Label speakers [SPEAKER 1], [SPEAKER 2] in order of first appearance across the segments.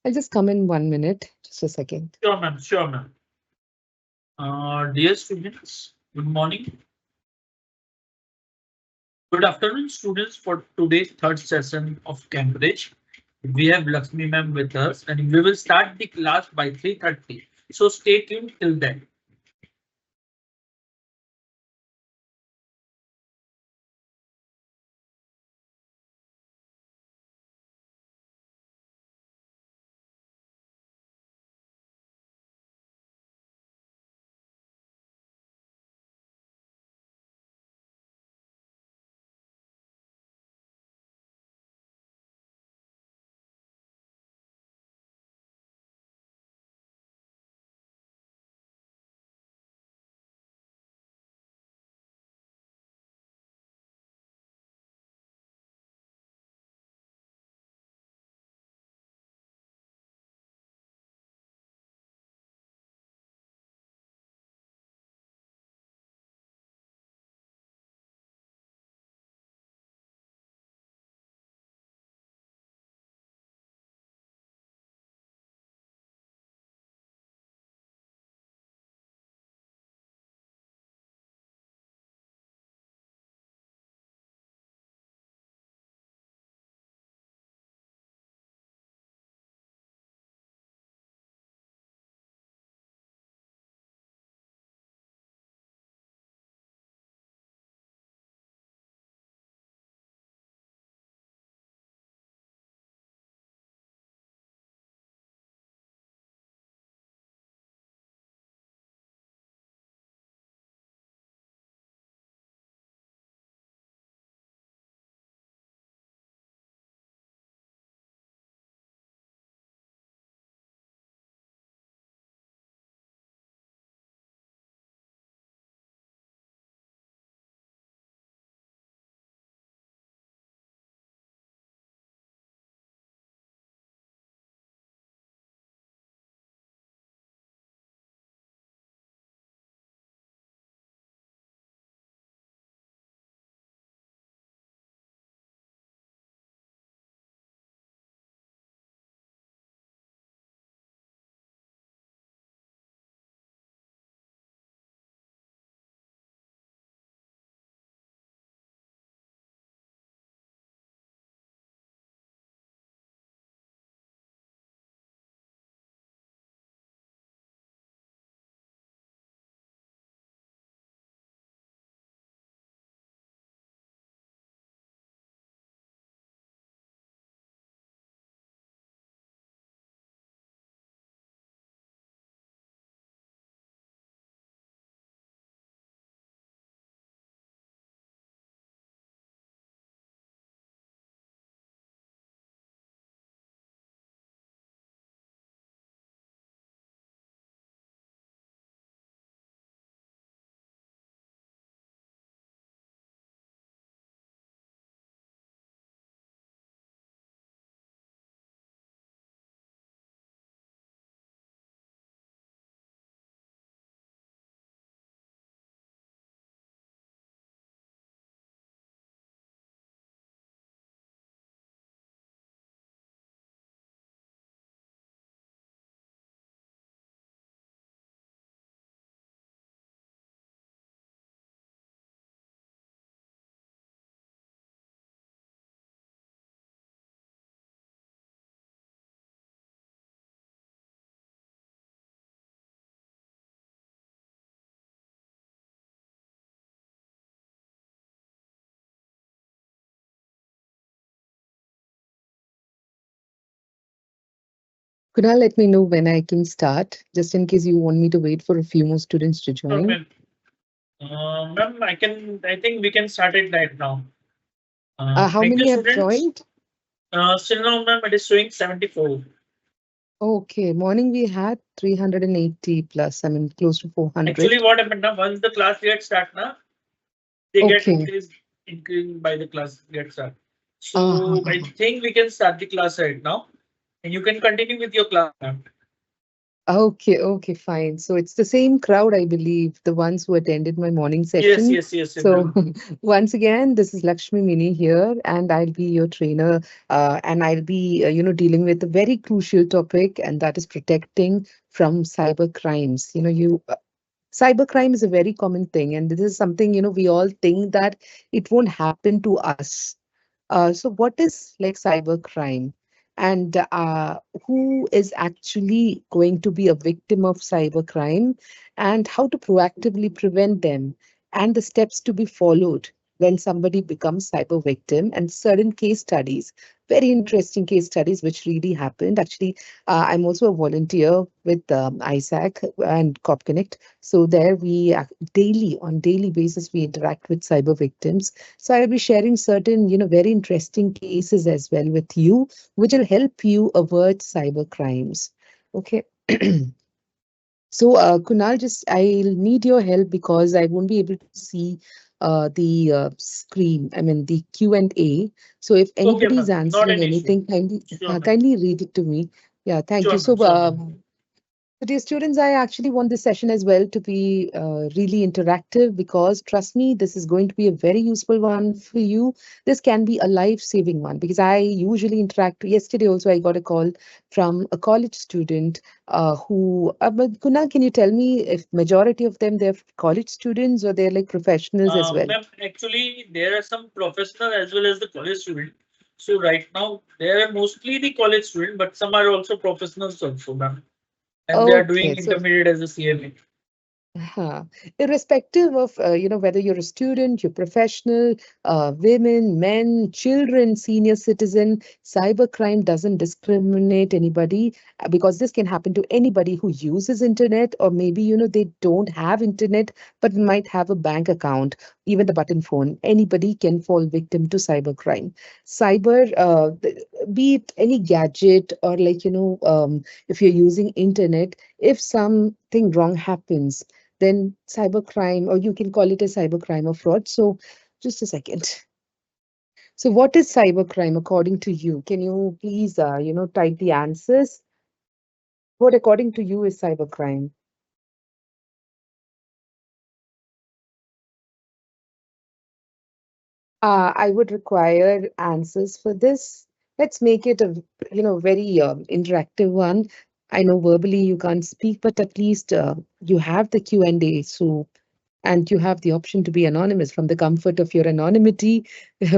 [SPEAKER 1] I'll just come in 1 minute. Just a second.
[SPEAKER 2] Sure, ma'am. Sure, ma'am. Dear students, good morning. Good afternoon, students. For today's third session of Cambridge, we have Lakshmi ma'am with us, and we will start the class by 3:30. So stay tuned till then.
[SPEAKER 1] Kunal, let me know when I can start, just in case you want me to wait for a few more students to
[SPEAKER 2] Sure,
[SPEAKER 1] join.
[SPEAKER 2] ma'am. Ma'am, I can. I think we can start it right now.
[SPEAKER 1] How
[SPEAKER 2] Thank you,
[SPEAKER 1] many have
[SPEAKER 2] students.
[SPEAKER 1] joined?
[SPEAKER 2] Still now, ma'am, it is showing 74.
[SPEAKER 1] Okay, morning we had 380 plus, I mean, close to
[SPEAKER 2] Actually,
[SPEAKER 1] 400.
[SPEAKER 2] what happened now? Once the class gets start now, they get
[SPEAKER 1] Okay.
[SPEAKER 2] increased by the class gets start.
[SPEAKER 1] Uh-huh.
[SPEAKER 2] So I think we can start the class right now, and you can continue with your class, ma'am.
[SPEAKER 1] Okay, okay, fine. So it's the same crowd, I believe, the ones who attended my morning
[SPEAKER 2] Yes,
[SPEAKER 1] session.
[SPEAKER 2] yes, yes,
[SPEAKER 1] So
[SPEAKER 2] Simran.
[SPEAKER 1] once again, this is Lakshmi Mini here, and I'll be your trainer, and I'll be, dealing with a very crucial topic, and that is protecting from cyber crimes. Cybercrime is a very common thing, and this is something, we all think that it won't happen to us. So what is like cybercrime? And who is actually going to be a victim of cybercrime, and how to proactively prevent them, and the steps to be followed when somebody becomes cyber victim, and certain case studies, very interesting case studies which really happened. Actually, I'm also a volunteer with ISAC and Cop Connect. So there we on daily basis we interact with cyber victims. So I'll be sharing certain, very interesting cases as well with you, which will help you avert cyber crimes. Okay. So, Kunal, just I'll need your help because I won't be able to see the screen. I mean the Q&A. So, if
[SPEAKER 2] Okay,
[SPEAKER 1] anybody is
[SPEAKER 2] ma'am. Not
[SPEAKER 1] answering
[SPEAKER 2] an issue.
[SPEAKER 1] anything,
[SPEAKER 2] Sure, ma'am.
[SPEAKER 1] kindly read it to me. Yeah, thank you.
[SPEAKER 2] Sure,
[SPEAKER 1] So,
[SPEAKER 2] ma'am. Sure, ma'am.
[SPEAKER 1] so, dear students, I actually want this session as well to be really interactive because trust me, this is going to be a very useful one for you. This can be a life-saving one because I usually interact. Yesterday also, I got a call from a college student but Kunal, can you tell me if majority of them they're college students or they're like professionals as well?
[SPEAKER 2] Ma'am, actually, there are some professional as well as the college student. So right now, there are mostly the college student, but some are also professionals also, ma'am. And they are
[SPEAKER 1] Okay,
[SPEAKER 2] doing
[SPEAKER 1] so
[SPEAKER 2] intermediate as a CMA.
[SPEAKER 1] huh. Irrespective of whether you're a student, you're professional, women, men, children, senior citizen, cybercrime doesn't discriminate anybody because this can happen to anybody who uses internet or maybe they don't have internet but might have a bank account, even the button phone. Anybody can fall victim to cybercrime. Be it any gadget or if you're using internet, if something wrong happens then cybercrime, or you can call it a cybercrime or fraud. So, just a second. So, what is cybercrime according to you? Can you please, type the answers? What, according to you, is cybercrime? I would require answers for this. Let's make it a, very interactive one. I know verbally you can't speak, but at least you have the Q&A. So and you have the option to be anonymous from the comfort of your anonymity.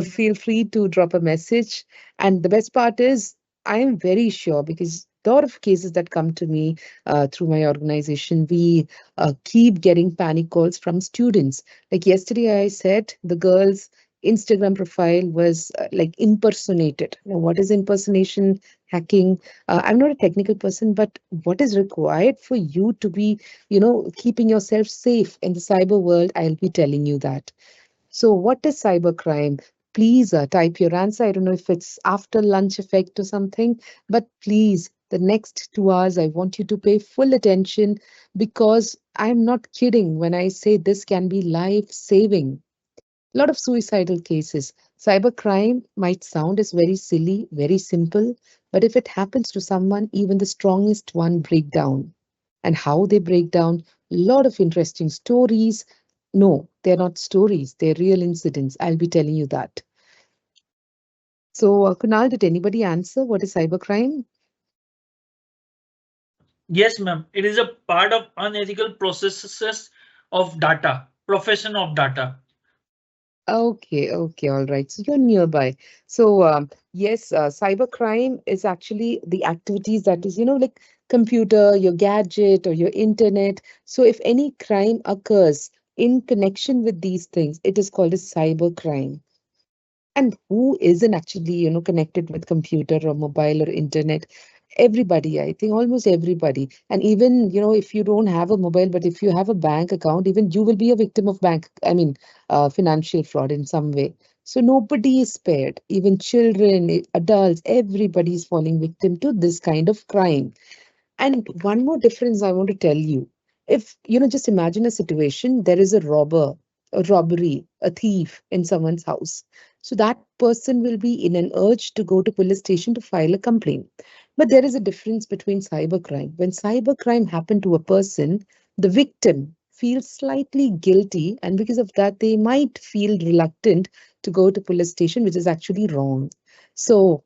[SPEAKER 1] Feel free to drop a message. And the best part is, I am very sure because a lot of cases that come to me through my organization, we keep getting panic calls from students. Like yesterday, I said the girl's Instagram profile was like impersonated. Now, what is impersonation? Hacking. I'm not a technical person, but what is required for you to be keeping yourself safe in the cyber world, I'll be telling you that. So, what is cybercrime? Please type your answer. I don't know if it's after lunch effect or something, but please, the next 2 hours, I want you to pay full attention because I'm not kidding when I say this can be life saving. A lot of suicidal cases. Cybercrime might sound as very silly, very simple, but if it happens to someone, even the strongest one break down. And how they break down, a lot of interesting stories. No, they're not stories, they're real incidents. I'll be telling you that. So, Kunal, did anybody answer what is cybercrime?
[SPEAKER 2] Yes, ma'am. It is a part of unethical processes of data, profession of data.
[SPEAKER 1] Okay, okay, all right. So you're nearby. So yes, cybercrime is actually the activities that is, like computer, your gadget, or your internet. So if any crime occurs in connection with these things, it is called a cybercrime. And who isn't actually, connected with computer or mobile or internet? Everybody, I think almost everybody. And even, if you don't have a mobile, but if you have a bank account, even you will be a victim of financial fraud in some way. So nobody is spared. Even children, adults, everybody is falling victim to this kind of crime. And one more difference I want to tell you. If, just imagine a situation, there is a robbery, a thief in someone's house. So that person will be in an urge to go to police station to file a complaint. But there is a difference between cybercrime. When cybercrime happened to a person, the victim feels slightly guilty, and because of that, they might feel reluctant to go to police station, which is actually wrong. So,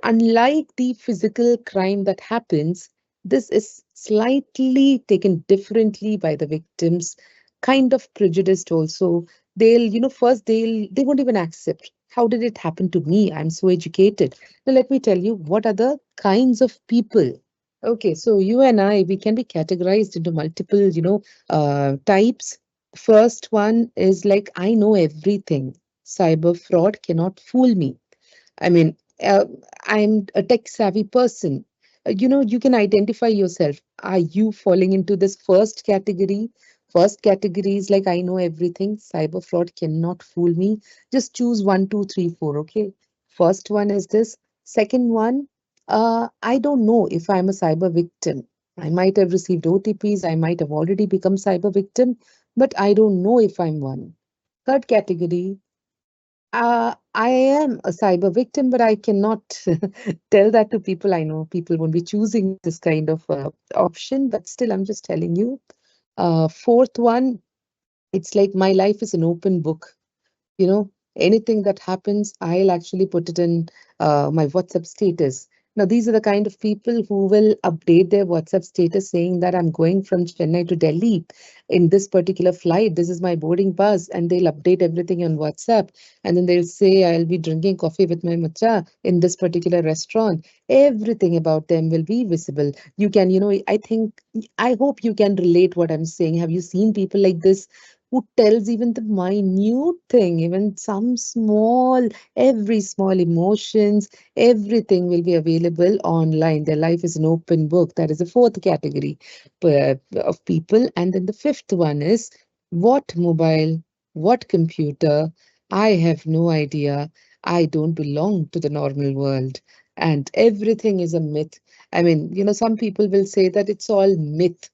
[SPEAKER 1] unlike the physical crime that happens, this is slightly taken differently by the victims, kind of prejudiced also. First they won't even accept. How did it happen to me? I'm so educated. Now let me tell you what are the kinds of people. Okay, so you and I, we can be categorized into multiple, types. First one is like, I know everything. Cyber fraud cannot fool me. I mean, I'm a tech savvy person. You can identify yourself. Are you falling into this first category? First category is like, I know everything. Cyber fraud cannot fool me. Just choose one, two, three, four. Okay. First one is this. Second one, I don't know if I'm a cyber victim. I might have received OTPs. I might have already become cyber victim, but I don't know if I'm one. Third category, I am a cyber victim, but I cannot tell that to people. I know people won't be choosing this kind of option, but still, I'm just telling you. Fourth one, it's like my life is an open book. You know, anything that happens, I'll actually put it in my WhatsApp status. Now, these are the kind of people who will update their WhatsApp status saying that I'm going from Chennai to Delhi in this particular flight. This is my boarding pass, and they'll update everything on WhatsApp. And then they'll say, I'll be drinking coffee with my macha in this particular restaurant. Everything about them will be visible. You can, I think, I hope you can relate what I'm saying. Have you seen people like this who tells even the minute thing, even some small, every small emotions, everything will be available online. Their life is an open book. That is the fourth category of people. And then the fifth one is what mobile, what computer? I have no idea. I don't belong to the normal world. And everything is a myth. I mean, some people will say that it's all myth.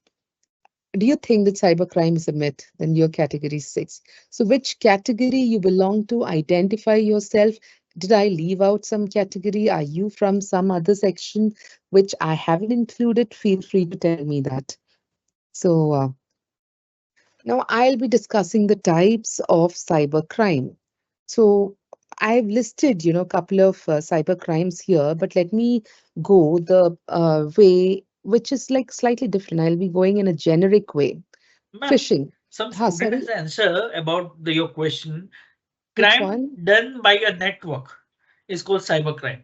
[SPEAKER 1] Do you think that cybercrime is a myth? Then you're category six. So, which category you belong to? Identify yourself. Did I leave out some category? Are you from some other section which I haven't included? Feel free to tell me that. So, now I'll be discussing the types of cybercrime. So, I've listed, a couple of cyber crimes here, but let me go the way which is like slightly different. I'll be going in a generic way.
[SPEAKER 2] Ma'am,
[SPEAKER 1] Phishing.
[SPEAKER 2] some
[SPEAKER 1] Ha,
[SPEAKER 2] student has
[SPEAKER 1] sorry,
[SPEAKER 2] answer about your question.
[SPEAKER 1] which
[SPEAKER 2] Crime
[SPEAKER 1] one?
[SPEAKER 2] done by a network is called cybercrime.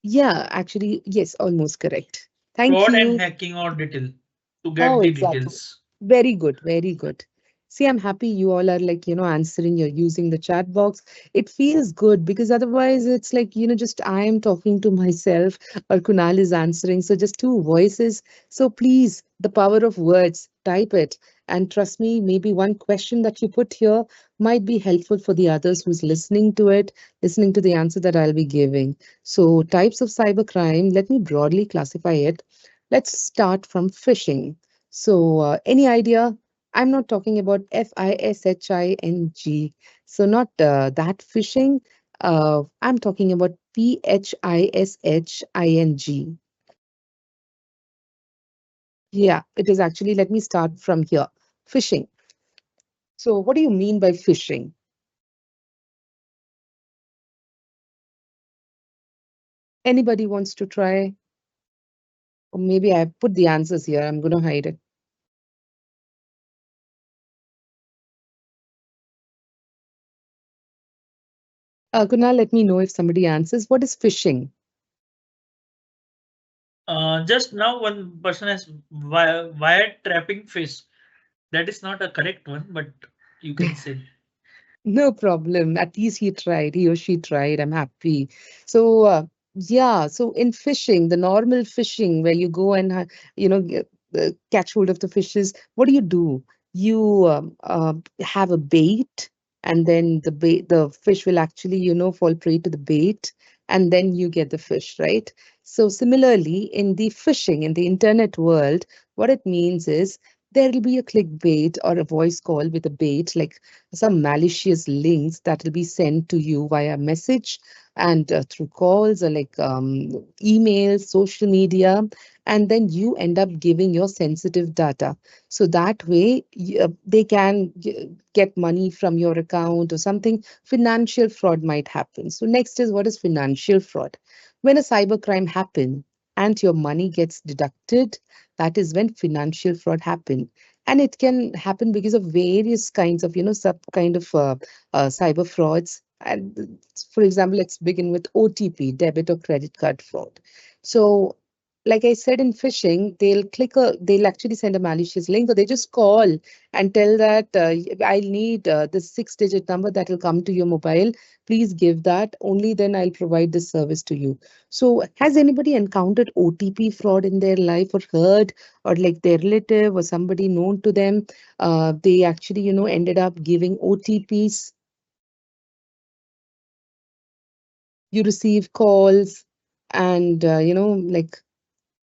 [SPEAKER 1] Yeah, actually, yes, almost correct. Thank
[SPEAKER 2] Fraud and
[SPEAKER 1] you.
[SPEAKER 2] hacking or detail to
[SPEAKER 1] Oh,
[SPEAKER 2] get the
[SPEAKER 1] exactly.
[SPEAKER 2] details.
[SPEAKER 1] Very good, very good. See, I'm happy you all are like, answering, you're using the chat box. It feels good because otherwise it's like, just I am talking to myself or Kunal is answering. So just two voices. So please, the power of words, type it. And trust me, maybe one question that you put here might be helpful for the others who's listening to it, listening to the answer that I'll be giving. So types of cybercrime, let me broadly classify it. Let's start from phishing. So, any idea? I'm not talking about FISHING. So, not that phishing. I'm talking about PHISHING. Yeah, it is actually, let me start from here. Phishing. So, what do you mean by phishing? Anybody wants to try? Or maybe I put the answers here. I'm going to hide it. Kunal, let me know if somebody answers. What is phishing?
[SPEAKER 2] Just now, one person has wire trapping fish. That is not a correct one, but you can say.
[SPEAKER 1] No problem. At least he tried. He or she tried. I'm happy. So, yeah. So in fishing, the normal fishing where you go and catch hold of the fishes, what do? You have a bait, and then the fish will actually, fall prey to the bait, and then you get the fish, right? So similarly, in the fishing in the internet world, what it means is there will be a clickbait or a voice call with a bait, like some malicious links that will be sent to you via message and through calls or like emails, social media, and then you end up giving your sensitive data. So that way, they can get money from your account or something. Financial fraud might happen. So next is, what is financial fraud? When a cybercrime happen and your money gets deducted, that is when financial fraud happen. And it can happen because of various kinds of, sub kind of cyber frauds. And for example, let's begin with OTP, debit or credit card fraud. So like I said, in phishing, they'll actually send a malicious link, or they just call and tell that I need this 6-digit number that will come to your mobile. Please give that. Only then I'll provide this service to you. So has anybody encountered OTP fraud in their life, or heard, or like their relative or somebody known to them? They actually, ended up giving OTPs. You receive calls and, like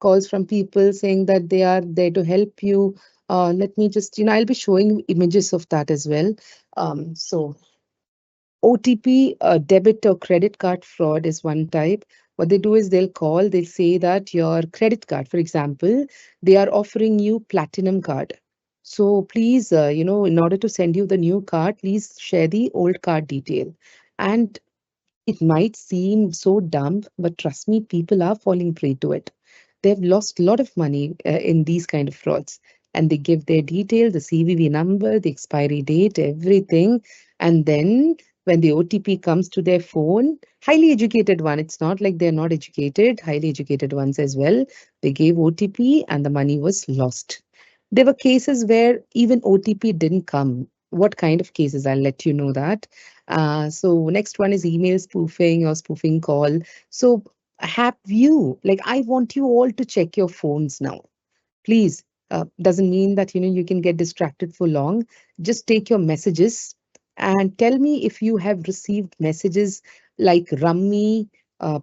[SPEAKER 1] calls from people saying that they are there to help you. Let me just, I'll be showing images of that as well. So OTP, debit or credit card fraud is one type. What they do is they'll say that your credit card, for example, they are offering you platinum card. So please, in order to send you the new card, please share the old card detail. And it might seem so dumb, but trust me, people are falling prey to it. They've lost a lot of money in these kind of frauds. And they give their detail, the CVV number, the expiry date, everything. And then when the OTP comes to their phone, highly educated one, it's not like they're not educated, highly educated ones as well. They gave OTP and the money was lost. There were cases where even OTP didn't come. What kind of cases? I'll let you know that. So next one is email spoofing or spoofing call. So have you, like, I want you all to check your phones now. Please, doesn't mean that, you can get distracted for long. Just take your messages and tell me if you have received messages like Rummy,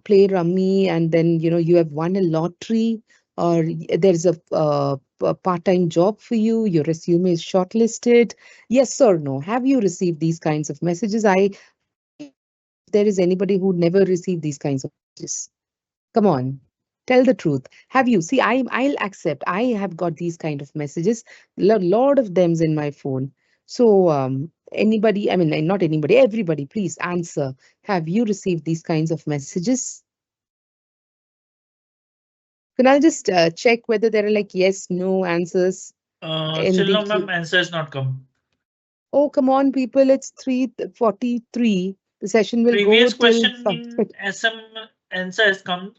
[SPEAKER 1] play Rummy, and then, you have won a lottery, or there's a part-time job for you, your resume is shortlisted. Yes or no? Have you received these kinds of messages? There is anybody who never received these kinds of messages. Come on, tell the truth. Have you? See, I'll accept. I have got these kind of messages. Lot of them's in my phone. So anybody, I mean, not anybody, everybody, please answer. Have you received these kinds of messages? Can I just check whether there are like yes, no answers in
[SPEAKER 2] Still
[SPEAKER 1] the
[SPEAKER 2] no, ma'am.
[SPEAKER 1] queue?
[SPEAKER 2] Answer has not come.
[SPEAKER 1] Oh, come on, people. It's 3:43. The session will go
[SPEAKER 2] Previous
[SPEAKER 1] till
[SPEAKER 2] question in SM answer has come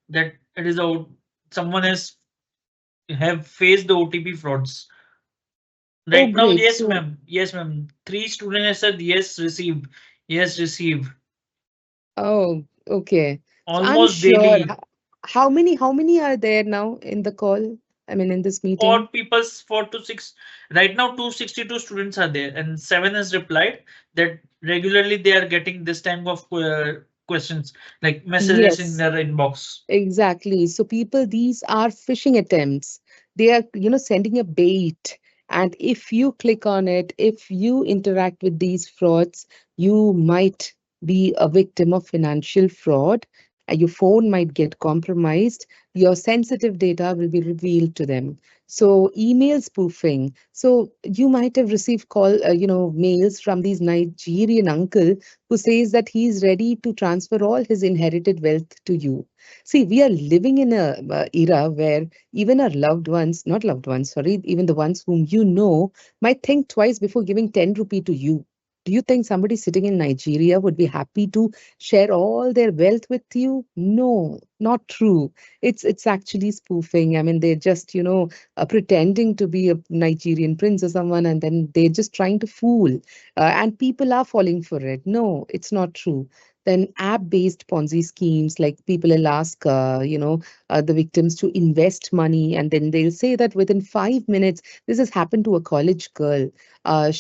[SPEAKER 2] that it is out. Someone has have faced the OTP frauds.
[SPEAKER 1] Oh,
[SPEAKER 2] Right now,
[SPEAKER 1] great.
[SPEAKER 2] yes,
[SPEAKER 1] So,
[SPEAKER 2] ma'am. Yes, ma'am. Three students have said yes, received. Yes, received.
[SPEAKER 1] oh, okay. So I'm
[SPEAKER 2] Almost
[SPEAKER 1] sure.
[SPEAKER 2] daily.
[SPEAKER 1] How many are there now in the call? I mean, in this
[SPEAKER 2] Four
[SPEAKER 1] meeting?
[SPEAKER 2] people's 4 to 6. Right now, 262 students are there, and seven has replied that regularly they are getting this type of questions like messages in
[SPEAKER 1] Yes,
[SPEAKER 2] their inbox.
[SPEAKER 1] exactly. So people, these are phishing attempts. They are, sending a bait. And if you click on it, if you interact with these frauds, you might be a victim of financial fraud. Your phone might get compromised. Your sensitive data will be revealed to them. So email spoofing. So you might have received mails from these Nigerian uncle who says that he is ready to transfer all his inherited wealth to you. See, we are living in a era where even our loved ones, not loved ones, sorry, even the ones whom you know, might think twice before giving 10 rupee to you. Do you think somebody sitting in Nigeria would be happy to share all their wealth with you? No, not true. It's actually spoofing. I mean, they're just, pretending to be a Nigerian prince or someone, and then they're just trying to fool. And people are falling for it. No, it's not true. Then app-based Ponzi schemes, like people will ask, the victims to invest money, and then they'll say that within 5 minutes, this has happened to a college girl. I'm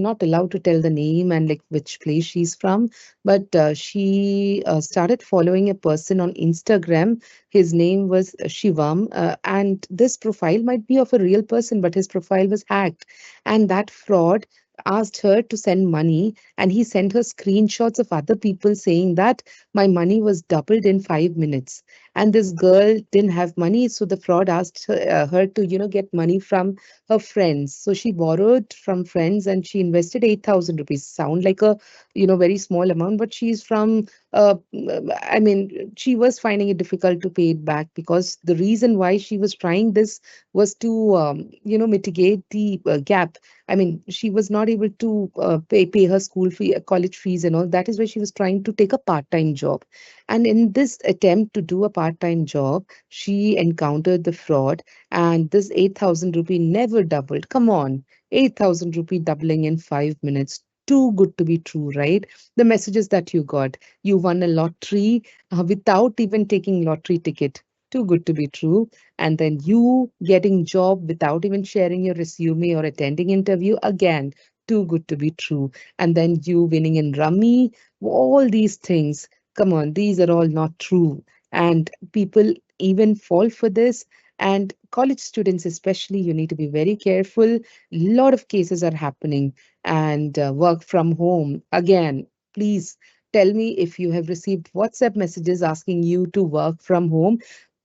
[SPEAKER 1] not allowed to tell the name and like which place she's from, but she started following following a person on Instagram. His name was Shivam, and this profile might be of a real person, but his profile was hacked. And that fraud asked her to send money, and he sent her screenshots of other people saying that my money was doubled in 5 minutes. And this girl didn't have money, so the fraud asked her to, get money from her friends. So she borrowed from friends and she invested 8,000 rupees. Sound like a, very small amount, but she's from, I mean, she was finding it difficult to pay it back, because the reason why she was trying this was to, mitigate the gap. I mean, she was not able to pay her school fee, college fees, and all. That is why she was trying to take a part-time job. And in this attempt to do a part-time job, she encountered the fraud, and this 8,000 rupee never doubled. Come on, 8,000 rupee doubling in 5 minutes. Too good to be true, right? The messages that you got, you won a lottery without even taking lottery ticket. Too good to be true. And then you getting job without even sharing your resume or attending interview, again, too good to be true. And then you winning in Rummy, all these things. Come on, these are all not true. And people even fall for this. And college students, especially, you need to be very careful. A lot of cases are happening. And work from home. Again, please tell me if you have received WhatsApp messages asking you to work from home.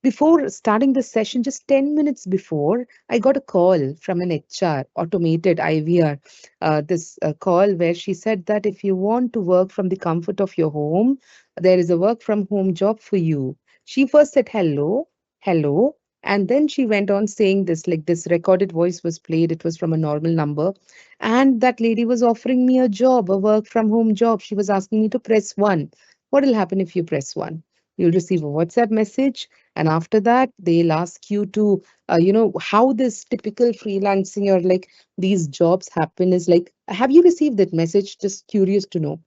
[SPEAKER 1] Before starting the session, just 10 minutes before, I got a call from an HR, automated IVR. This call where she said that if you want to work from the comfort of your home, there is a work from home job for you. She first said hello, hello, and then she went on saying this, like this recorded voice was played. It was from a normal number. And that lady was offering me a job, a work from home job. She was asking me to press one. What will happen if you press one? You'll receive a WhatsApp message, and after that, they'll ask you to, how this typical freelancing or like these jobs happen is like, have you received that message? Just curious to know.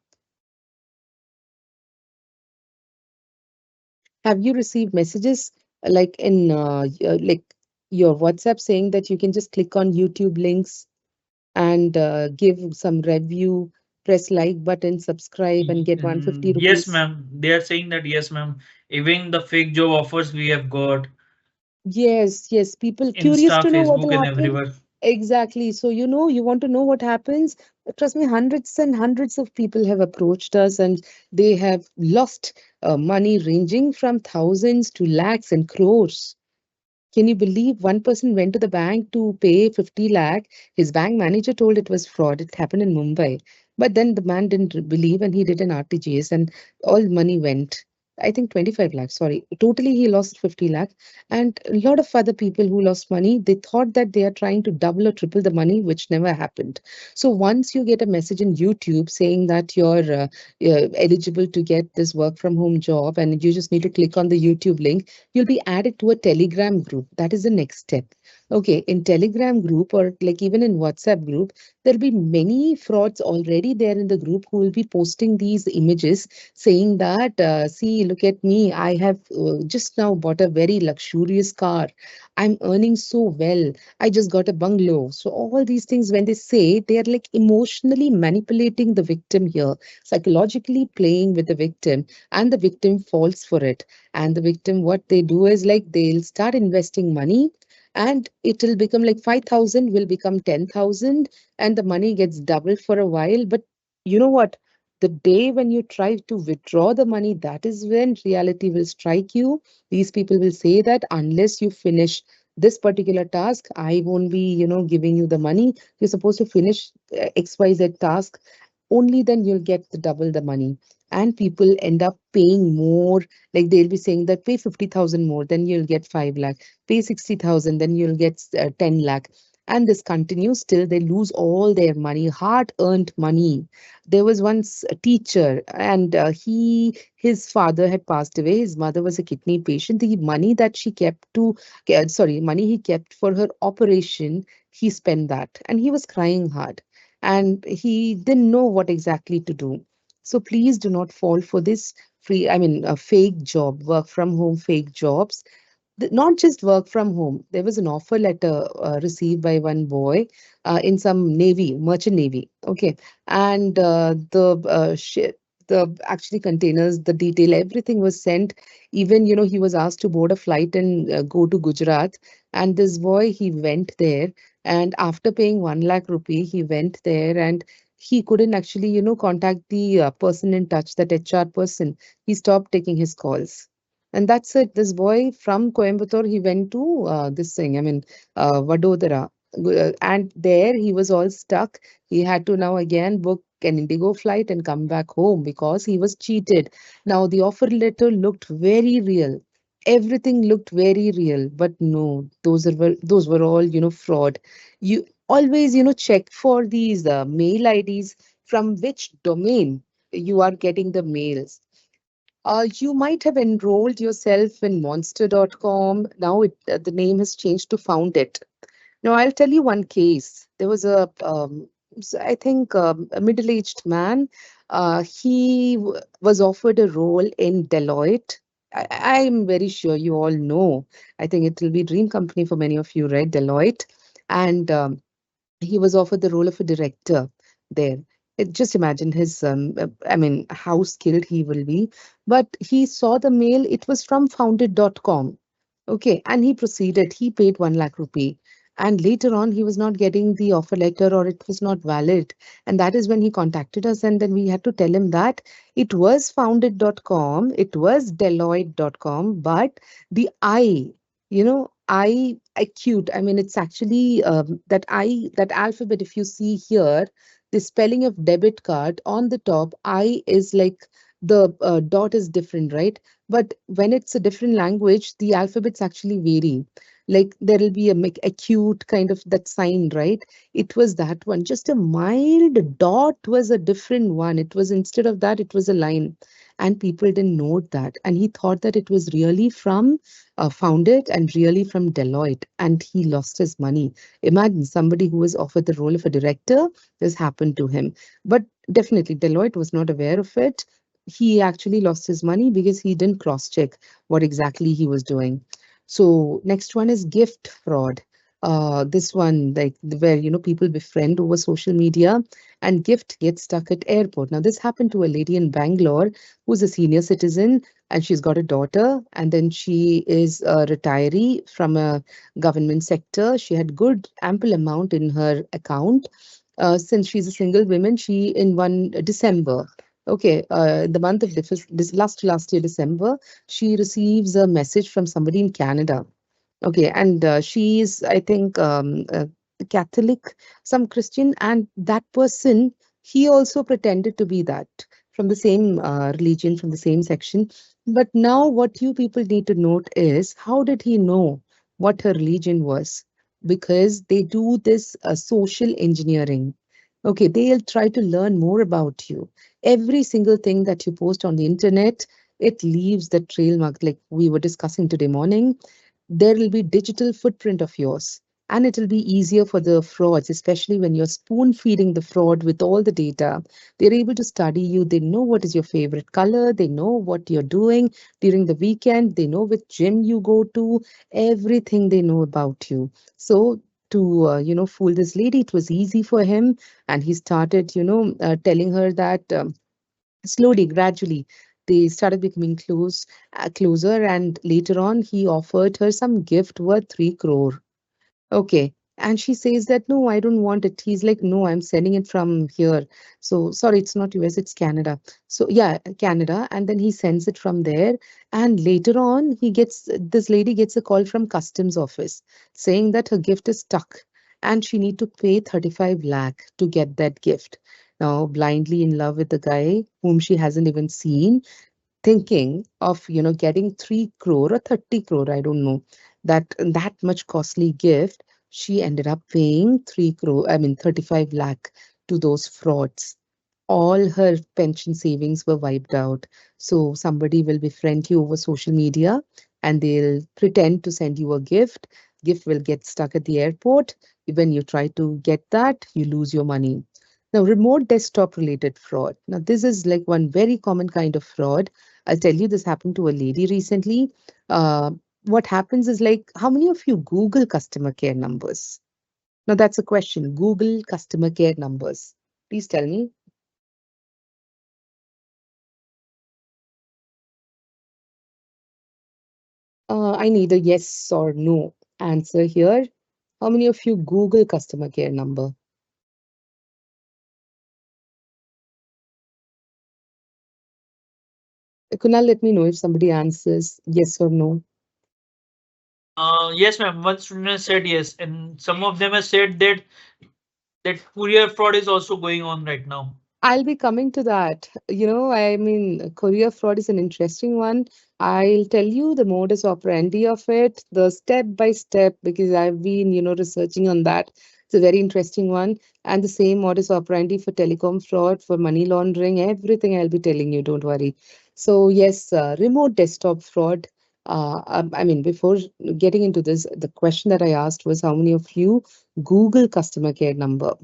[SPEAKER 1] Have you received messages like in like your WhatsApp saying that you can just click on YouTube links and give some review, press like button, subscribe, and get 150
[SPEAKER 2] Yes,
[SPEAKER 1] rupees?
[SPEAKER 2] ma'am. They are saying that yes, ma'am. Even the fake job offers we have got
[SPEAKER 1] Yes, yes. People curious
[SPEAKER 2] Insta,
[SPEAKER 1] to know what
[SPEAKER 2] Facebook,
[SPEAKER 1] will
[SPEAKER 2] and
[SPEAKER 1] happen.
[SPEAKER 2] everywhere.
[SPEAKER 1] Exactly. So, you want to know what happens. Trust me, hundreds and hundreds of people have approached us and they have lost money ranging from thousands to lakhs and crores. Can you believe one person went to the bank to pay 50 lakh? His bank manager told it was fraud. It happened in Mumbai. But then the man didn't believe and he did an RTGS and all money went. I think 25 lakh, sorry. Totally, he lost 50 lakh. And a lot of other people who lost money, they thought that they are trying to double or triple the money, which never happened. So once you get a message in YouTube saying that you're eligible to get this work from home job and you just need to click on the YouTube link, you'll be added to a Telegram group. That is the next step. Okay, in Telegram group or like even in WhatsApp group, there'll be many frauds already there in the group who will be posting these images saying that, see, look at me. I have just now bought a very luxurious car. I'm earning so well. I just got a bungalow. So all these things, when they say, they are like emotionally manipulating the victim here, psychologically playing with the victim, and the victim falls for it. And the victim, what they do is like they'll start investing money and it will become like 5,000 will become 10,000 and the money gets doubled for a while. But you know what? The day when you try to withdraw the money, that is when reality will strike you. These people will say that unless you finish this particular task, I won't be, giving you the money. You're supposed to finish XYZ task, only then you'll get the double the money. And people end up paying more, like they'll be saying that pay 50,000 more, then you'll get 5 lakh, pay 60,000, then you'll get 10 lakh. And this continues till they lose all their money, hard earned money. There was once a teacher and his father had passed away. His mother was a kidney patient. The money that she kept to, sorry, money he kept for her operation, he spent that and he was crying hard and he didn't know what exactly to do. So please do not fall for this fake job, work from home fake jobs. Not just work from home. There was an offer letter received by one boy in some navy, merchant navy. Okay, and the actually containers, the detail, everything was sent. Even, he was asked to board a flight and go to Gujarat. And this boy, he went there. And after paying 1 lakh rupee, he went there and he couldn't actually, contact the person in touch, that HR person. He stopped taking his calls. And that's it. This boy from Coimbatore, he went to this thing, Vadodara. And there he was all stuck. He had to now again book an Indigo flight and come back home because he was cheated. Now, the offer letter looked very real. Everything looked very real, but no, those were all, fraud. You always, check for these mail IDs from which domain you are getting the mails. You might have enrolled yourself in monster.com. Now the name has changed to Foundit. Now, I'll tell you one case. There was I think, a middle-aged man. He was offered a role in Deloitte. I'm very sure you all know. I think it will be dream company for many of you, right? Deloitte. And he was offered the role of a director there. Just imagine how skilled he will be. But he saw the mail, it was from founded.com. Okay, and he proceeded. He paid 1 lakh rupee. And later on, he was not getting the offer letter or it was not valid. And that is when he contacted us. And then we had to tell him that it was founded.com, it was Deloitte.com, but the acute. I mean, it's actually that alphabet. If you see here, the spelling of debit card on the top, I is like the dot is different, right? But when it's a different language, the alphabets actually vary. Like there will be a acute kind of that sign, right? It was that one. Just a mild dot was a different one. It was instead of that, it was a line. And people didn't note that. And he thought that it was really from Founded and really from Deloitte. And he lost his money. Imagine somebody who was offered the role of a director, this happened to him. But definitely, Deloitte was not aware of it. He actually lost his money because he didn't cross check what exactly he was doing. So next one is gift fraud. This one, like where people befriend over social media and gift gets stuck at airport. Now this happened to a lady in Bangalore who's a senior citizen and she's got a daughter, and then she is a retiree from a government sector. She had good ample amount in her account. Since she's a single woman, she in one December. Okay, the month of this last year December, she receives a message from somebody in Canada. Okay, and she is, I think, Catholic, some Christian, and that person, he also pretended to be that from the same religion, from the same section. But now, what you people need to note is how did he know what her religion was? Because they do this social engineering. Okay, they'll try to learn more about you. Every single thing that you post on the internet, it leaves the trail mark, like we were discussing today morning. There will be digital footprint of yours, and it will be easier for the frauds, especially when you're spoon feeding the fraud with all the data. They're able to study you. They know what is your favorite color. They know what you're doing during the weekend. They know which gym you go to. Everything they know about you. So to fool this lady, it was easy for him, and he started telling her that slowly, gradually, they started becoming closer, and later on, he offered her some gift worth 3 crore. Okay. And she says that, no, I don't want it. He's like, no, I'm sending it from here. So, sorry, it's not US, it's Canada. So, yeah, Canada. And then he sends it from there. And later on, this lady gets a call from customs office saying that her gift is stuck and she need to pay 35 lakh to get that gift. Now, blindly in love with the guy whom she hasn't even seen, thinking of getting 3 crore or 30 crore, I don't know, that much costly gift. She ended up paying 3 crore, I mean 35 lakh, to those frauds. All her pension savings were wiped out. So somebody will befriend you over social media and they'll pretend to send you a gift will get stuck at the airport. When you try to get that, you lose your money. Now, remote desktop related fraud. Now, this is like one very common kind of fraud. I'll tell you, this happened to a lady recently. Uh, what happens is, like, how many of you Google customer care numbers? Now, that's a question. Google customer care numbers. Please tell me. I need a yes or no answer here. How many of you Google customer care number? Kunal, let me know if somebody answers yes or no.
[SPEAKER 2] Yes, ma'am. One student has said yes, and some of them have said that courier fraud is also going on right now.
[SPEAKER 1] I'll be coming to that. I mean, courier fraud is an interesting one. I'll tell you the modus operandi of it, the step by step, because I've been, researching on that. It's a very interesting one. And the same modus operandi for telecom fraud, for money laundering, everything I'll be telling you, don't worry. So, yes, remote desktop fraud. I mean, before getting into this, the question that I asked was how many of you Google customer care number?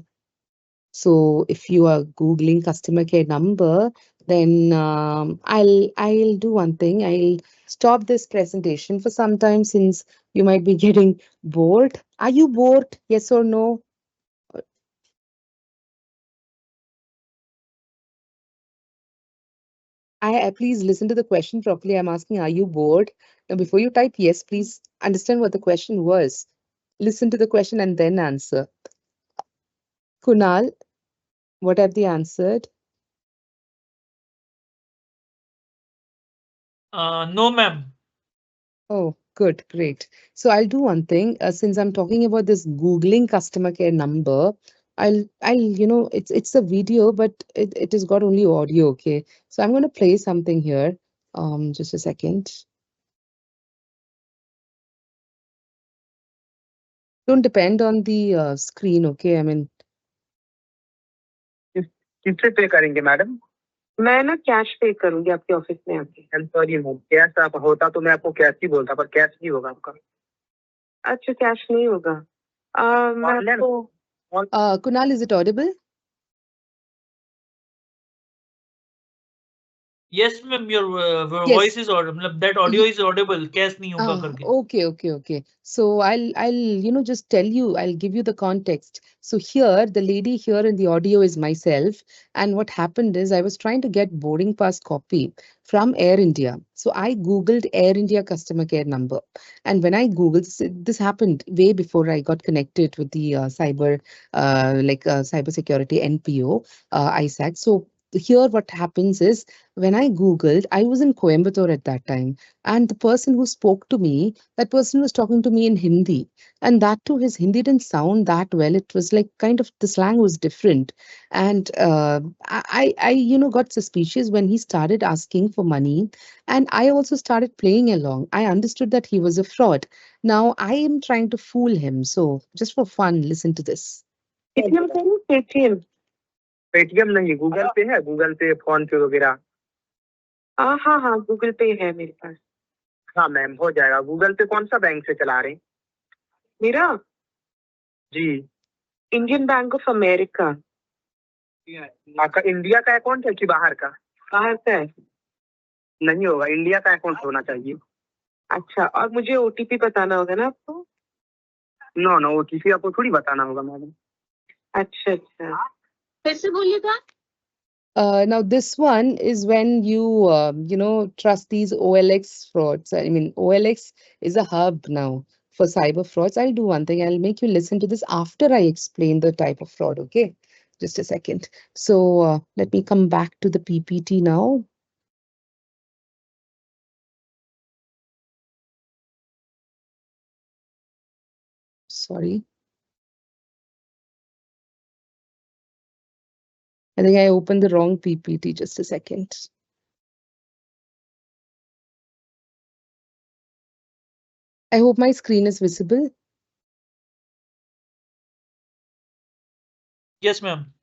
[SPEAKER 1] So if you are Googling customer care number, then I'll do one thing. I'll stop this presentation for some time since you might be getting bored. Are you bored? Yes or no? Please listen to the question properly. I'm asking, are you bored? Now, before you type yes, please understand what the question was. Listen to the question and then answer. Kunal, what have they answered?
[SPEAKER 2] No, ma'am.
[SPEAKER 1] Oh, good, great. So I'll do one thing. Since I'm talking about this Googling customer care number, it's a video, but it has got only audio. Okay, so I'm going to play something here. Just a second. Don't depend on the screen. Okay, I mean,
[SPEAKER 3] किस किससे पे करेंगे madam? मैं ना cash पे करूंगी आपके office में आके। I am sorry ma'am, cash आप होता तो मैं आपको कैश ही बोलता, पर कैश नहीं होगा आपका। अच्छा, कैश नहीं होगा। मैं
[SPEAKER 2] Online?
[SPEAKER 3] आपको
[SPEAKER 1] Kunal, is it audible?
[SPEAKER 2] Yes, ma'am. Your voice
[SPEAKER 1] Yes.
[SPEAKER 2] is audible. That audio is audible. Cash नहीं होगा करके.
[SPEAKER 1] Okay. So I'll just tell you, I'll give you the context. So here, the lady here in the audio is myself. And what happened is I was trying to get boarding pass copy from Air India. So I Googled Air India customer care number. And when I Googled, this happened way before I got connected with the cyber security NPO, ISAC. So here what happens is when I Googled, I was in Coimbatore at that time. And the person who spoke to me, that person was talking to me in Hindi. And that too, his Hindi didn't sound that well. It was like kind of the slang was different. And I got suspicious when he started asking for money. And I also started playing along. I understood that he was a fraud. Now I am trying to fool him. So just for fun, listen to this.
[SPEAKER 3] Paytm करूँ? Paytm Paytm नहीं, Google पे है, Google पे phone पे वगैरह। हाँ हाँ, Google पे है मेरे पास। हाँ मैम, हो जाएगा। गूगल पे कौन सा बैंक से चला रहे हैं? मेरा जी इंडियन बैंक ऑफ अमेरिका। आपका इंडिया का अकाउंट है कि बाहर का? बाहर का है। नहीं होगा, इंडिया का अकाउंट होना चाहिए। अच्छा, और मुझे ओटीपी बताना होगा ना आपको? नो नो, ओटीपी आपको थोड़ी बताना होगा मैडम। अच्छा अच्छा, फिर से बोलिएगा।
[SPEAKER 1] Now this one is when you trust these OLX frauds. I mean, OLX is a hub now for cyber frauds. I'll do one thing. I'll make you listen to this after I explain the type of fraud. Okay, just a second. So let me come back to the PPT now. Sorry. I think I opened the wrong PPT. Just a second. I hope my screen is visible.
[SPEAKER 2] Yes, ma'am.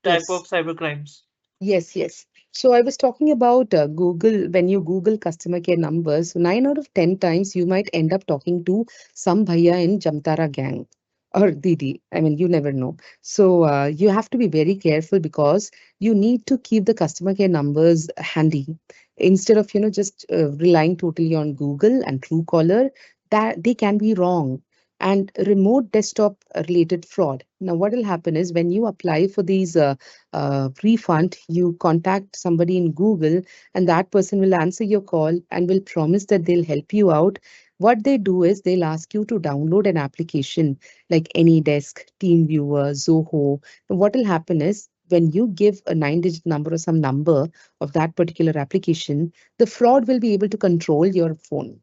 [SPEAKER 2] Type
[SPEAKER 1] Yes.
[SPEAKER 2] of cyber crimes.
[SPEAKER 1] Yes. So I was talking about Google. When you Google customer care numbers, so 9 out of 10 times you might end up talking to some bhaiya in Jamtara gang or Didi. I mean, you never know. So you have to be very careful because you need to keep the customer care numbers handy instead of just relying totally on Google and Truecaller. That they can be wrong. and remote desktop related fraud. Now, what will happen is when you apply for these refund, you contact somebody in Google, and that person will answer your call and will promise that they'll help you out. What they do is they'll ask you to download an application like AnyDesk, TeamViewer, Zoho. What will happen is when you give a 9-digit number or some number of that particular application, the fraud will be able to control your phone.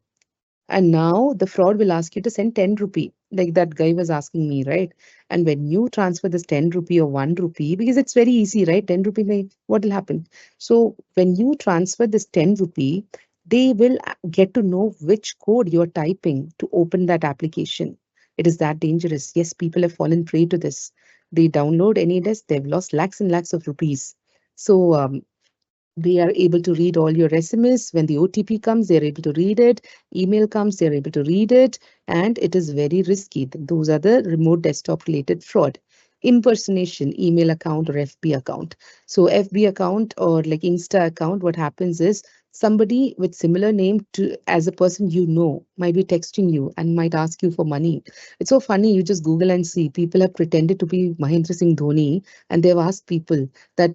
[SPEAKER 1] And now the fraud will ask you to send 10 rupee, like that guy was asking me, right? And when you transfer this 10 rupee or 1 rupee, because it's very easy, right? 10 rupee, what will happen? So when you transfer this 10 rupee, they will get to know which code you're typing to open that application. It is that dangerous. Yes, people have fallen prey to this. They download AnyDesk, they've lost lakhs and lakhs of rupees. So they are able to read all your SMS. When the OTP comes, they're able to read it. Email comes, they're able to read it. And it is very risky. Those are the remote desktop related fraud. Impersonation, email account or FB account. So FB account or like Insta account, what happens is somebody with similar name to as a person you know might be texting you and might ask you for money. It's so funny. You just Google and see people have pretended to be Mahendra Singh Dhoni and they've asked people that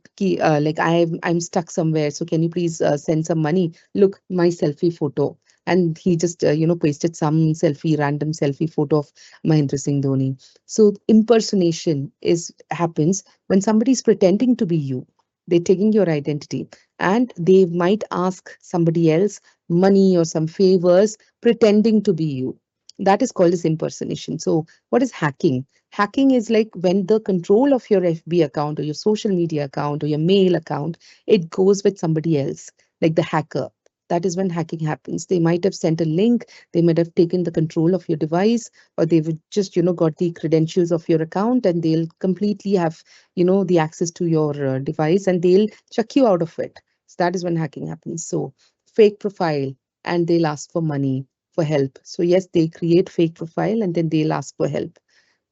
[SPEAKER 1] like I'm stuck somewhere, so can you please send some money? Look, my selfie photo. And he just pasted some random selfie photo of Mahendra Singh Dhoni. So impersonation is happens when somebody is pretending to be you. They're taking your identity and they might ask somebody else money or some favors pretending to be you. That is called as impersonation. So what is hacking? Hacking is like when the control of your FB account or your social media account or your mail account, it goes with somebody else, like the hacker. That is when hacking happens. They might have sent a link, they might have taken the control of your device, or they've just, got the credentials of your account and they'll completely have, the access to your device and they'll chuck you out of it. So that is when hacking happens. So fake profile and they'll ask for money for help. So yes, they create fake profile and then they'll ask for help.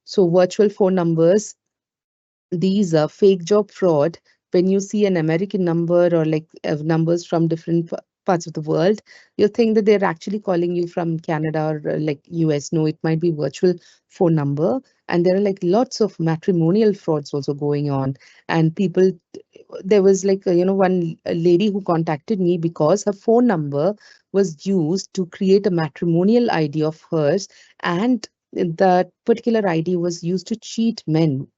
[SPEAKER 1] So virtual phone numbers, these are fake job fraud. When you see an American number or like numbers from different parts of the world, you think that they're actually calling you from Canada or like US. No, it might be virtual phone number. And there are like lots of matrimonial frauds also going on. And people, there was like, one lady who contacted me because her phone number was used to create a matrimonial ID of hers. And that particular ID was used to cheat men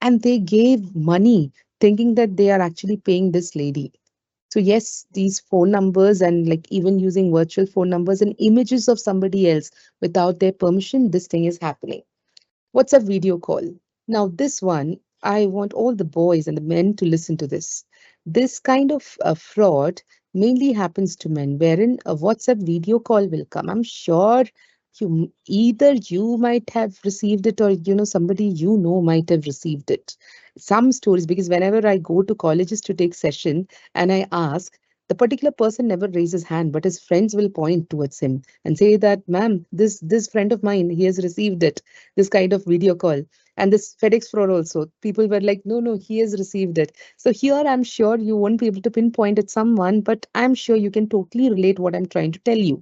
[SPEAKER 1] and they gave money thinking that they are actually paying this lady. So yes, these phone numbers and like even using virtual phone numbers and images of somebody else without their permission, this thing is happening. What's a video call? Now this one, I want all the boys and the men to listen to this. This kind of fraud mainly happens to men, wherein a WhatsApp video call will come. I'm sure either you might have received it or somebody might have received it. Some stories, because whenever I go to colleges to take session and I ask, the particular person never raises hand, but his friends will point towards him and say that, ma'am, this friend of mine, he has received it, this kind of video call. And this FedEx fraud also, people were like, no, he has received it. So here I'm sure you won't be able to pinpoint at someone, but I'm sure you can totally relate what I'm trying to tell you.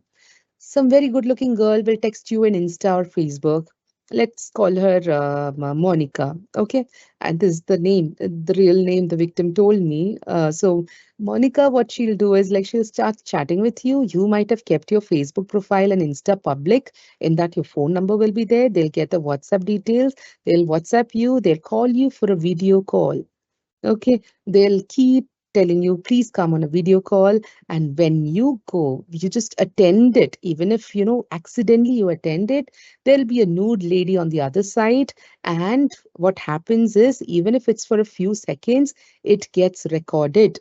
[SPEAKER 1] Some very good looking girl will text you in Insta or Facebook. Let's call her Monica. Okay. And this is the name, the real name the victim told me. So Monica, what she'll do is like she'll start chatting with you. You might have kept your Facebook profile and Insta public in that your phone number will be there. They'll get the WhatsApp details. They'll WhatsApp you. They'll call you for a video call. Okay, they'll keep telling you, please come on a video call. And when you go, you just attend it. Even if, accidentally you attend it, there'll be a nude lady on the other side. And what happens is, even if it's for a few seconds, it gets recorded.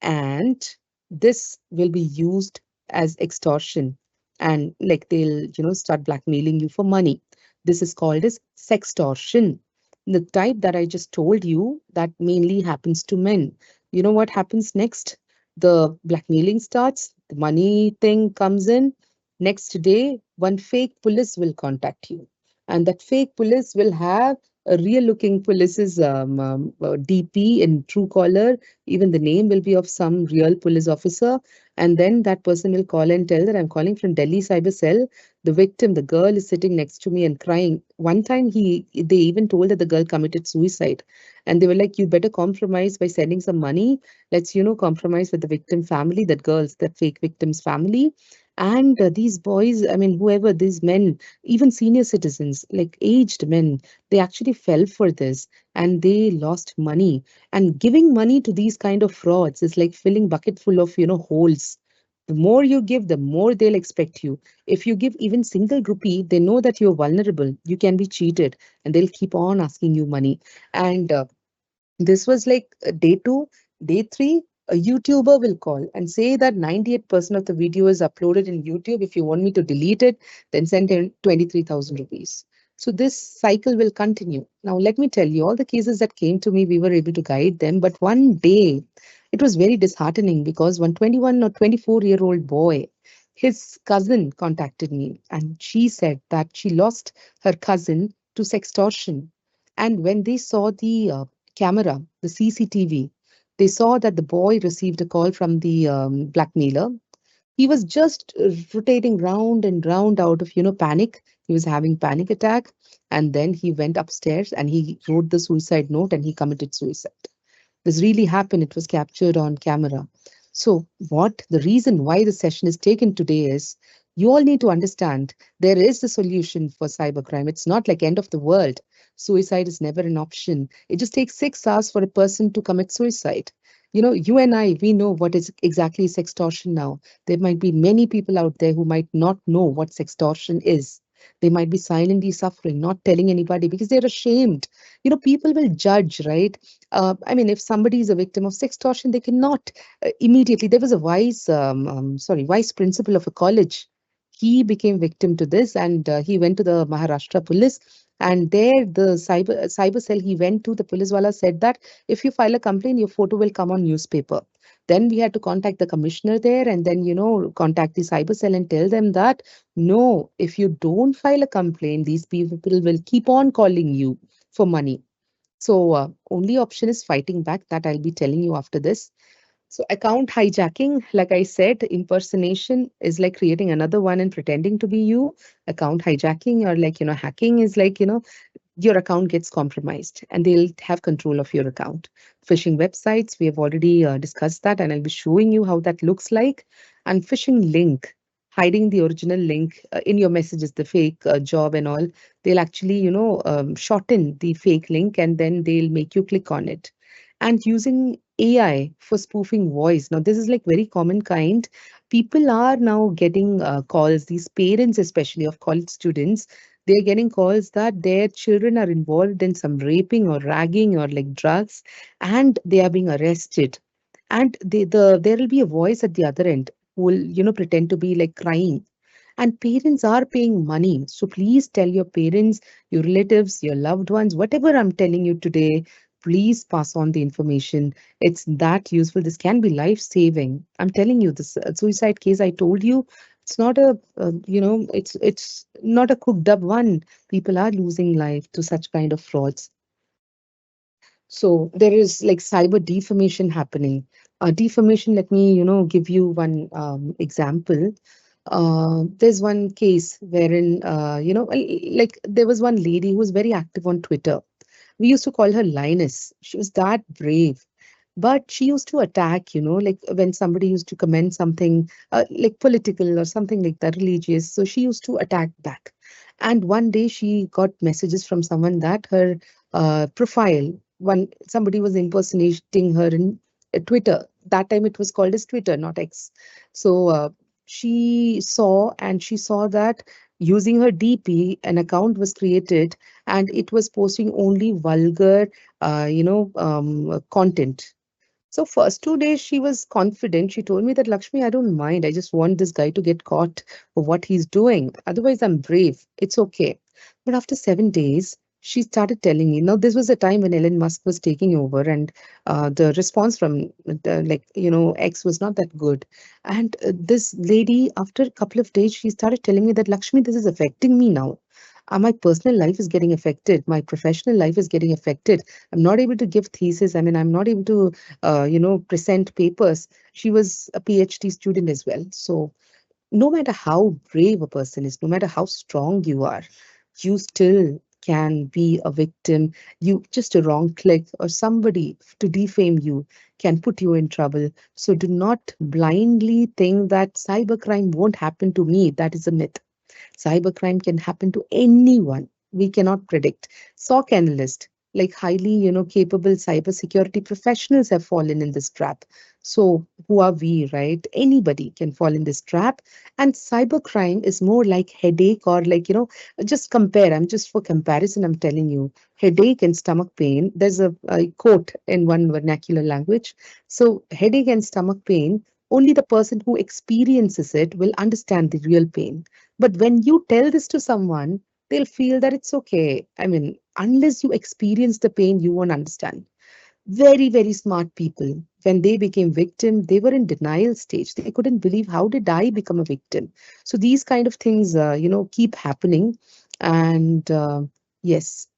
[SPEAKER 1] And this will be used as extortion. And like they'll, start blackmailing you for money. This is called as sextortion. The type that I just told you, that mainly happens to men. You know what happens next? The blackmailing starts, the money thing comes in. Next day, one fake police will contact you. And that fake police will have a real looking police's DP in Truecaller. Even the name will be of some real police officer. And then that person will call and tell that I'm calling from Delhi Cyber Cell. The victim, the girl, is sitting next to me and crying. One time they even told that the girl committed suicide. And they were like, you better compromise by sending some money. Let's, compromise with the victim family, that girl's, the fake victim's family. And these boys, I mean, whoever, these men, even senior citizens, like aged men, they actually fell for this and they lost money. And giving money to these kind of frauds is like filling bucket full of, holes. The more you give, the more they'll expect you. If you give even single rupee, they know that you're vulnerable, you can be cheated, and they'll keep on asking you money. And this was like day two, day three. A YouTuber will call and say that 98% of the video is uploaded in YouTube. If you want me to delete it, then send in 23,000 rupees. So this cycle will continue. Now, let me tell you, all the cases that came to me, we were able to guide them. But one day, it was very disheartening because one 21 or 24-year-old boy, his cousin contacted me and she said that she lost her cousin to sextortion. And when they saw the camera, the CCTV, they saw that the boy received a call from the blackmailer. He was just rotating round and round out of, panic. He was having panic attack. And then he went upstairs and he wrote the suicide note and he committed suicide. This really happened. It was captured on camera. So what the reason why the session is taken today is you all need to understand there is a solution for cybercrime. It's not like end of the world. Suicide is never an option. It just takes 6 hours for a person to commit suicide. You and I, we know what is exactly sextortion now. There might be many people out there who might not know what sextortion is. They might be silently suffering, not telling anybody because they're ashamed. People will judge, right? I mean, if somebody is a victim of sextortion, they cannot immediately. There was a vice principal of a college. He became victim to this, and he went to the Maharashtra police. And there, the cyber cell he went to, the police wala said that if you file a complaint, your photo will come on newspaper. Then we had to contact the commissioner there, and then contact the cyber cell and tell them that no, if you don't file a complaint, these people will keep on calling you for money. So only option is fighting back. That I'll be telling you after this. So account hijacking, like I said, impersonation is like creating another one and pretending to be you. Account hijacking or like, hacking is like, your account gets compromised and they'll have control of your account. Phishing websites, we have already discussed that and I'll be showing you how that looks like. And phishing link, hiding the original link in your messages, the fake job and all, they'll actually, shorten the fake link and then they'll make you click on it. And using AI for spoofing voice. Now, this is like very common kind. People are now getting calls, these parents, especially of college students, they're getting calls that their children are involved in some raping or ragging or like drugs, and they are being arrested. And there will be a voice at the other end who will, pretend to be like crying. And parents are paying money. So please tell your parents, your relatives, your loved ones, whatever I'm telling you today, please pass on the information. It's that useful. This can be life saving. I'm telling you, this suicide case I told you, it's not it's not a cooked up one. People are losing life to such kind of frauds. So there is like cyber defamation happening. Defamation, let me, give you one example. There's one case wherein, like there was one lady who was very active on Twitter. We used to call her Lioness. She was that brave. But she used to attack, like when somebody used to comment something like political or something like that, religious. So she used to attack back. And one day she got messages from someone that her profile, somebody was impersonating her in Twitter. That time it was called as Twitter, not X. So she saw that using her DP, an account was created and it was posting only vulgar, content. So first 2 days she was confident. She told me that Lakshmi, I don't mind. I just want this guy to get caught for what he's doing. Otherwise, I'm brave. It's okay. But after 7 days, she started telling me. Now, this was a time when Elon Musk was taking over, and the response from X was not that good. And this lady, after a couple of days, she started telling me that Lakshmi, this is affecting me now. My personal life is getting affected. My professional life is getting affected. I'm not able to give thesis. I mean, I'm not able to, present papers. She was a PhD student as well. So no matter how brave a person is, no matter how strong you are, you still can be a victim. You just a wrong click or somebody to defame you can put you in trouble. So do not blindly think that cybercrime won't happen to me. That is a myth. Cybercrime can happen to anyone. We cannot predict. SOC analysts, like highly, capable cybersecurity professionals have fallen in this trap. So who are we, right? Anybody can fall in this trap. And cybercrime is more like headache or like, just compare. I'm just for comparison, I'm telling you, headache and stomach pain. There's a quote in one vernacular language. So headache and stomach pain, only the person who experiences it will understand the real pain. But when you tell this to someone, they'll feel that it's okay. I mean, unless you experience the pain, you won't understand. Very, very smart people, when they became victim, they were in denial stage. They couldn't believe, how did I become a victim? So these kind of things, keep happening. And yes,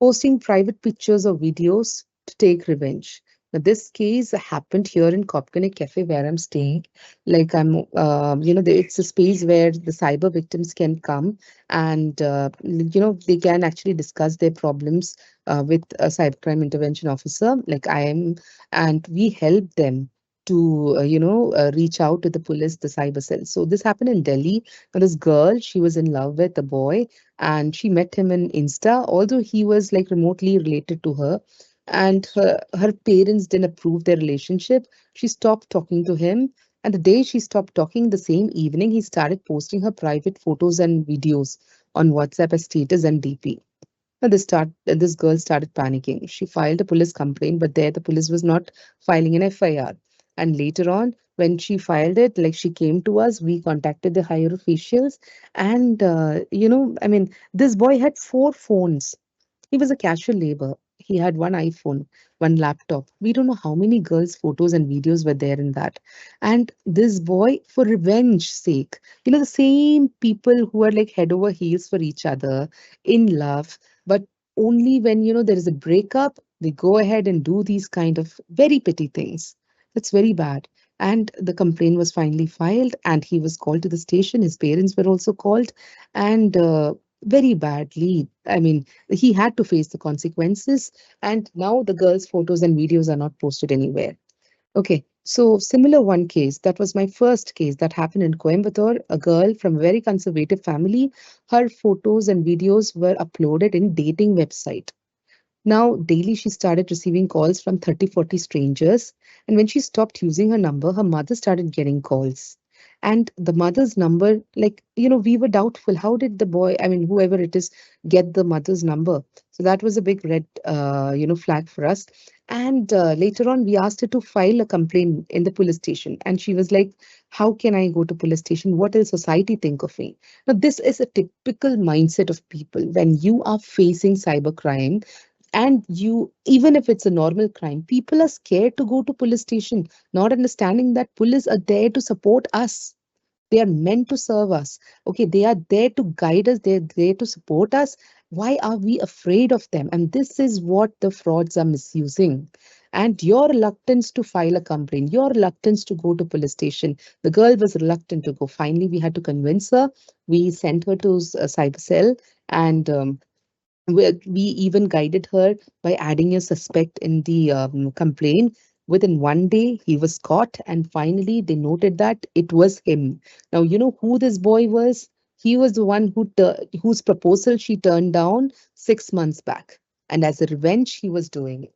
[SPEAKER 1] posting private pictures or videos to take revenge. Now, this case happened here in Kopkanik Cafe where I'm staying. Like it's a space where the cyber victims can come and, they can actually discuss their problems with a cybercrime intervention officer, like I am, and we help them to, reach out to the police, the cyber cell. So this happened in Delhi. Now, this girl, she was in love with the boy and she met him in Insta, although he was like remotely related to her. And her parents didn't approve their relationship. She stopped talking to him. And the day she stopped talking, the same evening, he started posting her private photos and videos on WhatsApp as status and DP. Now this girl started panicking. She filed a police complaint, but there the police was not filing an FIR. And later on, when she filed it, like she came to us, we contacted the higher officials, and I mean, this boy had 4 phones. He was a casual labor. He had one iPhone, one laptop. We don't know how many girls' photos and videos were there in that. And this boy, for revenge sake, the same people who are like head over heels for each other, in love, but only when, there is a breakup, they go ahead and do these kind of very petty things. That's very bad. And the complaint was finally filed, and he was called to the station. His parents were also called, and very badly. I mean, he had to face the consequences, and now the girl's photos and videos are not posted anywhere. Okay, so similar one case, that was my first case that happened in Coimbatore. A girl from a very conservative family, her photos and videos were uploaded in dating website. Now, daily she started receiving calls from 30, 40 strangers. And when she stopped using her number, her mother started getting calls. And the mother's number, like, we were doubtful. How did the boy, I mean, whoever it is, get the mother's number? So that was a big red, flag for us. And later on, we asked her to file a complaint in the police station. And she was like, how can I go to police station? What will society think of me? Now, this is a typical mindset of people. When you are facing cybercrime, and you, even if it's a normal crime, people are scared to go to police station, not understanding that police are there to support us. They are meant to serve us. Okay, they are there to guide us, they're there to support us. Why are we afraid of them? And this is what the frauds are misusing. And your reluctance to file a complaint, your reluctance to go to police station, the girl was reluctant to go. Finally, we had to convince her. We sent her to a cyber cell, and we even guided her by adding a suspect in the complaint. Within one day, he was caught, and finally, they noted that it was him. Now, you know who this boy was? He was the one whose proposal she turned down 6 months back. And as a revenge, he was doing it.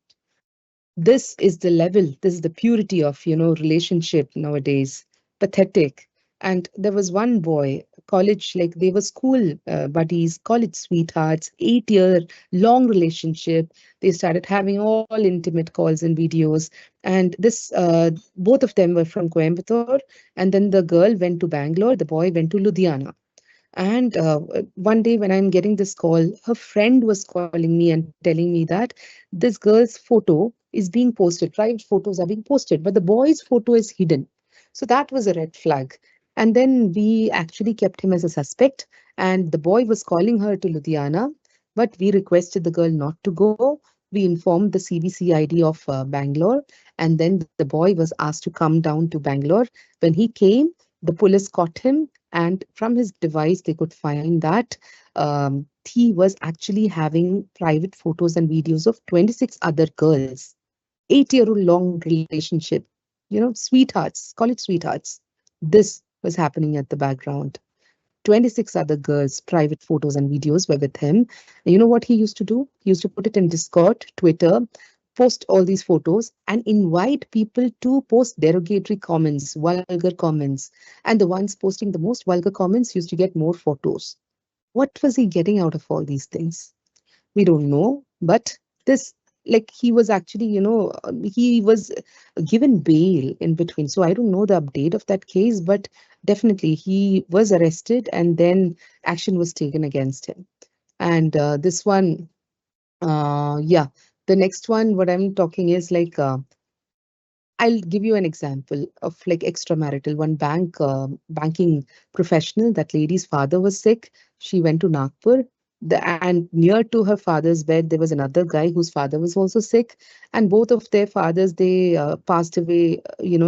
[SPEAKER 1] This is the level, this is the purity of, relationship nowadays. Pathetic. And there was one boy, college, like they were school buddies, college sweethearts, 8 year long relationship. They started having all intimate calls and videos. And both of them were from Coimbatore. And then the girl went to Bangalore, the boy went to Ludhiana. And one day when I'm getting this call, her friend was calling me and telling me that this girl's photo is being posted, private photos are being posted, but the boy's photo is hidden. So that was a red flag. And then we actually kept him as a suspect. And the boy was calling her to Ludhiana, but we requested the girl not to go. We informed the CBCID of Bangalore, and then the boy was asked to come down to Bangalore. When he came, the police caught him, and from his device, they could find that he was actually having private photos and videos of 26 other girls. 8-year-old long relationship, sweethearts, call it sweethearts. This was happening at the background. 26 other girls' private photos and videos were with him. And you know what he used to do? He used to put it in Discord, Twitter, post all these photos and invite people to post derogatory comments, vulgar comments. And the ones posting the most vulgar comments used to get more photos. What was he getting out of all these things? We don't know, but this, like, he was actually, he was given bail in between. So I don't know the update of that case, but definitely he was arrested and then action was taken against him. And this one, yeah, the next one, what I'm talking is like, I'll give you an example of like extramarital. One banking professional, that lady's father was sick. She went to Nagpur. And near to her father's bed, there was another guy whose father was also sick. And both of their fathers, they passed away,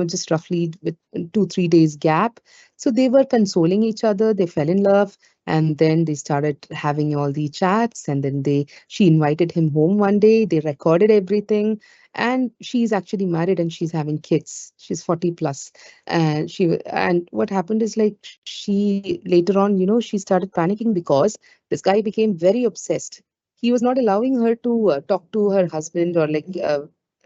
[SPEAKER 1] just roughly with 2-3 days gap. So they were consoling each other. They fell in love. And then they started having all the chats. And then she invited him home one day. They recorded everything, and she's actually married and she's having kids. She's 40 plus. And what happened is like she later on, she started panicking because this guy became very obsessed. He was not allowing her to talk to her husband or like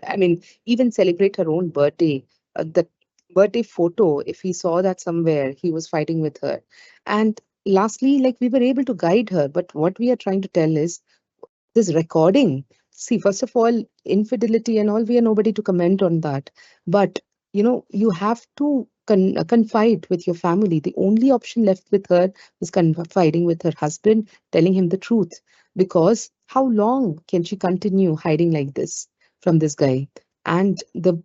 [SPEAKER 1] I mean, even celebrate her own birthday. The birthday photo, if he saw that somewhere, he was fighting with her. And lastly, like, we were able to guide her, but what we are trying to tell is this recording. See, first of all, infidelity and all, we are nobody to comment on that. But, you have to confide with your family. The only option left with her is confiding with her husband, telling him the truth. Because how long can she continue hiding like this from this guy? And the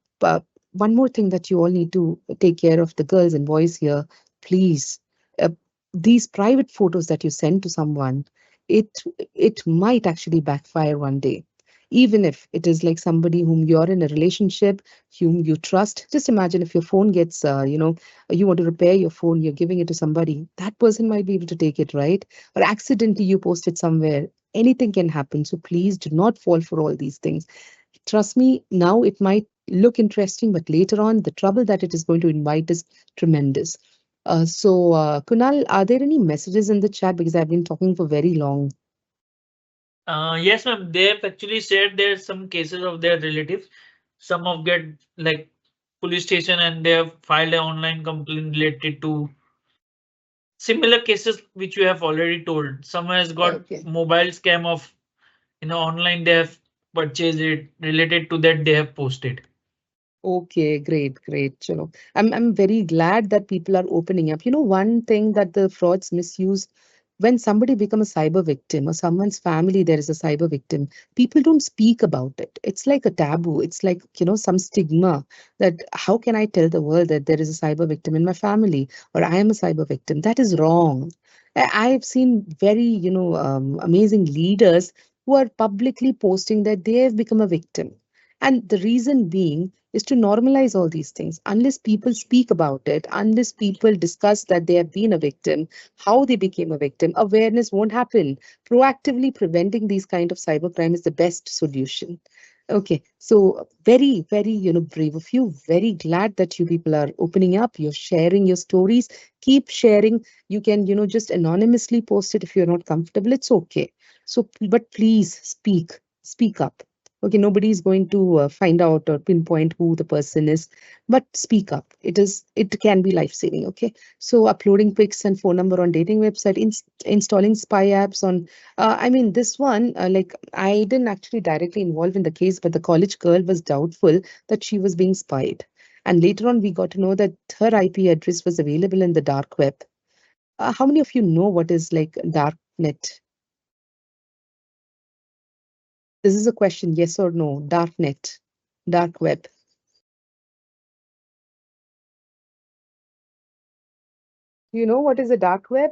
[SPEAKER 1] one more thing that you all need to take care of, the girls and boys here, please. Uh, these private photos that you send to someone, it it might actually backfire one day, even if it is like somebody whom you're in a relationship, whom you trust. Just imagine if your phone gets you want to repair your phone, you're giving it to somebody, that person might be able to take it, right? Or accidentally you post it somewhere. Anything can happen, so please do not fall for all these things. Trust me, now it might look interesting, but later on the trouble that it is going to invite is tremendous. Kunal, are there any messages in the chat? Because I've been talking for very long.
[SPEAKER 2] Yes, ma'am. They have actually said there's some cases of their relatives. Some of get like police station and they have filed an online complaint related to similar cases which you have already told. Some has got
[SPEAKER 1] Okay.
[SPEAKER 2] mobile scam of online they have purchased it related to that they have posted.
[SPEAKER 1] Okay, great, great. I'm very glad that people are opening up. One thing that the frauds misuse, when somebody become a cyber victim or someone's family, there is a cyber victim, people don't speak about it. It's like a taboo. It's like, some stigma that how can I tell the world that there is a cyber victim in my family or I am a cyber victim? That is wrong. I've seen very, amazing leaders who are publicly posting that they have become a victim. And the reason being is to normalize all these things. Unless people speak about it, unless people discuss that they have been a victim, how they became a victim, awareness won't happen. Proactively preventing these kind of cybercrime is the best solution. Okay, so very, very, brave of you. Very glad that you people are opening up. You're sharing your stories. Keep sharing. You can, just anonymously post it if you're not comfortable. It's okay. So, but please speak up. Okay, nobody is going to find out or pinpoint who the person is, but speak up. It can be life saving. Okay, so uploading pics and phone number on dating website, installing spy apps on. I mean, this one, like, I didn't actually directly involve in the case, but the college girl was doubtful that she was being spied, and later on we got to know that her IP address was available in the dark web. How many of you know what is like dark net? This is a question, yes or no? Dark net, dark web. You know what is a dark web?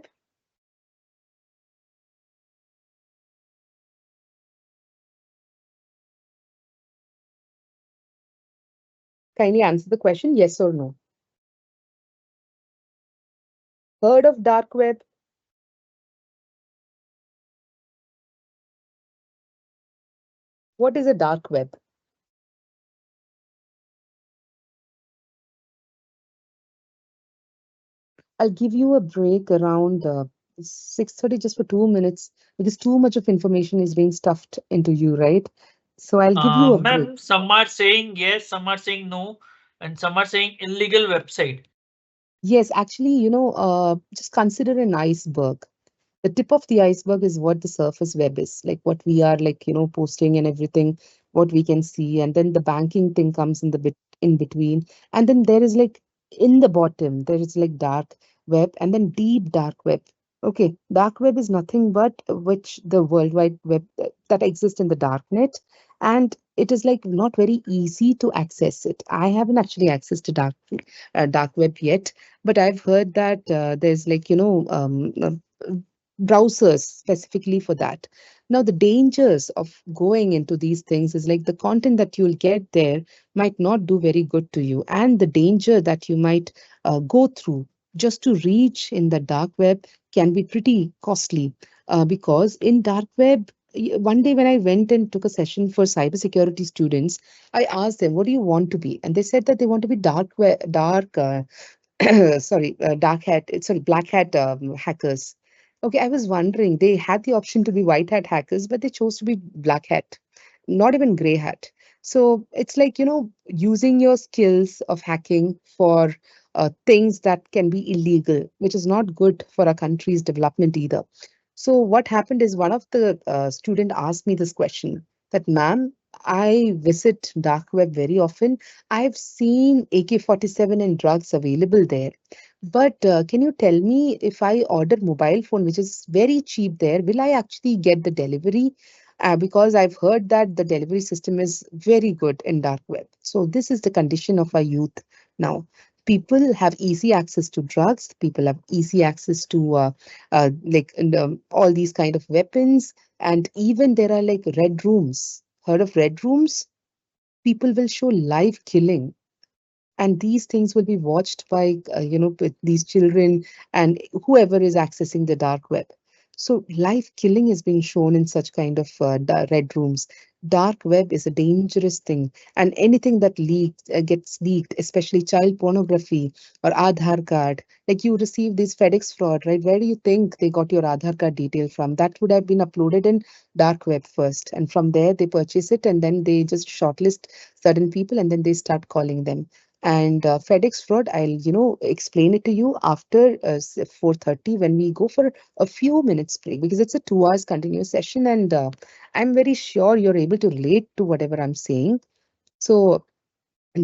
[SPEAKER 1] Kindly answer the question, yes or no. Heard of dark web? What is a dark web? I'll give you a break around 6:30 just for 2 minutes because too much of information is being stuffed into you, right? So I'll give you a break.
[SPEAKER 2] Ma'am, some are saying yes, some are saying no, and some are saying illegal website.
[SPEAKER 1] Yes, actually, just consider an iceberg. The tip of the iceberg is what the surface web is, like what we are like, posting and everything, what we can see. And then the banking thing comes in the bit in between. And then there is like in the bottom, there is like dark web and then deep dark web. Okay, dark web is nothing but which the World Wide Web that exists in the dark net. And it is like not very easy to access it. I haven't actually accessed the dark web yet, but I've heard that there's like, browsers specifically for that. Now, the dangers of going into these things is like the content that you'll get there might not do very good to you, and the danger that you might go through just to reach in the dark web can be pretty costly. Because in dark web, one day when I went and took a session for cybersecurity students, I asked them, "What do you want to be?" And they said that they want to be dark. Sorry, dark hat, sorry, black hat hackers. Okay, I was wondering, they had the option to be white hat hackers, but they chose to be black hat, not even gray hat. So it's like, using your skills of hacking for things that can be illegal, which is not good for our country's development either. So what happened is one of the student asked me this question that, ma'am, I visit dark web very often. I've seen AK-47 and drugs available there. But can you tell me if I order mobile phone, which is very cheap there, will I actually get the delivery? Because I've heard that the delivery system is very good in dark web. So this is the condition of our youth now. People have easy access to drugs. People have easy access to all these kind of weapons, and even there are like red rooms. Heard of red rooms? People will show live killing, and these things will be watched by with these children and whoever is accessing the dark web. So live killing is being shown in such kind of red rooms. Dark web is a dangerous thing, and anything that gets leaked, especially child pornography or Aadhaar card, like you receive this FedEx fraud, right? Where do you think they got your Aadhaar card detail from? That would have been uploaded in dark web first, and from there they purchase it, and then they just shortlist certain people, and then they start calling them. And FedEx fraud, I'll explain it to you after 4:30 when we go for a few minutes break, because it's a 2 hours continuous session, and I'm very sure you're able to relate to whatever I'm saying. So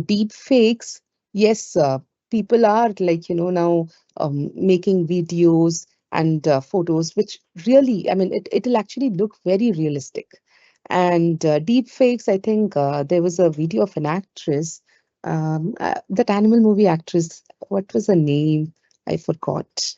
[SPEAKER 1] deep fakes, yes, people are like now making videos and photos which really, I mean, it'll actually look very realistic. And deep fakes, I think there was a video of an actress, that animal movie actress, what was her name? I forgot.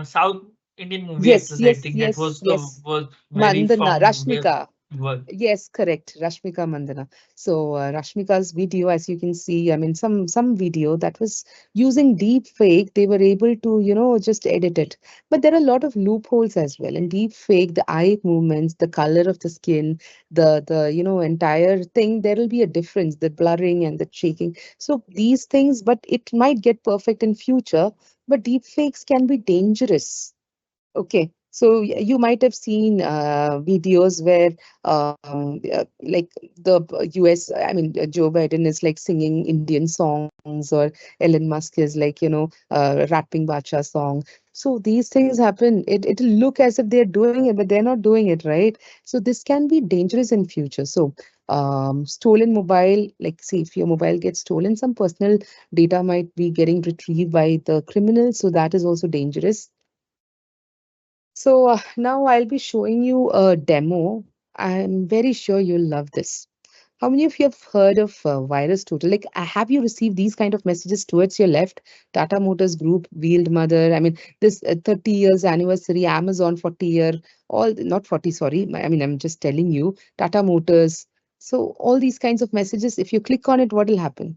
[SPEAKER 2] South Indian movie
[SPEAKER 1] Yes,
[SPEAKER 2] actress, I
[SPEAKER 1] yes,
[SPEAKER 2] think that
[SPEAKER 1] yes,
[SPEAKER 2] was the
[SPEAKER 1] yes.
[SPEAKER 2] was very
[SPEAKER 1] Mandana,
[SPEAKER 2] from where
[SPEAKER 1] Rashmika.
[SPEAKER 2] was.
[SPEAKER 1] Yes, correct. Rashmika Mandana. So Rashmika's video, as you can see, I mean, some video that was using deep fake, they were able to, just edit it. But there are a lot of loopholes as well. In deep fake, the eye movements, the color of the skin, the entire thing, there will be a difference, the blurring and the shaking. So these things, but it might get perfect in future. But deep fakes can be dangerous. Okay, so you might have seen videos where, like the US, I mean, Joe Biden is like singing Indian songs, or Elon Musk is like, rapping Bacha song. So these things happen. It'll look as if they're doing it, but they're not doing it, right? So this can be dangerous in future. So stolen mobile, like see, if your mobile gets stolen, some personal data might be getting retrieved by the criminals. So that is also dangerous. So now I'll be showing you a demo. I'm very sure you'll love this. How many of you have heard of Virus Total? Like, have you received these kind of messages towards your left? Tata Motors Group, Wheeled Mother. I mean, this 30 years anniversary, Amazon 40-year, all not 40, sorry. I mean, I'm just telling you, Tata Motors. So all these kinds of messages, if you click on it, what will happen?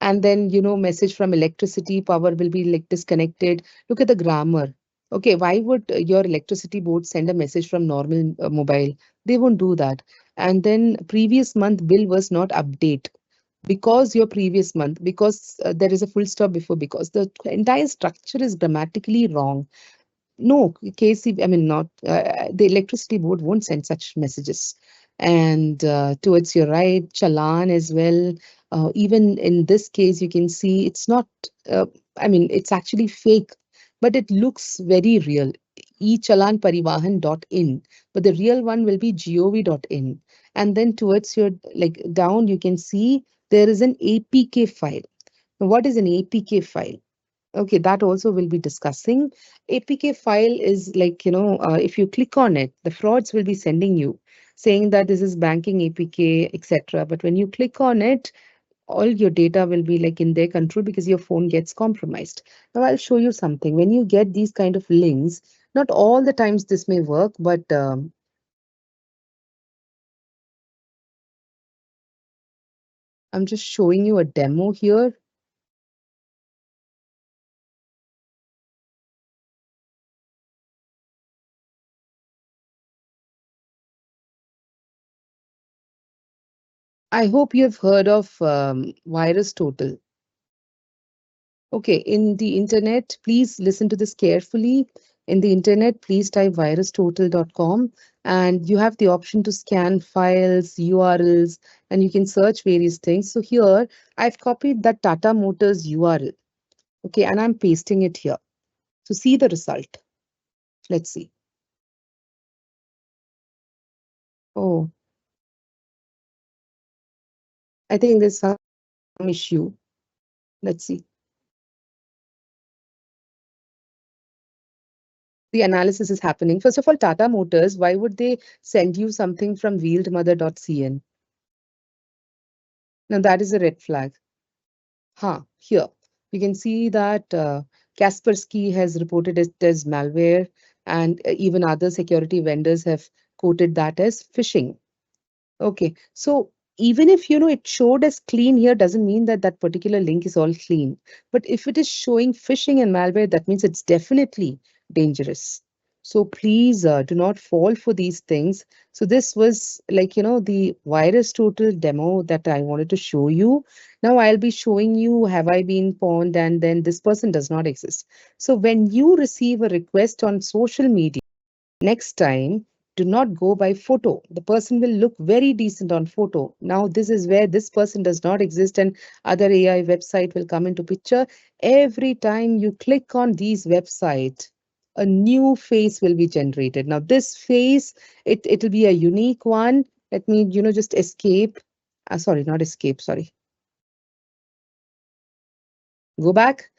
[SPEAKER 1] And then message from electricity power will be like disconnected. Look at the grammar. Okay, why would your electricity board send a message from normal mobile? They won't do that. And then previous month bill was not update because your previous month, because there is a full stop before, because the entire structure is grammatically wrong. No, KC, I mean, not the electricity board won't send such messages. And towards your right, Chalan as well. Even in this case, you can see it's not, uh, I mean, it's actually fake, but it looks very real. eChalanparivahan.in, but the real one will be gov.in. And then towards your like down, you can see there is an APK file. Now, what is an APK file? Okay, that also we'll be discussing. APK file is like, if you click on it, the frauds will be sending you saying that this is banking APK, etc. But when you click on it, all your data will be like in their control because your phone gets compromised. Now I'll show you something. When you get these kind of links, not all the times this may work, but I'm just showing you a demo here. I hope you have heard of Virus Total. Okay, in the internet, please listen to this carefully. In the internet, please type virustotal.com and you have the option to scan files, URLs, and you can search various things. So here, I've copied that Tata Motors URL. Okay, and I'm pasting it here. So see the result. Let's see. Oh, I think there's some issue. Let's see. The analysis is happening. First of all, Tata Motors, why would they send you something from wheeledmother.cn? Now that is a red flag. Here you can see that Kaspersky has reported it as malware, and even other security vendors have quoted that as phishing. Okay, so even if it showed as clean here, doesn't mean that that particular link is all clean. But if it is showing phishing and malware, that means it's definitely dangerous. So please do not fall for these things. So this was like the virus total demo that I wanted to show you. Now I'll be showing you have I been pawned, and then this person does not exist. So when you receive a request on social media, next time, do not go by photo. The person will look very decent on photo. Now, this is where this person does not exist and other AI website will come into picture. Every time you click on these websites, a new face will be generated. Now, this face, it'll be a unique one. Let me, just escape. Sorry, not escape, sorry. Go back,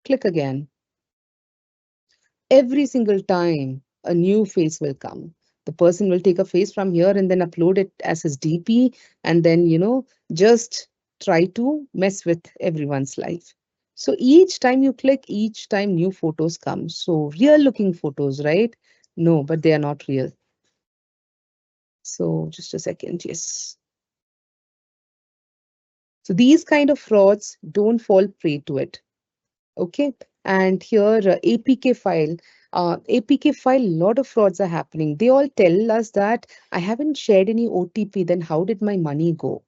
[SPEAKER 1] click again. Every single time a new face will come. The person will take a face from here and then upload it as his DP and then, just try to mess with everyone's life. So each time you click, each time new photos come. So real looking photos, right? No, but they are not real. So just a second, yes. So these kind of frauds, don't fall prey to it. Okay, and here APK file, lot of frauds are happening. They all tell us that I haven't shared any OTP, then how did my money go?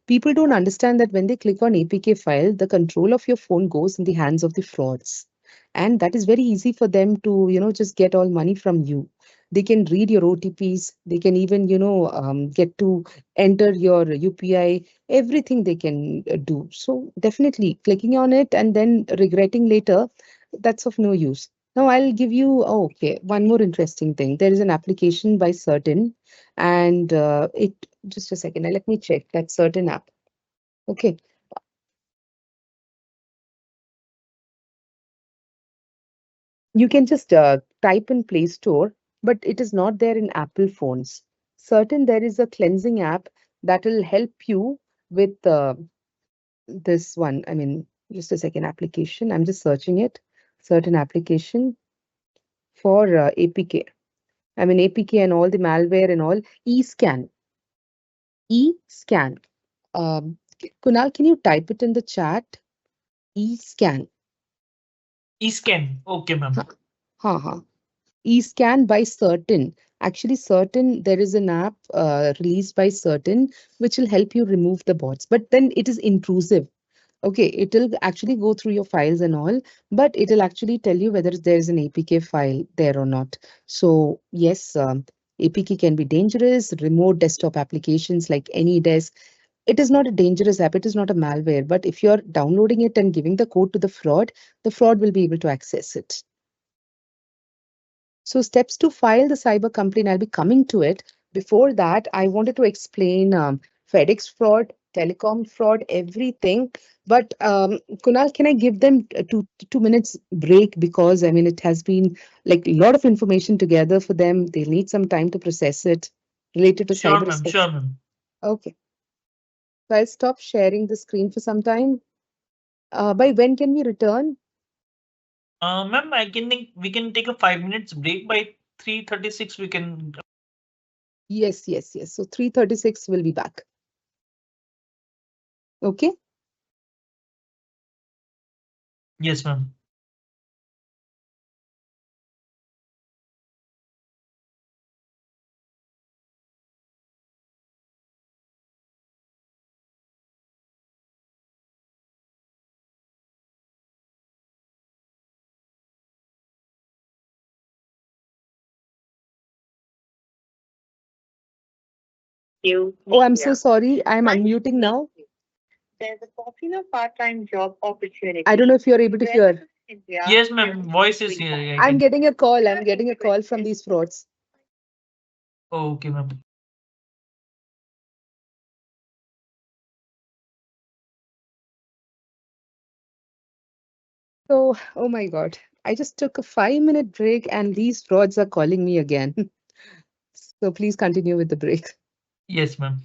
[SPEAKER 1] People don't understand that when they click on APK file, the control of your phone goes in the hands of the frauds. And that is very easy for them to, just get all money from you. They can read your OTPs. They can even, get to enter your UPI, everything they can do. So definitely clicking on it and then regretting later, that's of no use. Now I'll give you, okay, one more interesting thing. There is an application by Certain and just a second, let me check that Certain app. Okay. You can just type in Play Store, but it is not there in Apple phones. Certain there is a cleansing app that will help you with this one. I mean, just a second, application. I'm just searching it. Certain application for APK. I mean, APK and all the malware and all. eScan. eScan. Kunal, can you type it in the chat? eScan.
[SPEAKER 2] eScan. Okay, ma'am.
[SPEAKER 1] Ha. eScan by Certain. Actually, Certain, there is an app released by Certain which will help you remove the bots, but then it is intrusive. Okay, it will actually go through your files and all, but it will actually tell you whether there's an APK file there or not. So yes, APK can be dangerous. Remote desktop applications like AnyDesk, it is not a dangerous app. It is not a malware, but if you're downloading it and giving the code to the fraud will be able to access it. So steps to file the cyber complaint, I'll be coming to it. Before that, I wanted to explain FedEx fraud, telecom fraud, everything. But Kunal, can I give them 2 minutes break? Because I mean, it has been like a lot of information together for them. They'll need some time to process it related to
[SPEAKER 2] Sure,
[SPEAKER 1] cyber
[SPEAKER 2] ma'am.
[SPEAKER 1] risks.
[SPEAKER 2] Sure, ma'am.
[SPEAKER 1] Okay. So I'll stop sharing the screen for some time. By when can we return?
[SPEAKER 2] Ma'am, I can think we can take a 5 minutes break by 3:36. We can.
[SPEAKER 1] Yes. So 3:36 will be back. Okay.
[SPEAKER 2] Yes, ma'am.
[SPEAKER 1] Oh, I'm so sorry. I'm unmuting now.
[SPEAKER 3] There's a popular part-time job opportunity.
[SPEAKER 1] I don't know if you're able to hear.
[SPEAKER 2] Yes, ma'am. Voice is here. I
[SPEAKER 1] I'm
[SPEAKER 2] can.
[SPEAKER 1] getting a call. I'm getting a call from these frauds.
[SPEAKER 2] Okay, ma'am.
[SPEAKER 1] So, oh my God. I just took a 5 minute break and these frauds are calling me again. So please continue with the break.
[SPEAKER 2] Yes, ma'am.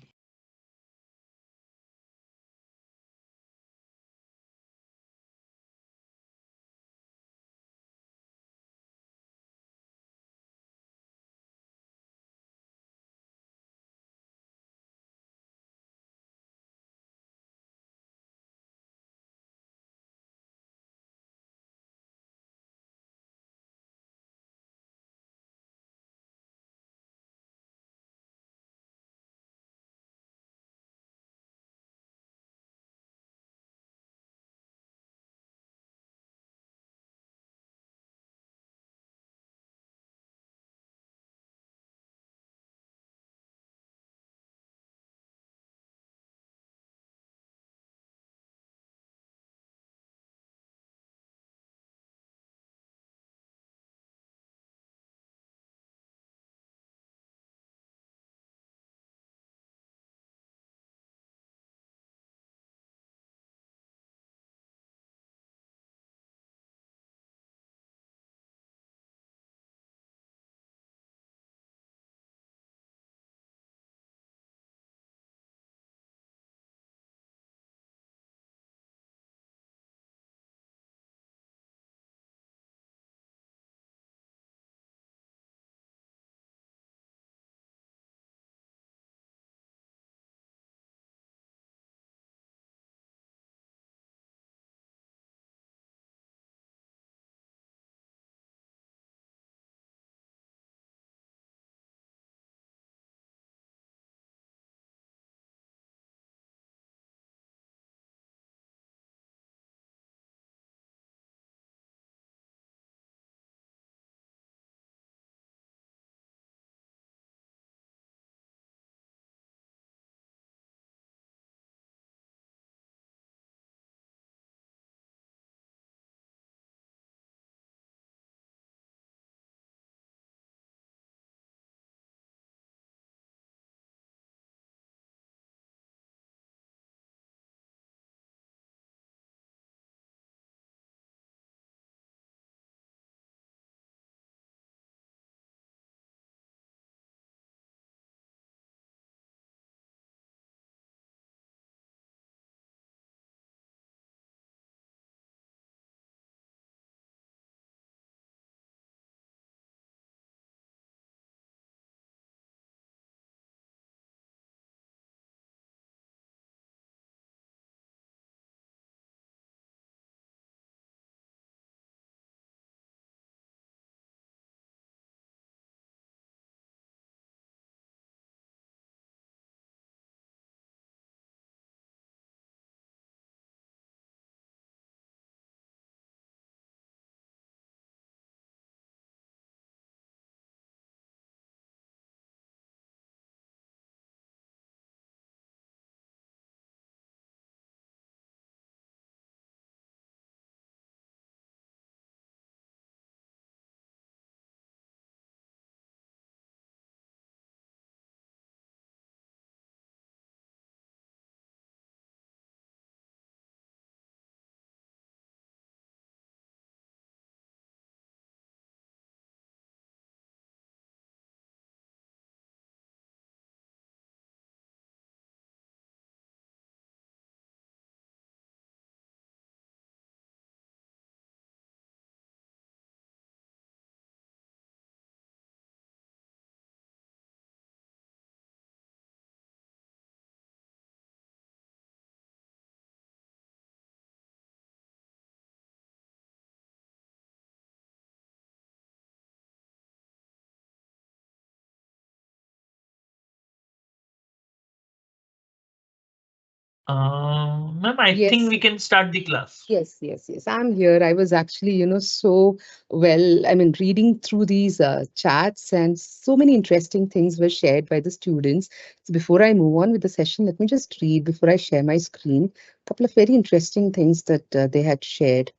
[SPEAKER 2] Ma'am, I think
[SPEAKER 1] Yes.
[SPEAKER 2] we can start the class.
[SPEAKER 1] Yes, yes, yes. I'm here. I was actually, so well, I mean, reading through these chats, and so many interesting things were shared by the students. So before I move on with the session, let me just read before I share my screen. A couple of very interesting things that they had shared.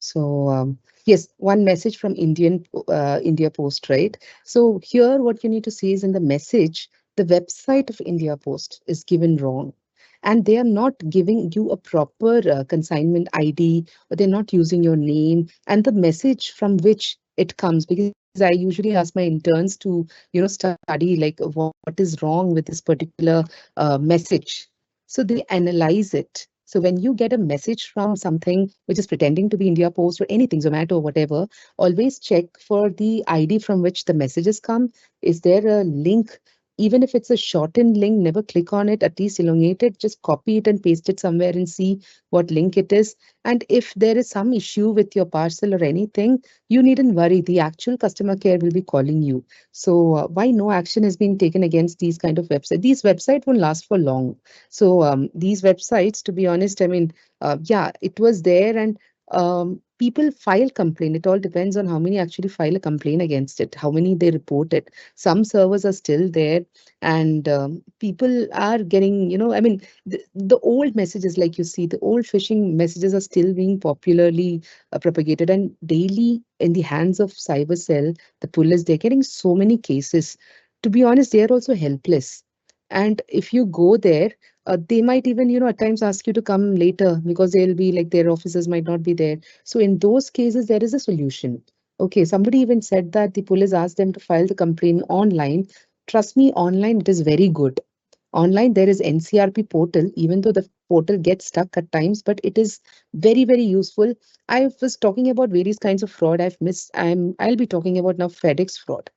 [SPEAKER 1] So yes, one message from India Post, right? So here, what you need to see is in the message, the website of India Post is given wrong, and they are not giving you a proper consignment ID, or they're not using your name and the message from which it comes. Because I usually ask my interns to, study like what is wrong with this particular message. So they analyze it. So when you get a message from something which is pretending to be India Post or anything, Zomato or whatever, always check for the ID from which the messages come. Is there a link? Even if it's a shortened link, never click on it, at least elongate it, just copy it and paste it somewhere and see what link it is. And if there is some issue with your parcel or anything, you needn't worry. The actual customer care will be calling you. So why no action is being taken against these kind of websites? These websites won't last for long. So these websites, to be honest, I mean, yeah, it was there, and people file complaint. It all depends on how many actually file a complaint against it, how many they report it. Some servers are still there, and people are getting, I mean, the old messages, like you see, the old phishing messages are still being popularly propagated, and daily in the hands of cyber cell, the police, they're getting so many cases. To be honest, they are also helpless. And if you go there, they might even, at times ask you to come later because they'll be like their officers might not be there. So in those cases, there is a solution. Okay, somebody even said that the police asked them to file the complaint online. Trust me, online it is very good. Online there is NCRP portal, even though the portal gets stuck at times, but it is very, very useful. I was talking about various kinds of fraud I've missed. I'll be talking about now FedEx fraud.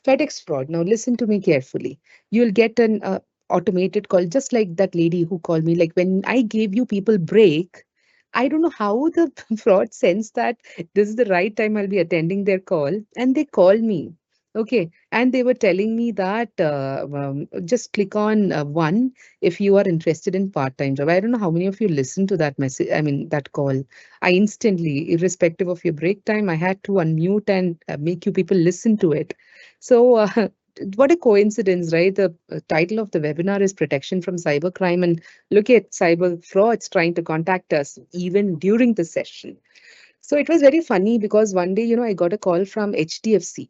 [SPEAKER 1] FedEx fraud. Now, listen to me carefully. You'll get an automated call, just like that lady who called me. Like when I gave you people break, I don't know how the fraud sensed that this is the right time I'll be attending their call, and they called me. Okay, and they were telling me that just click on one if you are interested in part-time job. I don't know how many of you listened to that message. I mean that call. I instantly, irrespective of your break time, I had to unmute and make you people listen to it. So, what a coincidence, right? The title of the webinar is Protection from Cybercrime, and look at cyber frauds trying to contact us even during the session. So, it was very funny because one day, I got a call from HDFC.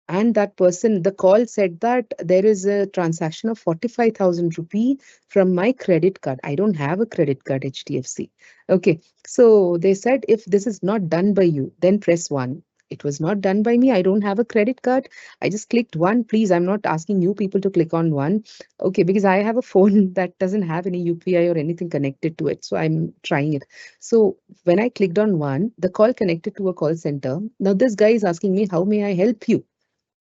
[SPEAKER 1] And that person, the call said that there is a transaction of 45,000 rupee from my credit card. I don't have a credit card, HDFC. Okay. So they said, if this is not done by you, then press one. It was not done by me. I don't have a credit card. I just clicked one. Please, I'm not asking you people to click on one. Okay, because I have a phone that doesn't have any UPI or anything connected to it. So I'm trying it. So when I clicked on one, the call connected to a call center. Now this guy is asking me, how may I help you?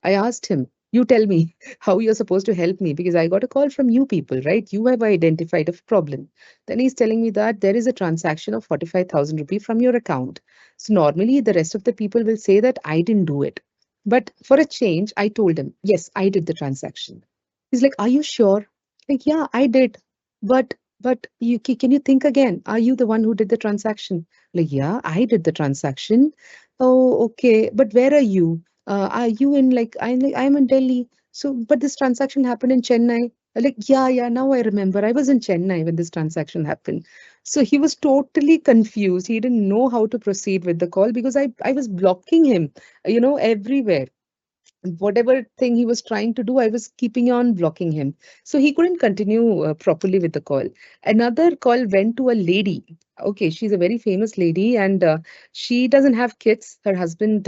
[SPEAKER 1] I asked him, you tell me how you're supposed to help me because I got a call from you people, right? You have identified a problem. Then he's telling me that there is a transaction of 45,000 rupee from your account. So normally the rest of the people will say that I didn't do it. But for a change, I told him, yes, I did the transaction. He's like, are you sure? Like, yeah, I did. But can you think again? Are you the one who did the transaction? Like, yeah, I did the transaction. Oh, okay. But where are you? Are you in I'm in Delhi. So, but this transaction happened in Chennai. Like, yeah, now I remember. I was in Chennai when this transaction happened. So he was totally confused. He didn't know how to proceed with the call because I was blocking him, everywhere. Whatever thing he was trying to do, I was keeping on blocking him. So he couldn't continue properly with the call. Another call went to a lady. Okay, she's a very famous lady, and she doesn't have kids. Her husband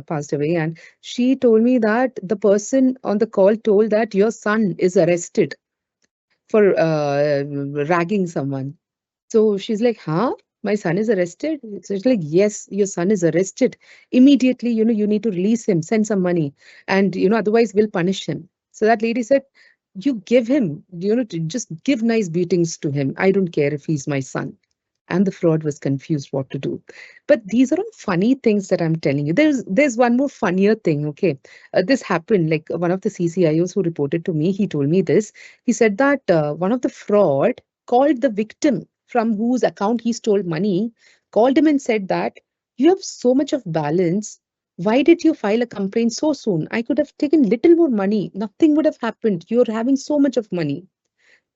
[SPEAKER 1] passed away, and she told me that the person on the call told that your son is arrested for ragging someone. So she's like, huh? My son is arrested? So it's like, yes, your son is arrested. Immediately, you need to release him, send some money, and, otherwise we'll punish him. So that lady said, you give him, to just give nice beatings to him. I don't care if he's my son. And the fraud was confused what to do. But these are all funny things that I'm telling you. There's one more funnier thing. Okay, this happened. Like one of the CCIOs who reported to me, he told me this. He said that one of the fraud called the victim from whose account he stole money, called him and said that you have so much of balance. Why did you file a complaint so soon? I could have taken little more money. Nothing would have happened. You're having so much of money.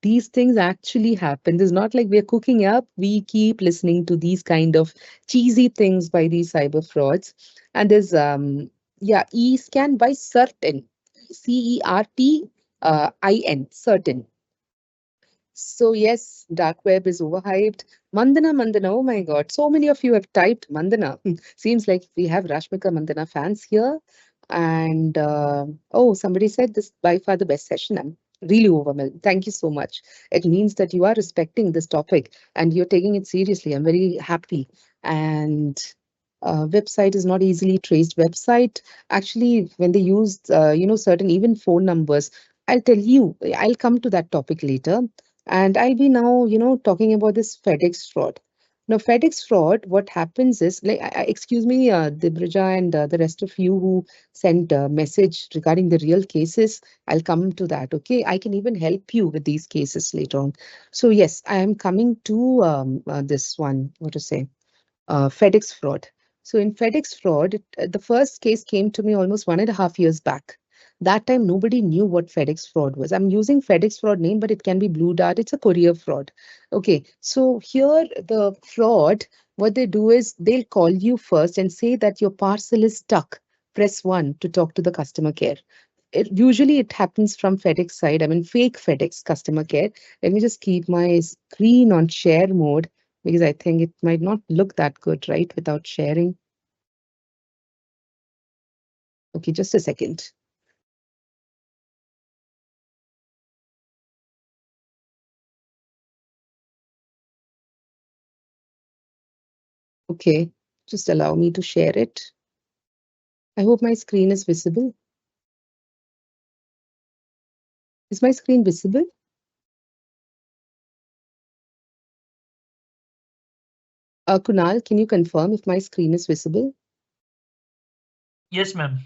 [SPEAKER 1] These things actually happen. It's not like we're cooking up. We keep listening to these kind of cheesy things by these cyber frauds. And there's yeah, e-scan by certain, CERTIN, certain. So yes, dark web is overhyped. Mandana, Mandana, oh my God, so many of you have typed Mandana. Seems like we have Rashmika Mandana fans here. And oh, somebody said this by far the best session. I'm really overwhelmed. Thank you so much. It means that you are respecting this topic and you're taking it seriously. I'm very happy. And website is not easily traced. Website actually, when they use certain even phone numbers, I'll tell you. I'll come to that topic later. And I'll be now, talking about this FedEx fraud. Now, FedEx fraud, what happens is, like, excuse me, Dibrija and the rest of you who sent a message regarding the real cases, I'll come to that, okay? I can even help you with these cases later on. So, yes, I am coming to this one, what to say, FedEx fraud. So, in FedEx fraud, the first case came to me almost 1.5 years back. That time, nobody knew what FedEx fraud was. I'm using FedEx fraud name, but it can be Blue Dart. It's a courier fraud. Okay, so here the fraud, what they do is they'll call you first and say that your parcel is stuck. Press 1 to talk to the customer care. Usually it happens from FedEx side. I mean, fake FedEx customer care. Let me just keep my screen on share mode because I think it might not look that good, right, without sharing. Okay, just a second. Okay, just allow me to share it. I hope my screen is visible. Is my screen visible? Kunal, can you confirm if my screen is visible?
[SPEAKER 2] Yes, ma'am.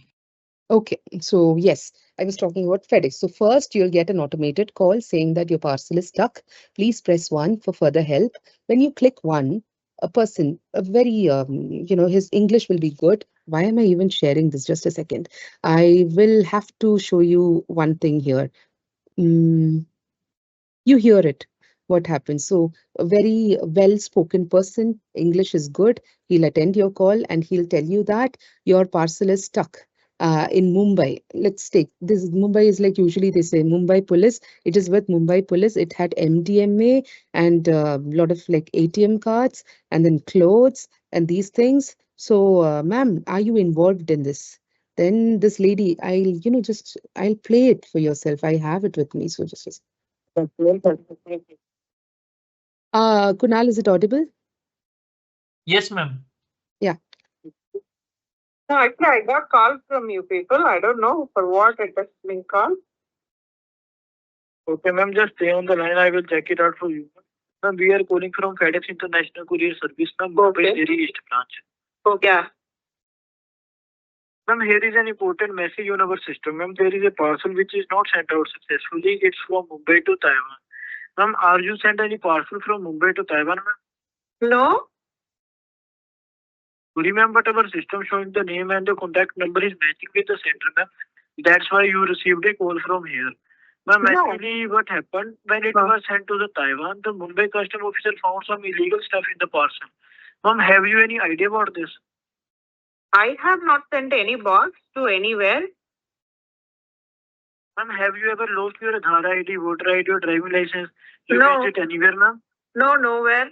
[SPEAKER 1] Okay, so yes, I was talking about FedEx. So first you'll get an automated call saying that your parcel is stuck. Please press 1 for further help. When you click 1, a person, a very, his English will be good. Why am I even sharing this? Just a second. I will have to show you one thing here. You hear it. What happens? So a very well-spoken person, English is good. He'll attend your call and he'll tell you that your parcel is stuck in Mumbai. Let's take this. Mumbai is like usually they say Mumbai police. It is with Mumbai police. It had MDMA and a lot of like ATM cards and then clothes and these things. So, ma'am, are you involved in this? Then this lady, I'll play it for yourself. I have it with me. So just. Kunal, is it audible?
[SPEAKER 2] Yes, ma'am.
[SPEAKER 1] Yeah.
[SPEAKER 3] No, actually, I got calls from you people. I don't know for what it has been called. Okay, ma'am, just stay on the line. I will check it out for you. Ma'am, we are calling from FedEx International Courier Service, ma'am, Mumbai Delhi East Branch. Okay. Ma'am, here is an important message on our system. Ma'am, there is a parcel which is not sent out successfully. It's from Mumbai to Taiwan. Ma'am, are you sent any parcel from Mumbai to Taiwan, ma'am? No. Sorry, ma'am, but our system showing the name and the contact number is matching with the center, ma'am. That's why you received a call from here. Ma'am, actually, what happened when it was sent to the Taiwan, the Mumbai custom officer found some illegal stuff in the parcel. Ma'am, have you any idea about this? I have not sent any box to anywhere. Ma'am, have you ever lost your Aadhaar ID, voter ID, or driving license? You missed it anywhere, ma'am? No, nowhere.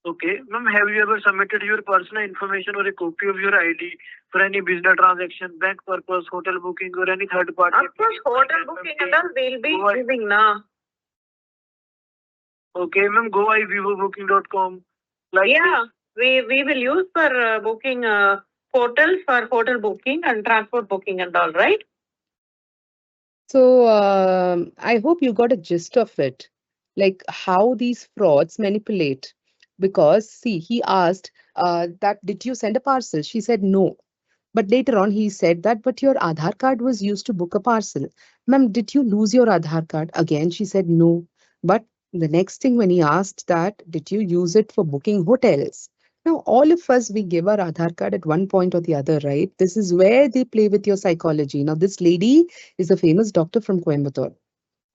[SPEAKER 3] Okay. Ma'am, have you ever submitted your personal information or a copy of your ID for any business transaction, bank purpose, hotel booking, or any third party? Of course, hotel booking and all we'll be giving now. Okay, ma'am, go ivivobooking.com. Like yeah, we will use for booking portal for hotel booking and transport booking and all, right?
[SPEAKER 1] So I hope you got a gist of it, like how these frauds manipulate. Because see, he asked that did you send a parcel? She said no. But later on, he said that, but your Aadhaar card was used to book a parcel. Ma'am, did you lose your Aadhaar card? Again, she said no. But the next thing when he asked that, did you use it for booking hotels? Now, all of us, we give our Aadhaar card at one point or the other, right? This is where they play with your psychology. Now, this lady is a famous doctor from Coimbatore.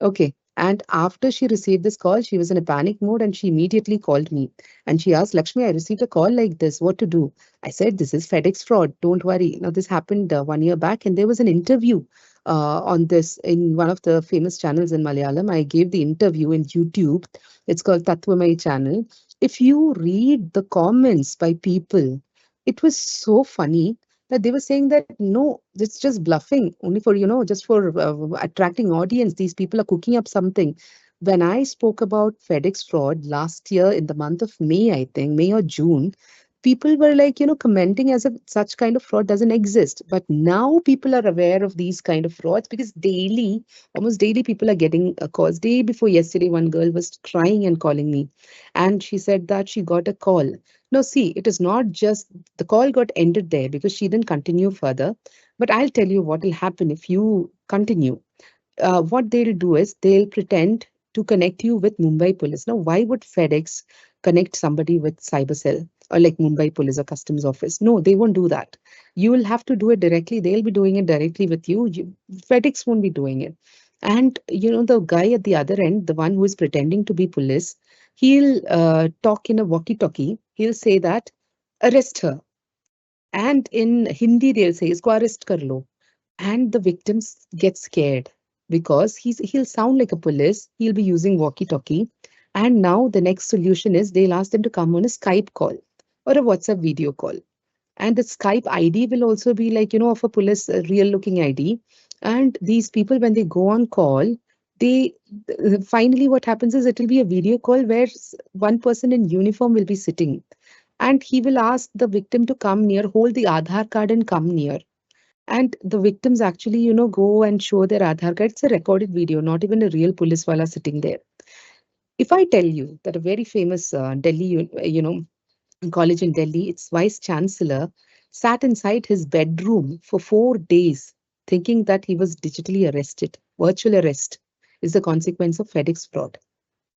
[SPEAKER 1] Okay. And after she received this call, she was in a panic mode and she immediately called me. And she asked, Lakshmi, I received a call like this. What to do? I said, this is FedEx fraud. Don't worry. Now, this happened 1 year back, and there was an interview on this in one of the famous channels in Malayalam. I gave the interview in YouTube. It's called Tatwamai channel. If you read the comments by people, it was so funny that they were saying that no, it's just bluffing, only for, just for attracting audience. These people are cooking up something. When I spoke about FedEx fraud last year in the month of May, I think May or June, people were like, commenting as if such kind of fraud doesn't exist. But now people are aware of these kind of frauds because daily, almost daily, people are getting calls. Day before yesterday, one girl was crying and calling me, and she said that she got a call. Now, see, it is not just the call got ended there because she didn't continue further. But I'll tell you what will happen if you continue. What they'll do is they'll pretend to connect you with Mumbai police. Now, why would FedEx connect somebody with cyber cell or like Mumbai police or customs office? No, they won't do that. You will have to do it directly. They'll be doing it directly with you. FedEx won't be doing it. And the guy at the other end, the one who is pretending to be police, he'll talk in a walkie-talkie. He'll say that arrest her, and in Hindi, they'll say, isko arrest kar lo. And the victims get scared because he'll sound like a police. He'll be using walkie-talkie. And now the next solution is they'll ask them to come on a Skype call or a WhatsApp video call. And the Skype ID will also be like, of a police real looking ID. And these people, when they go on call, they finally what happens is it will be a video call where one person in uniform will be sitting, and he will ask the victim to come near, hold the Aadhaar card and come near. And the victims actually, go and show their Aadhaar card. It's a recorded video, not even a real police wala sitting there. If I tell you that a very famous Delhi, college in Delhi, its vice chancellor sat inside his bedroom for 4 days thinking that he was digitally arrested. Virtual arrest is the consequence of FedEx fraud.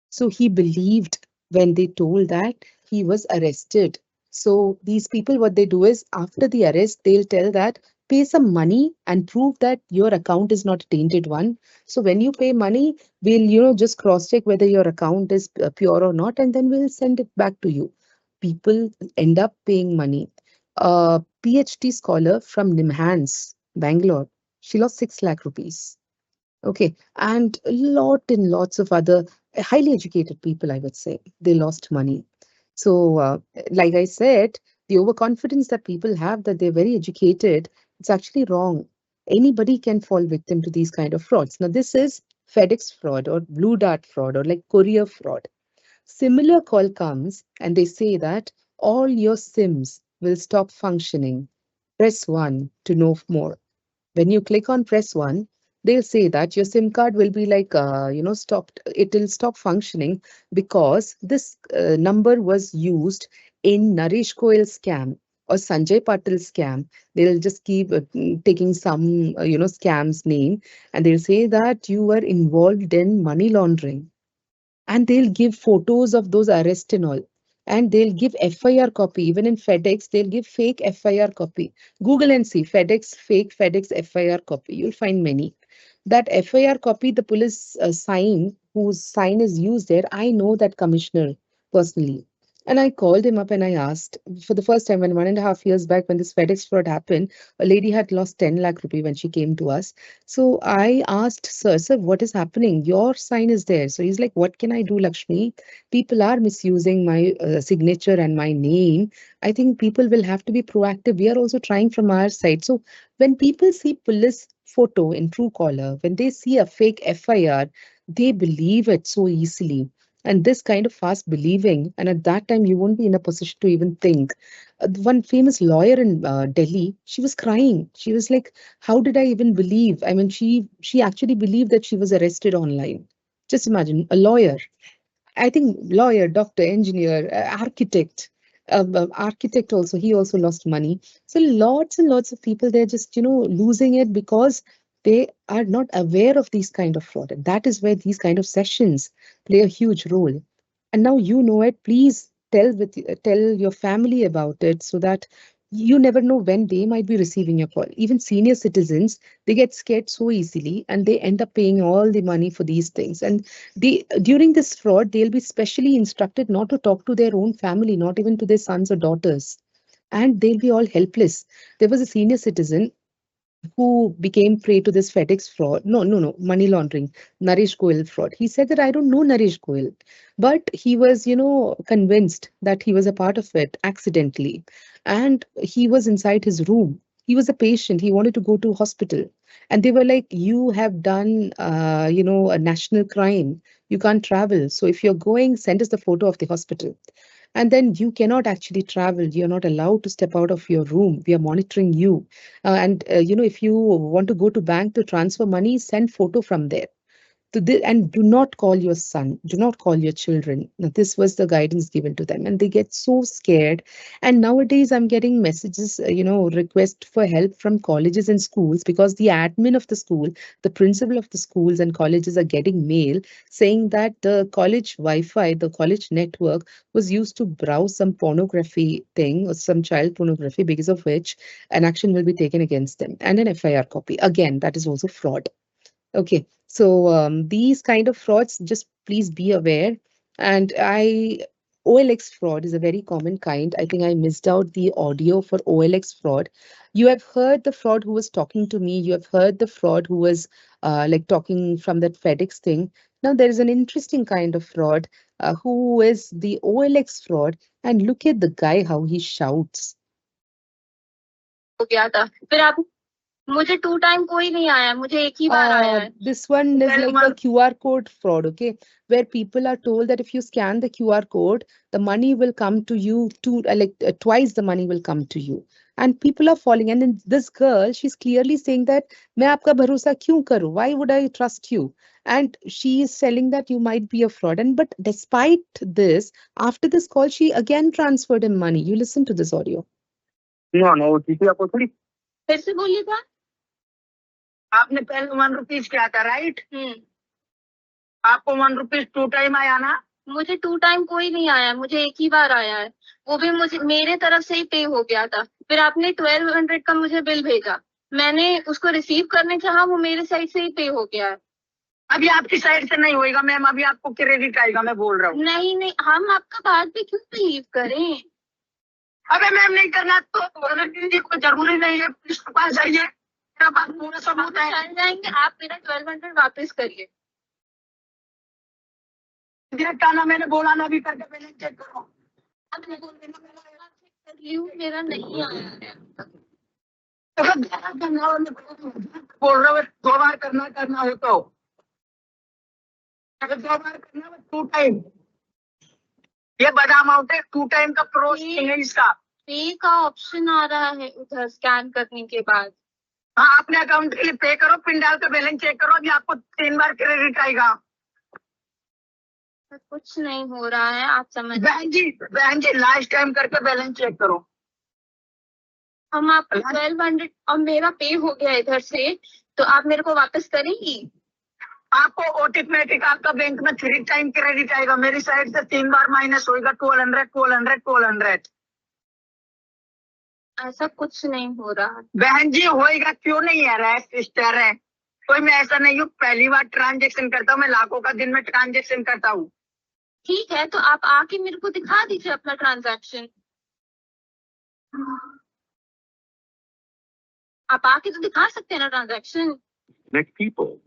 [SPEAKER 1] So he believed when they told that he was arrested. So these people, what they do is after the arrest, they'll tell that pay some money and prove that your account is not a tainted one. So when you pay money, we'll, just cross check whether your account is pure or not, and then we'll send it back to you. People end up paying money. A PhD scholar from Nimhans, Bangalore, she lost 6 lakh rupees. Okay, and lots of other highly educated people, I would say, they lost money. So, like I said, the overconfidence that people have that they're very educated, it's actually wrong. Anybody can fall victim to these kind of frauds. Now, this is FedEx fraud or Blue Dart fraud or like courier fraud. Similar call comes and they say that all your SIMs will stop functioning. Press 1 to know more. When you click on press 1, they'll say that your SIM card will be like, stopped. It will stop functioning because this number was used in Naresh Goyal scam or Sanjay Patil scam. They'll just keep taking some, scam's name, and they'll say that you were involved in money laundering, and they'll give photos of those arrests and all. And they'll give FIR copy. Even in FedEx, they'll give fake FIR copy. Google and see FedEx, fake FedEx FIR copy. You'll find many. That FIR copy, the police sign, whose sign is used there, I know that commissioner personally. And I called him up and I asked for the first time when 1.5 years back, when this FedEx fraud happened, a lady had lost 10 lakh rupee when she came to us. So I asked, sir, what is happening? Your sign is there. So he's like, what can I do, Lakshmi? People are misusing my signature and my name. I think people will have to be proactive. We are also trying from our side. So when people see police photo in Truecaller, when they see a fake FIR, they believe it so easily. And this kind of fast believing, and at that time, you won't be in a position to even think. One famous lawyer in Delhi, she was crying. She was like, how did I even believe? I mean, she actually believed that she was arrested online. Just imagine a lawyer. I think lawyer, doctor, engineer, architect. Architect also, he also lost money. So lots and lots of people, they're just, losing it because they are not aware of these kind of fraud. And that is where these kind of sessions play a huge role. And now you know it. Please tell your family about it, so that you never know when they might be receiving your call. Even senior citizens, they get scared so easily and they end up paying all the money for these things. And they, during this fraud, they'll be specially instructed not to talk to their own family, not even to their sons or daughters, and they'll be all helpless. There was a senior citizen who became prey to this FedEx fraud. No, money laundering, Naresh Goyal fraud. He said that I don't know Naresh Goyal, but he was, convinced that he was a part of it accidentally. And he was inside his room. He was a patient. He wanted to go to hospital. And they were like, you have done, a national crime. You can't travel. So if you're going, send us the photo of the hospital. And then you cannot actually travel. You're not allowed to step out of your room. We are monitoring you. And if you want to go to bank to transfer money, send photo from there. And do not call your son, do not call your children. Now, this was the guidance given to them, and they get so scared. And nowadays, I'm getting messages, request for help from colleges and schools, because the admin of the school, the principal of the schools and colleges are getting mail saying that the college Wi-Fi, the college network was used to browse some pornography thing or some child pornography, because of which an action will be taken against them and an FIR copy. Again, that is also fraud. Okay, so these kind of frauds, just please be aware. And OLX fraud is a very common kind. I think I missed out the audio for OLX fraud. You have heard the fraud who was talking to me. You have heard the fraud who was like talking from that FedEx thing. Now there is an interesting kind of fraud who is the OLX fraud. And look at the guy, how he shouts.
[SPEAKER 4] हो गया था फिर आप मुझे 2 time कोई नहीं आया मुझे एक ही बार आया है
[SPEAKER 1] This one is like a QR code fraud, okay, where people are told that if you scan the QR code, the money will come to you twice the money will come to you. And people are falling. And then this girl, she's clearly saying that, मैं आपका भरोसा क्यों करूं? Why would I trust you? And she is selling that you might be a fraud. And but despite this, after this call, she again transferred him money. You listen to this audio.
[SPEAKER 3] No, OTP आपको थोड़ी
[SPEAKER 4] फिर से बोलिएगा
[SPEAKER 3] आपने पहले 1 rupees किया था, right? आपको 1 रुपीज 2 टाइम आया ना?
[SPEAKER 4] मुझे 2 टाइम कोई नहीं आया मुझे एक ही बार आया है वो भी मुझे मेरे तरफ से ही पे हो गया था फिर आपने 1200 का मुझे बिल भेजा मैंने उसको रिसीव करने चाहा वो मेरे साइड से ही पे हो गया है
[SPEAKER 3] अभी आपकी साइड से नहीं होएगा मैम, अभी आपको क्रेडिट आएगा, मैं बोल रहा हूँ।
[SPEAKER 4] नहीं हम आपका बात भी क्यों बिलीव करें
[SPEAKER 3] अबे मैम नहीं करना तो कोई जरूरी नहीं है, पुलिस के पास जाइए, मेरा बात पूरा सबूत है।
[SPEAKER 4] चल जाएंगे आप मेरा 1200 वापस करिए
[SPEAKER 3] डायरेक्ट आना, मैंने बोला ना, अभी करके बैलेंस चेक करो।
[SPEAKER 4] आपने बोल देना मेरा चेक कर लियो मेरा नहीं आया है
[SPEAKER 3] बोल रहा हूँ 2 बार करना हो तो अगर 2 बार करना है 2 टाइम, ये बड़ा अमाउंट है, 2 टाइम का प्रोसेसिंग है इसका।
[SPEAKER 4] पे का ऑप्शन आ रहा है उधर स्कैन करने के बाद
[SPEAKER 3] हाँ, अपने अकाउंट के लिए पे करो, पिन डाल कर बैलेंस चेक करो, अभी आपको 3 बार क्रेडिट आएगा।
[SPEAKER 4] कुछ नहीं हो रहा है आप समझ
[SPEAKER 3] बहन जी लास्ट टाइम करके बैलेंस चेक करो।
[SPEAKER 4] हम आपको 1200 और मेरा पे हो गया इधर से तो आप मेरे को वापस करेंगी
[SPEAKER 3] आपको ऑटोमेटिक आपका बैंक में 3 टाइम क्रेडिट आएगा, मेरी साइड से 3 बार माइनस होएगा, 1200।
[SPEAKER 4] ऐसा कुछ नहीं हो रहा
[SPEAKER 3] बहन जी होएगा, क्यों नहीं आ रहा है सिस्टर है? कोई मैं ऐसा नहीं हूँ, पहली बार ट्रांजेक्शन करता हूँ, मैं लाखों का दिन में ट्रांजेक्शन करता हूँ।
[SPEAKER 4] ठीक है तो आप आके मेरे को दिखा दीजिए अपना ट्रांजैक्शन आप आके तो दिखा सकते हैं ना transaction
[SPEAKER 3] Next people.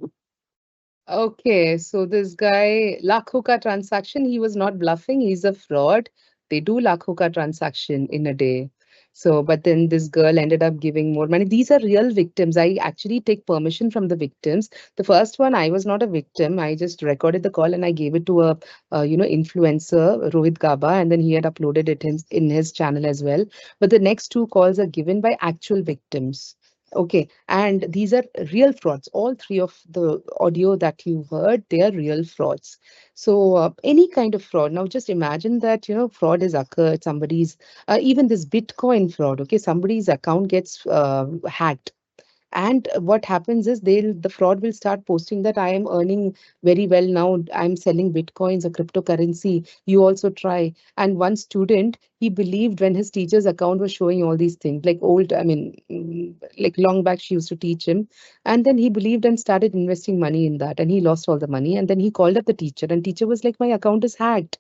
[SPEAKER 1] Okay, so this guy, Lakho ka transaction, he was not bluffing, he's a fraud. They do Lakho ka transaction in a day. So, but then this girl ended up giving more money. These are real victims. I actually take permission from the victims. The first one, I was not a victim. I just recorded the call and I gave it to a, influencer, Rohit Gaba, and then he had uploaded it in his channel as well. But the next 2 calls are given by actual victims. Okay, and these are real frauds. All 3 of the audio that you heard, they are real frauds. So any kind of fraud. Now just imagine that, fraud has occurred. Somebody's, even this Bitcoin fraud, okay, somebody's account gets hacked. And what happens is the fraud will start posting that I am earning very well now. I'm selling bitcoins or cryptocurrency. You also try. And one student, he believed when his teacher's account was showing all these things, like old, I mean, like long back, she used to teach him. And then he believed and started investing money in that. And he lost all the money. And then he called up the teacher, and teacher was like, my account is hacked.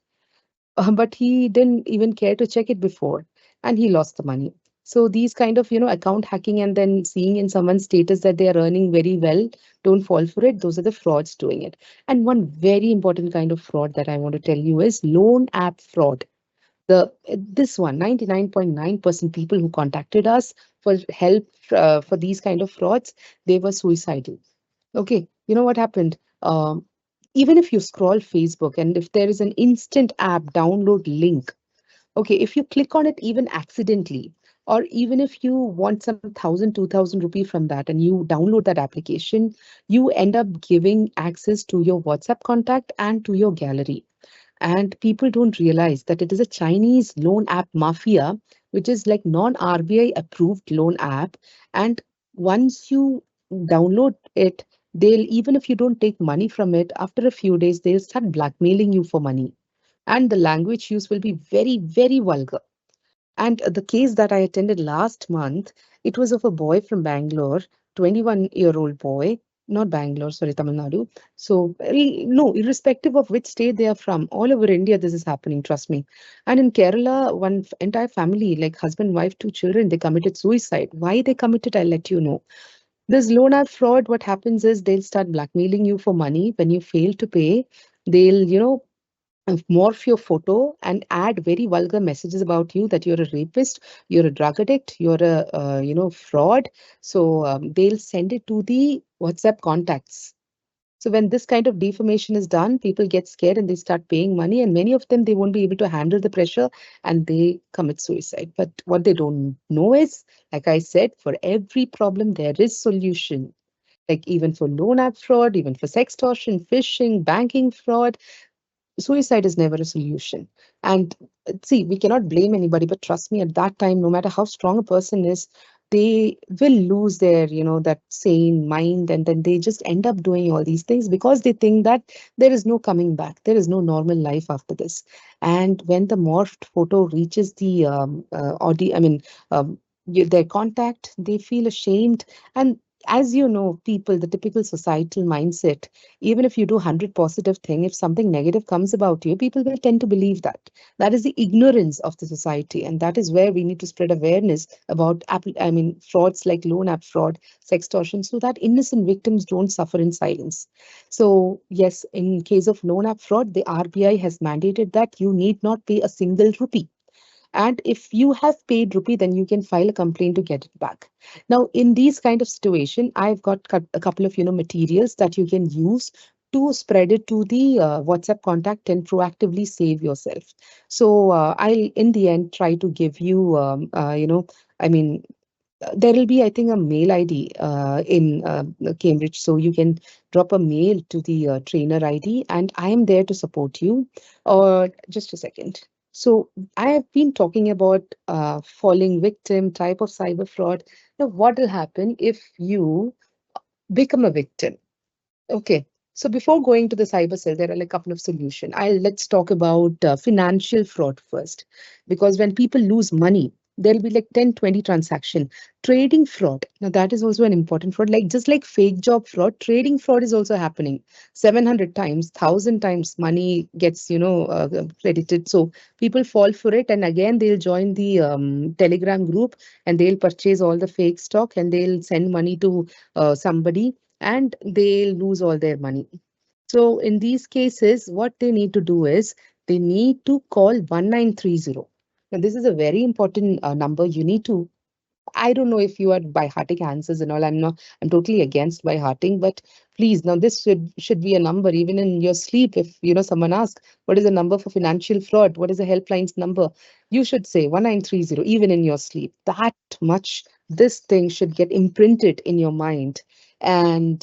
[SPEAKER 1] But he didn't even care to check it before, and he lost the money. So these kind of, account hacking and then seeing in someone's status that they are earning very well, don't fall for it. Those are the frauds doing it. And one very important kind of fraud that I want to tell you is loan app fraud. This one, 99.9% people who contacted us for help for these kind of frauds, they were suicidal. Okay, you know what happened? Even if you scroll Facebook and if there is an instant app download link, okay, if you click on it even accidentally, or even if you want some 1,000, 2,000 rupee from that and you download that application, you end up giving access to your WhatsApp contact and to your gallery. And people don't realize that it is a Chinese loan app mafia, which is like non-RBI approved loan app. And once you download it, they'll, even if you don't take money from it, after a few days, they'll start blackmailing you for money. And the language used will be very, very vulgar. And the case that I attended last month, it was of a boy from Bangalore, 21-year-old boy, not Bangalore, sorry, Tamil Nadu. So, no, irrespective of which state they are from, all over India, this is happening, trust me. And in Kerala, one entire family, like husband, wife, two children, they committed suicide. Why they committed, I'll let you know. This loan app fraud, what happens is they'll start blackmailing you for money. When you fail to pay, they'll, morph your photo and add very vulgar messages about you that you're a rapist, you're a drug addict, you're a fraud. So they'll send it to the WhatsApp contacts. So when this kind of defamation is done, people get scared and they start paying money, and many of them, they won't be able to handle the pressure and they commit suicide. But what they don't know is, like I said, for every problem there is solution. Like even for loan app fraud, even for sextortion, phishing, banking fraud, suicide is never a solution. And see, we cannot blame anybody, but trust me, at that time, no matter how strong a person is, they will lose their, that sane mind, and then they just end up doing all these things because they think that there is no coming back. There is no normal life after this. And when the morphed photo reaches the audio, I mean, their contact, they feel ashamed. And as you know, people, the typical societal mindset, even if you do 100 positive thing, if something negative comes about you, people will tend to believe that. That is the ignorance of the society, and that is where we need to spread awareness about frauds like loan app fraud, sextortion, so that innocent victims don't suffer in silence. So yes, in case of loan app fraud, the RBI has mandated that you need not pay a single rupee. And if you have paid rupee, then you can file a complaint to get it back. Now, in these kind of situation, I've got a couple of materials that you can use to spread it to the WhatsApp contact and proactively save yourself. So I'll, in the end, try to give you, I mean, there will be, I think, a mail ID in Cambridge. So you can drop a mail to the trainer ID, and I am there to support you. Or just a second. So I have been talking about falling victim type of cyber fraud. Now, what will happen if you become a victim? Okay. So before going to the cyber cell, there are like a couple of solutions. Let's talk about financial fraud first, because when people lose money, there'll be like 10, 20 transaction. Trading fraud. Now that is also an important fraud. Like just like fake job fraud, trading fraud is also happening. 700 times, 1,000 times money gets, credited. So people fall for it. And again, they'll join the Telegram group and they'll purchase all the fake stock and they'll send money to somebody, and they lose all their money. So in these cases, what they need to do is they need to call 1930. Now, this is a very important number. You need to, I don't know if you are by hearting answers and all. I'm totally against by hearting, but please, now this should be a number even in your sleep. If someone asks, what is the number for financial fraud? What is the helpline's number? You should say 1930, even in your sleep. That much, this thing should get imprinted in your mind. And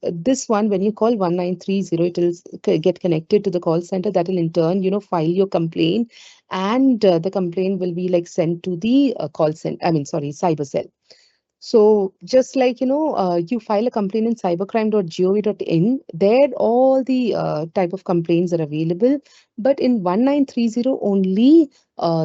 [SPEAKER 1] this one, when you call 1930, it will get connected to the call center. That will in turn, file your complaint, and the complaint will be like sent to the call center. I mean, sorry, cyber cell. So just like, you file a complaint in cybercrime.gov.in, there all the type of complaints are available. But in 1930 only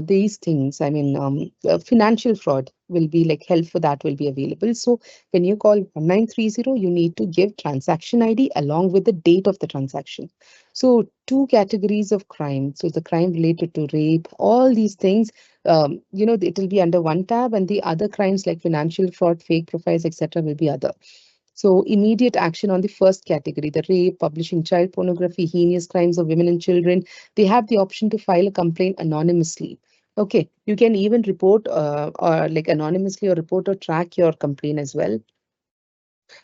[SPEAKER 1] these things, I mean, financial fraud will be like help for that will be available. So when you call 1930, you need to give transaction ID along with the date of the transaction. So two categories of crime. So the crime related to rape, all these things, it will be under one tab, and the other crimes like financial fraud, fake profiles, etc., will be other. So immediate action on the first category, the rape, publishing child pornography, heinous crimes of women and children, they have the option to file a complaint anonymously. Okay, you can even report or like anonymously or report or track your complaint as well.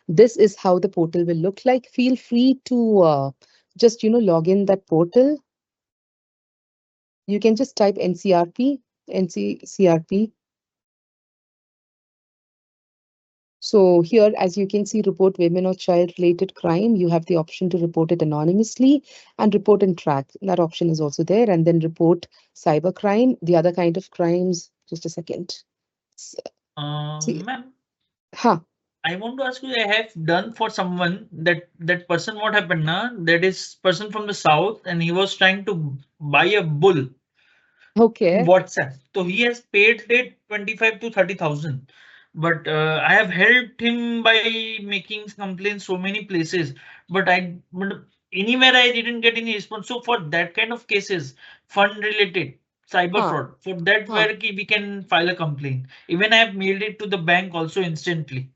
[SPEAKER 1] This is how the portal will look like. Feel free to just log in that portal. You can just type NCRP, NCCRP. So here, as you can see, report women or child-related crime. You have the option to report it anonymously and report and track. That option is also there. And then report cybercrime, the other kind of crimes. Just a second. See,
[SPEAKER 2] Ma'am,
[SPEAKER 1] huh.
[SPEAKER 2] I want to ask you, I have done for someone that person, what happened na, that is person from the south and he was trying to buy a bull in
[SPEAKER 1] Okay.
[SPEAKER 2] WhatsApp. So he has paid it 25 to 30,000. But I have helped him by making complaints so many places. But anywhere I didn't get any response. So for that kind of cases, fund related, cyber
[SPEAKER 1] Huh.
[SPEAKER 2] fraud, for that
[SPEAKER 1] Huh.
[SPEAKER 2] where we can file a complaint. Even I have mailed it to the bank also instantly.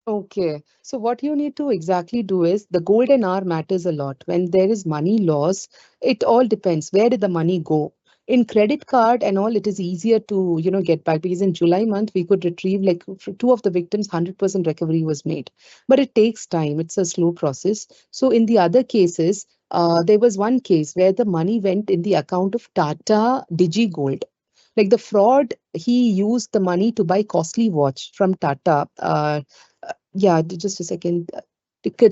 [SPEAKER 1] Okay. So what you need to exactly do is the golden hour matters a lot. When there is money loss, it all depends. Where did the money go? In credit card and all, it is easier to, get back because in July month, we could retrieve like for two of the victims, 100% recovery was made. But it takes time. It's a slow process. So in the other cases, there was one case where the money went in the account of Tata DigiGold. Like the fraud, he used the money to buy costly watch from Tata. Yeah, just a second.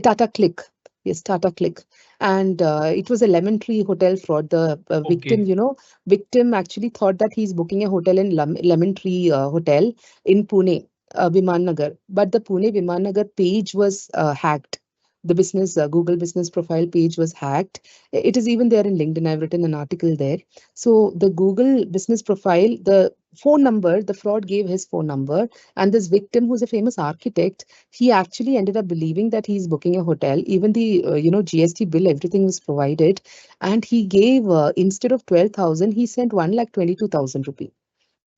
[SPEAKER 1] Tata Click. Yes, Tata Click. And it was a Lemon Tree hotel fraud. The victim,
[SPEAKER 2] Okay.
[SPEAKER 1] victim actually thought that he's booking a hotel in Lemon Tree Hotel in Pune, Viman Nagar. But the Pune Viman Nagar page was hacked. The business Google business profile page was hacked. It is even there in LinkedIn. I've written an article there. So the Google business profile, the phone number, the fraud gave his phone number, and this victim, who's a famous architect, he actually ended up believing that he's booking a hotel. Even the GST bill, everything was provided, and he gave instead of 12,000, he sent 1,22,000 rupee.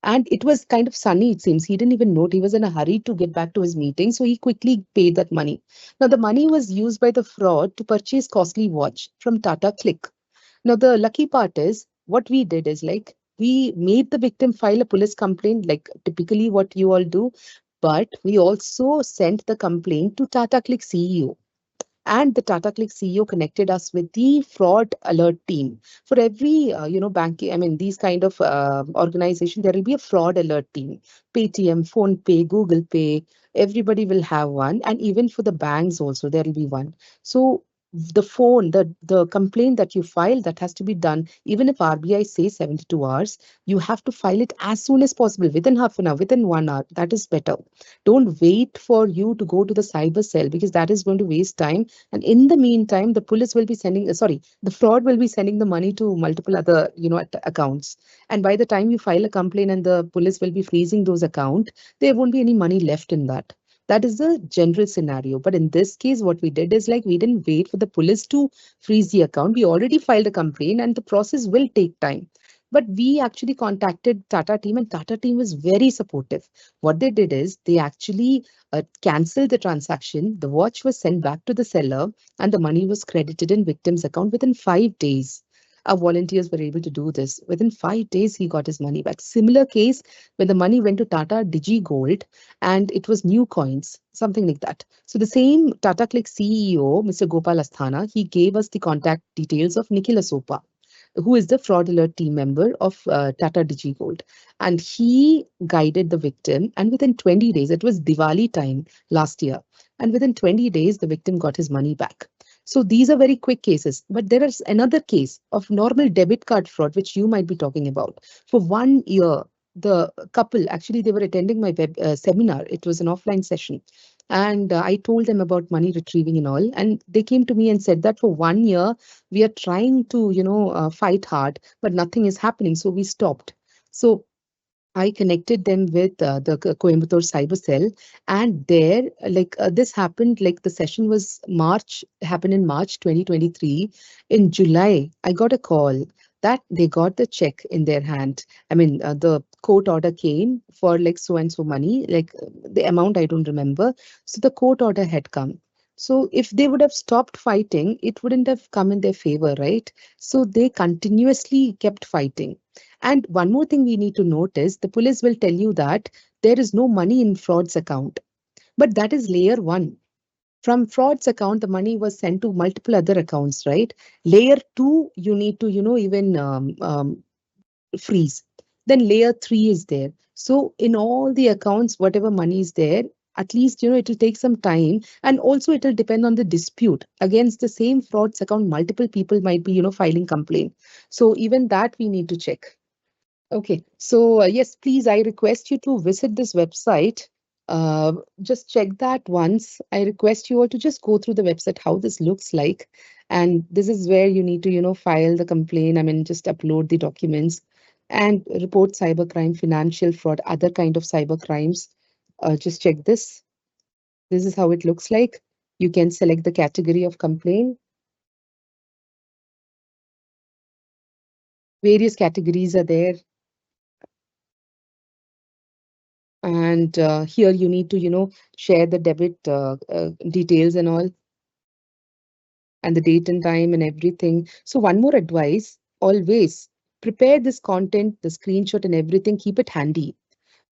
[SPEAKER 1] And it was kind of sunny, it seems. He didn't even note. He was in a hurry to get back to his meeting, so he quickly paid that money. Now, the money was used by the fraud to purchase costly watch from Tata Click. Now, the lucky part is what we did is like we made the victim file a police complaint, like typically what you all do, but we also sent the complaint to Tata Click CEO. And the Tata Click CEO connected us with the fraud alert team. For every, banking, I mean, these kind of organization, there will be a fraud alert team. Paytm, PhonePe, Google Pay, everybody will have one. And even for the banks also, there will be one. So the complaint that you file, that has to be done. Even if RBI says 72 hours, you have to file it as soon as possible, within half an hour, within 1 hour. That is better. Don't wait for you to go to the cyber cell because that is going to waste time. And in the meantime, the police will be sending, the fraud will be sending the money to multiple other, accounts. And by the time you file a complaint and the police will be freezing those accounts, there won't be any money left in that. That is the general scenario. But in this case, what we did is like we didn't wait for the police to freeze the account. We already filed a complaint and the process will take time. But we actually contacted Tata team and Tata team was very supportive. What they did is they actually canceled the transaction. The watch was sent back to the seller and the money was credited in victim's account within 5 days. Our volunteers were able to do this. Within 5 days, he got his money back. Similar case when the money went to Tata DigiGold and it was new coins, something like that. So the same Tata Click CEO, Mr. Gopal Asthana, he gave us the contact details of Nikhil Asopa, who is the fraud alert team member of Tata DigiGold. And he guided the victim. And within 20 days, it was Diwali time last year. And within 20 days, the victim got his money back. So these are very quick cases. But there is another case of normal debit card fraud, which you might be talking about. For 1 year, the couple, actually, they were attending my web seminar. It was an offline session. And I told them about money retrieving and all. And they came to me and said that for 1 year, we are trying to, fight hard, but nothing is happening. So we stopped. So I connected them with the Coimbatore Cyber Cell, and there, this happened. Like the session was happened in March 2023. In July, I got a call that they got the check in their hand. I mean, the court order came for like so and so money, like the amount I don't remember. So the court order had come. So if they would have stopped fighting, it wouldn't have come in their favor, right? So they continuously kept fighting. And one more thing we need to note is the police will tell you that there is no money in fraud's account. But that is layer one. From fraud's account, the money was sent to multiple other accounts, right? Layer two, you need to, even freeze. Then layer three is there. So in all the accounts, whatever money is there, at least, it will take some time. And also it will depend on the dispute. Against the same frauds account, multiple people might be, filing complaint. So even that we need to check. Okay, so yes, please, I request you to visit this website. Just check that once. I request you all to just go through the website, how this looks like. And this is where you need to, file the complaint. I mean, just upload the documents and report cybercrime, financial fraud, other kind of cyber crimes. Just check this. This is how it looks like. You can select the category of complaint. Various categories are there. And here you need to, share the debit details and all, and the date and time and everything. So one more advice, always prepare this content, the screenshot and everything, keep it handy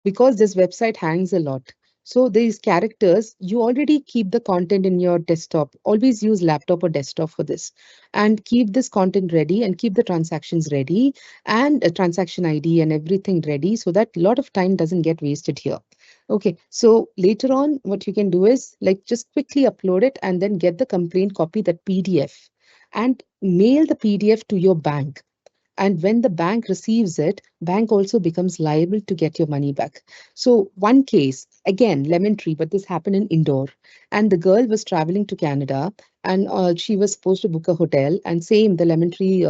[SPEAKER 1] because this website hangs a lot. So these characters, you already keep the content in your desktop. Always use laptop or desktop for this and keep this content ready and keep the transactions ready and a transaction ID and everything ready so that a lot of time doesn't get wasted here. Okay, so later on, what you can do is like just quickly upload it and then get the complaint copy, that PDF, and mail the PDF to your bank. And when the bank receives it, bank also becomes liable to get your money back. So one case, again, Lemon Tree, but this happened in Indore. And the girl was traveling to Canada and she was supposed to book a hotel. And same, the Lemon Tree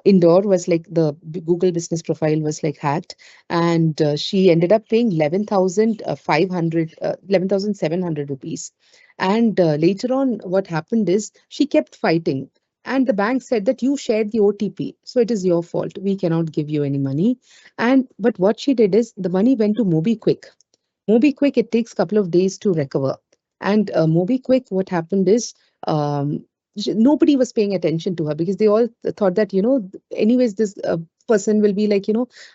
[SPEAKER 1] Indore was like the Google business profile was like hacked. And she ended up paying 11,700 rupees. And later on, what happened is she kept fighting. And the bank said that you shared the OTP, so it is your fault. We cannot give you any money. But what she did is the money went to MobiKwik. MobiKwik, it takes a couple of days to recover. And MobiKwik, what happened is nobody was paying attention to her because they all thought that, anyways, this person will be like,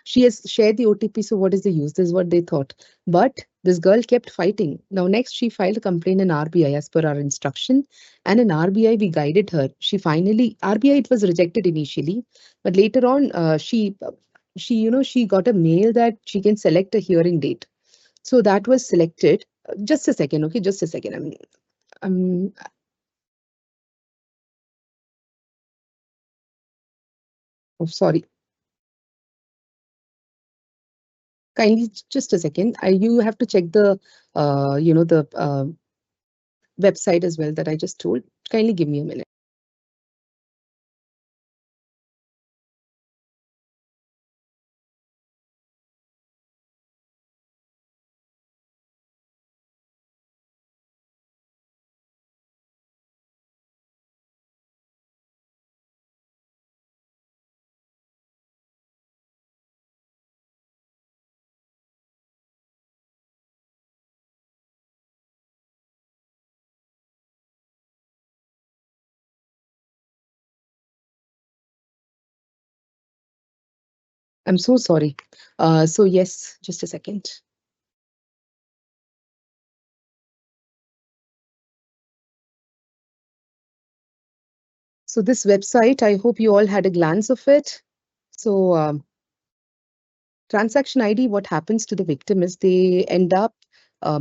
[SPEAKER 1] she has shared the OTP, so what is the use? This is what they thought. But this girl kept fighting. Now, next, she filed a complaint in RBI as per our instruction. And in RBI, we guided her. RBI, it was rejected initially. But later on, she got a mail that she can select a hearing date. So that was selected. Just a second, okay? Just a second. I mean, oh, sorry. Kindly, just a second. You have to check the, the website as well that I just told. Kindly give me a minute. I'm so sorry. So yes, just a second. So this website, I hope you all had a glance of it. So transaction ID, what happens to the victim is they end up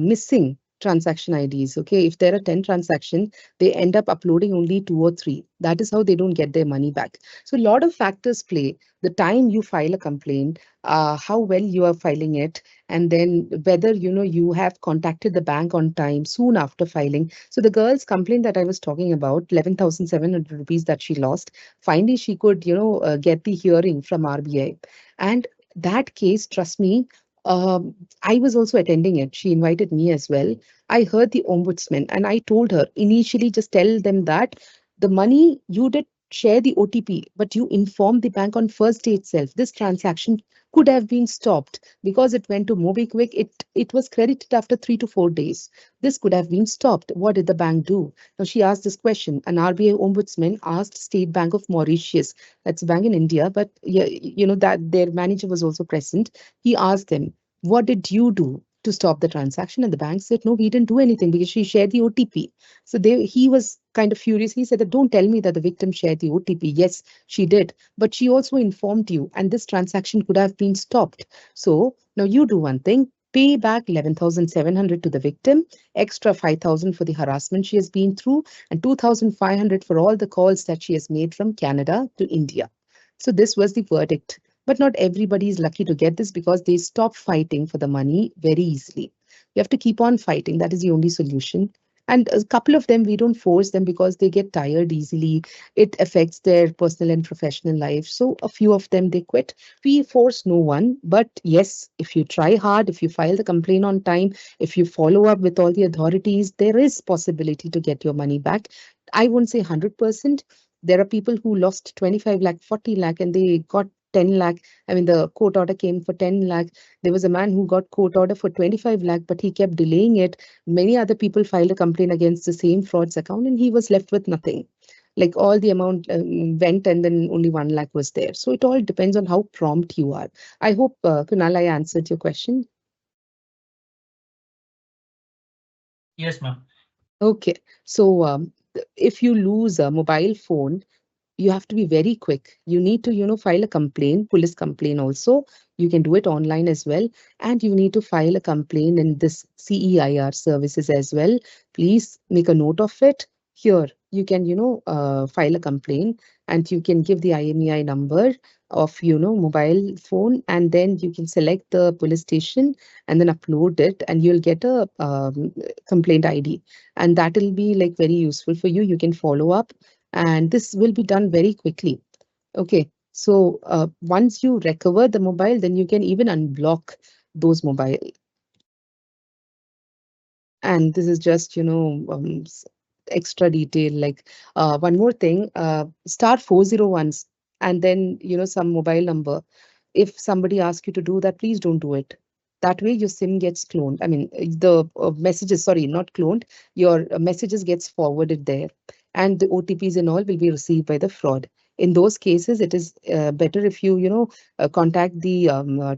[SPEAKER 1] missing transaction IDs. Okay, if there are 10 transactions, they end up uploading only 2 or 3. That is how they don't get their money back. So a lot of factors play. The time you file a complaint, how well you are filing it, and then whether you have contacted the bank on time soon after filing. So the girl's complaint that I was talking about, 11,700 rupees that she lost, finally she could get the hearing from RBI. And that case, trust me, I was also attending it. She invited me as well. I heard the ombudsman and I told her initially, just tell them that the money you did share the OTP, but you informed the bank on first day itself. This transaction could have been stopped because it went to MobiKwik. It was credited after 3 to 4 days. This could have been stopped. What did the bank do? Now she asked this question. An RBI ombudsman asked State Bank of Mauritius, that's a bank in India, but yeah, that their manager was also present. He asked them, what did you do to stop the transaction? And the bank said, no, we didn't do anything because she shared the OTP. So he was kind of furious. He said that don't tell me that the victim shared the OTP. Yes, she did, but she also informed you, and this transaction could have been stopped. So now you do one thing. Pay back 11,700 to the victim, extra 5,000 for the harassment she has been through, and 2,500 for all the calls that she has made from Canada to India. So this was the verdict. But not everybody is lucky to get this because they stop fighting for the money very easily. You have to keep on fighting. That is the only solution. And a couple of them, we don't force them because they get tired easily. It affects their personal and professional life. So a few of them, they quit. We force no one. But yes, if you try hard, if you file the complaint on time, if you follow up with all the authorities, there is possibility to get your money back. I won't say 100%. There are people who lost 25 lakh, 40 lakh, and they got 10 lakh. I mean, the court order came for 10 lakh. There was a man who got court order for 25 lakh, but he kept delaying it. Many other people filed a complaint against the same frauds account, and he was left with nothing. Like all the amount went, and then only 1 lakh was there. So it all depends on how prompt you are. I hope, Kunal, I answered your question.
[SPEAKER 2] Yes, ma'am.
[SPEAKER 1] Okay. So if you lose a mobile phone, you have to be very quick. You need to, file a complaint, police complaint also. You can do it online as well. And you need to file a complaint in this CEIR services as well. Please make a note of it. Here, you can, file a complaint and you can give the IMEI number of, mobile phone, and then you can select the police station and then upload it, and you'll get a complaint ID. And that will be like very useful for you. You can follow up and this will be done very quickly. Okay, so once you recover the mobile, then you can even unblock those mobile. And this is just, extra detail. Like one more thing, star 401s, and then, some mobile number. If somebody asks you to do that, please don't do it. That way your SIM gets cloned. I mean, the messages, sorry, not cloned, your messages gets forwarded there. And the OTPs and all will be received by the fraud. In those cases, it is better if you, contact the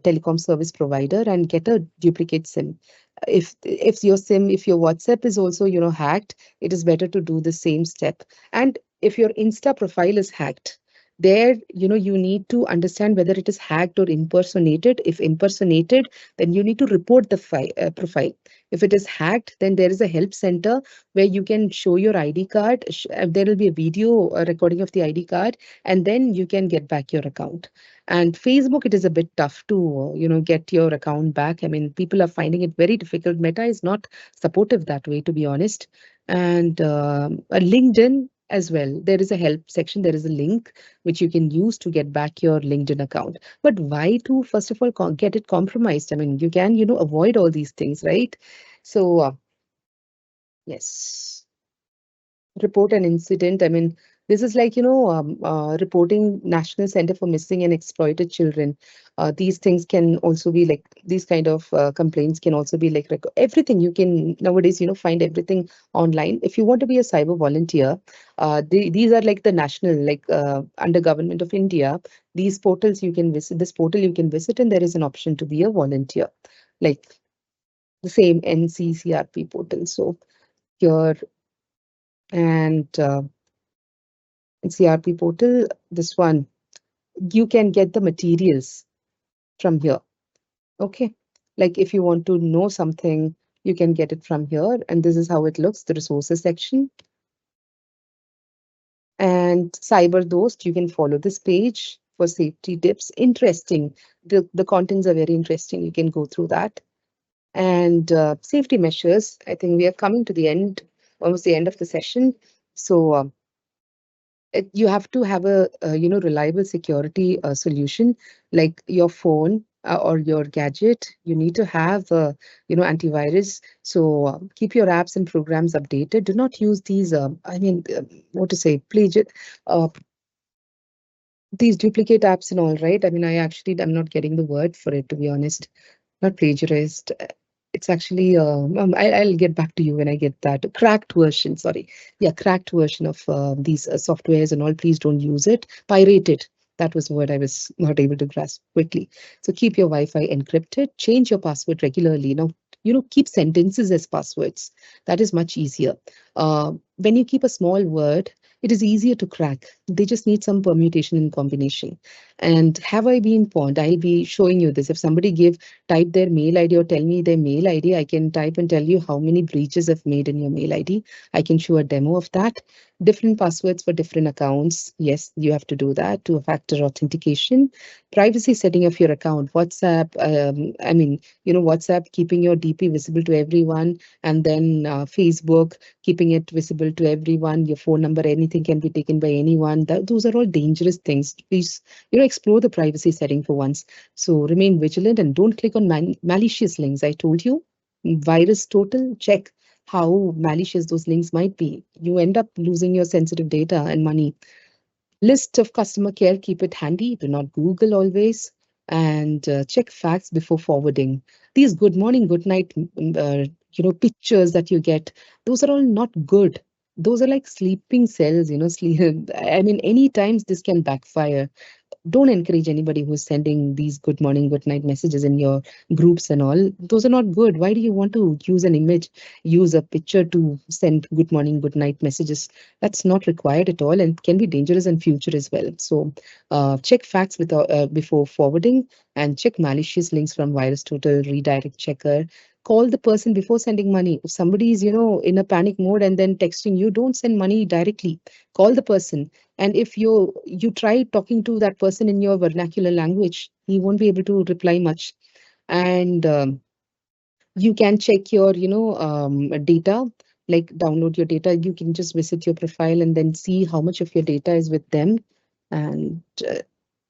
[SPEAKER 1] telecom service provider and get a duplicate SIM. If your SIM, if your WhatsApp is also, hacked, it is better to do the same step. And if your Insta profile is hacked, there, you need to understand whether it is hacked or impersonated. If impersonated, then you need to report the profile. If it is hacked, then there is a help center where you can show your ID card. There will be a video recording of the ID card, and then you can get back your account. And Facebook, it is a bit tough to, get your account back. I mean, people are finding it very difficult. Meta is not supportive that way, to be honest. And LinkedIn as well. There is a help section. There is a link which you can use to get back your LinkedIn account. But why to, first of all, get it compromised? I mean, you can, avoid all these things, right? So, yes. Report an incident. I mean, this is like, reporting National Center for Missing and Exploited Children. These things can also be like, these kind of complaints can also be like everything. You can nowadays, find everything online. If you want to be a cyber volunteer, these are like the national, like under Government of India, these portals you can visit, this portal you can visit, and there is an option to be a volunteer, like the same NCCRP portal. So here, and CRP portal, this one, you can get the materials from here. Okay, like if you want to know something, You can get it from here, and this is how it looks, the resources section. And CyberDost, you can follow this page for safety tips. Interesting. The contents are very interesting. You can go through that. And safety measures, I think we are coming to the end, almost the end of the session. So you have to have a, reliable security solution, like your phone or your gadget. You need to have antivirus. So keep your apps and programs updated. Do not use these what to say, these duplicate apps and all, right? I mean, I'm not getting the word for it, to be honest. Not plagiarized. It's actually, I'll get back to you when I get that. Cracked version, sorry. Yeah, cracked version of these softwares and all. Please don't use it. Pirate it. That was the word I was not able to grasp quickly. So keep your Wi-Fi encrypted. Change your password regularly. Now, keep sentences as passwords. That is much easier. When you keep a small word, it is easier to crack. They just need some permutation and combination. And have I been pawned? I'll be showing you this. If somebody type their mail ID or tell me their mail ID, I can type and tell you how many breaches I've made in your mail ID. I can show a demo of that. Different passwords for different accounts. Yes, you have to do that. Two-factor authentication. Privacy setting of your account. WhatsApp, WhatsApp, keeping your DP visible to everyone. And then Facebook, keeping it visible to everyone. Your phone number, anything can be taken by anyone. Those are all dangerous things. Please, explore the privacy setting for once. So remain vigilant and don't click on malicious links. I told you, VirusTotal, check how malicious those links might be. You end up losing your sensitive data and money. List of customer care, keep it handy. Do not Google always. And check facts before forwarding. These good morning, good night, pictures that you get, those are all not good. Those are like sleeping cells, sleep. I mean, any times this can backfire. Don't encourage anybody who's sending these good morning, good night messages in your groups and all. Those are not good. Why do you want to use an image, use a picture to send good morning, good night messages? That's not required at all and can be dangerous in future as well. So check facts before forwarding and check malicious links from VirusTotal, Redirect Checker. Call the person before sending money. If somebody is, in a panic mode and then texting you, don't send money directly. Call the person. And if you try talking to that person in your vernacular language, he won't be able to reply much. And you can check your, data, like download your data. You can just visit your profile and then see how much of your data is with them. And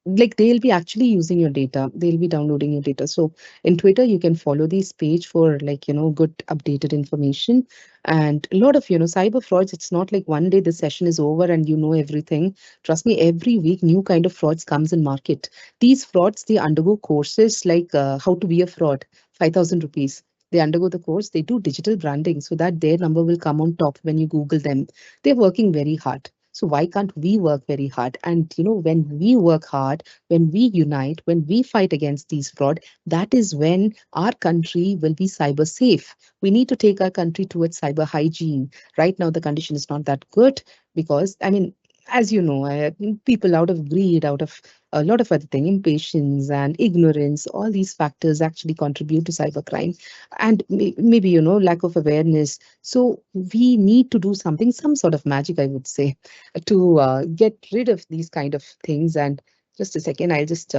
[SPEAKER 1] like they'll be actually using your data, they'll be downloading your data. So in Twitter you can follow this page for good updated information. And a lot of cyber frauds, it's not like one day the session is over and everything. Trust me, every week new kind of frauds comes in market. These frauds, they undergo courses like how to be a fraud, 5,000 rupees. They undergo the course, they do digital branding so that their number will come on top when you Google them. They're working very hard. So why can't we work very hard? And when we work hard, when we unite, when we fight against these fraud, that is when our country will be cyber safe. We need to take our country towards cyber hygiene. Right now, the condition is not that good because, I mean, as you know, people out of greed, out of a lot of other things, impatience and ignorance, all these factors actually contribute to cybercrime and maybe, lack of awareness. So we need to do something, some sort of magic, I would say, to get rid of these kind of things. And just a second, I'll just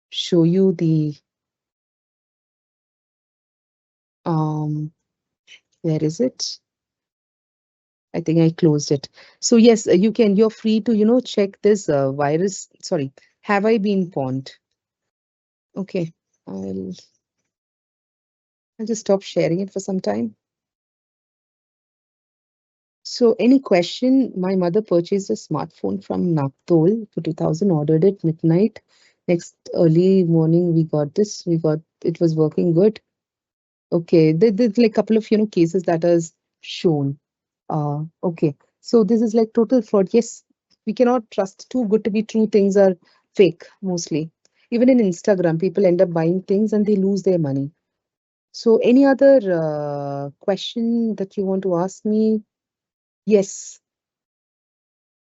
[SPEAKER 1] show you the, where is it? I think I closed it. So yes, you're free to, check this virus. Sorry, have I been pawned? Okay, I'll just stop sharing it for some time. So any question? My mother purchased a smartphone from Naptol for 2,000, ordered it midnight. Next early morning, we got this. It was working good. Okay, there's like a couple of, cases that is shown. Okay, so this is like total fraud. Yes, we cannot trust. Too good to be true things are fake mostly. Even in Instagram, people end up buying things and they lose their money. So any other question that you want to ask me? Yes.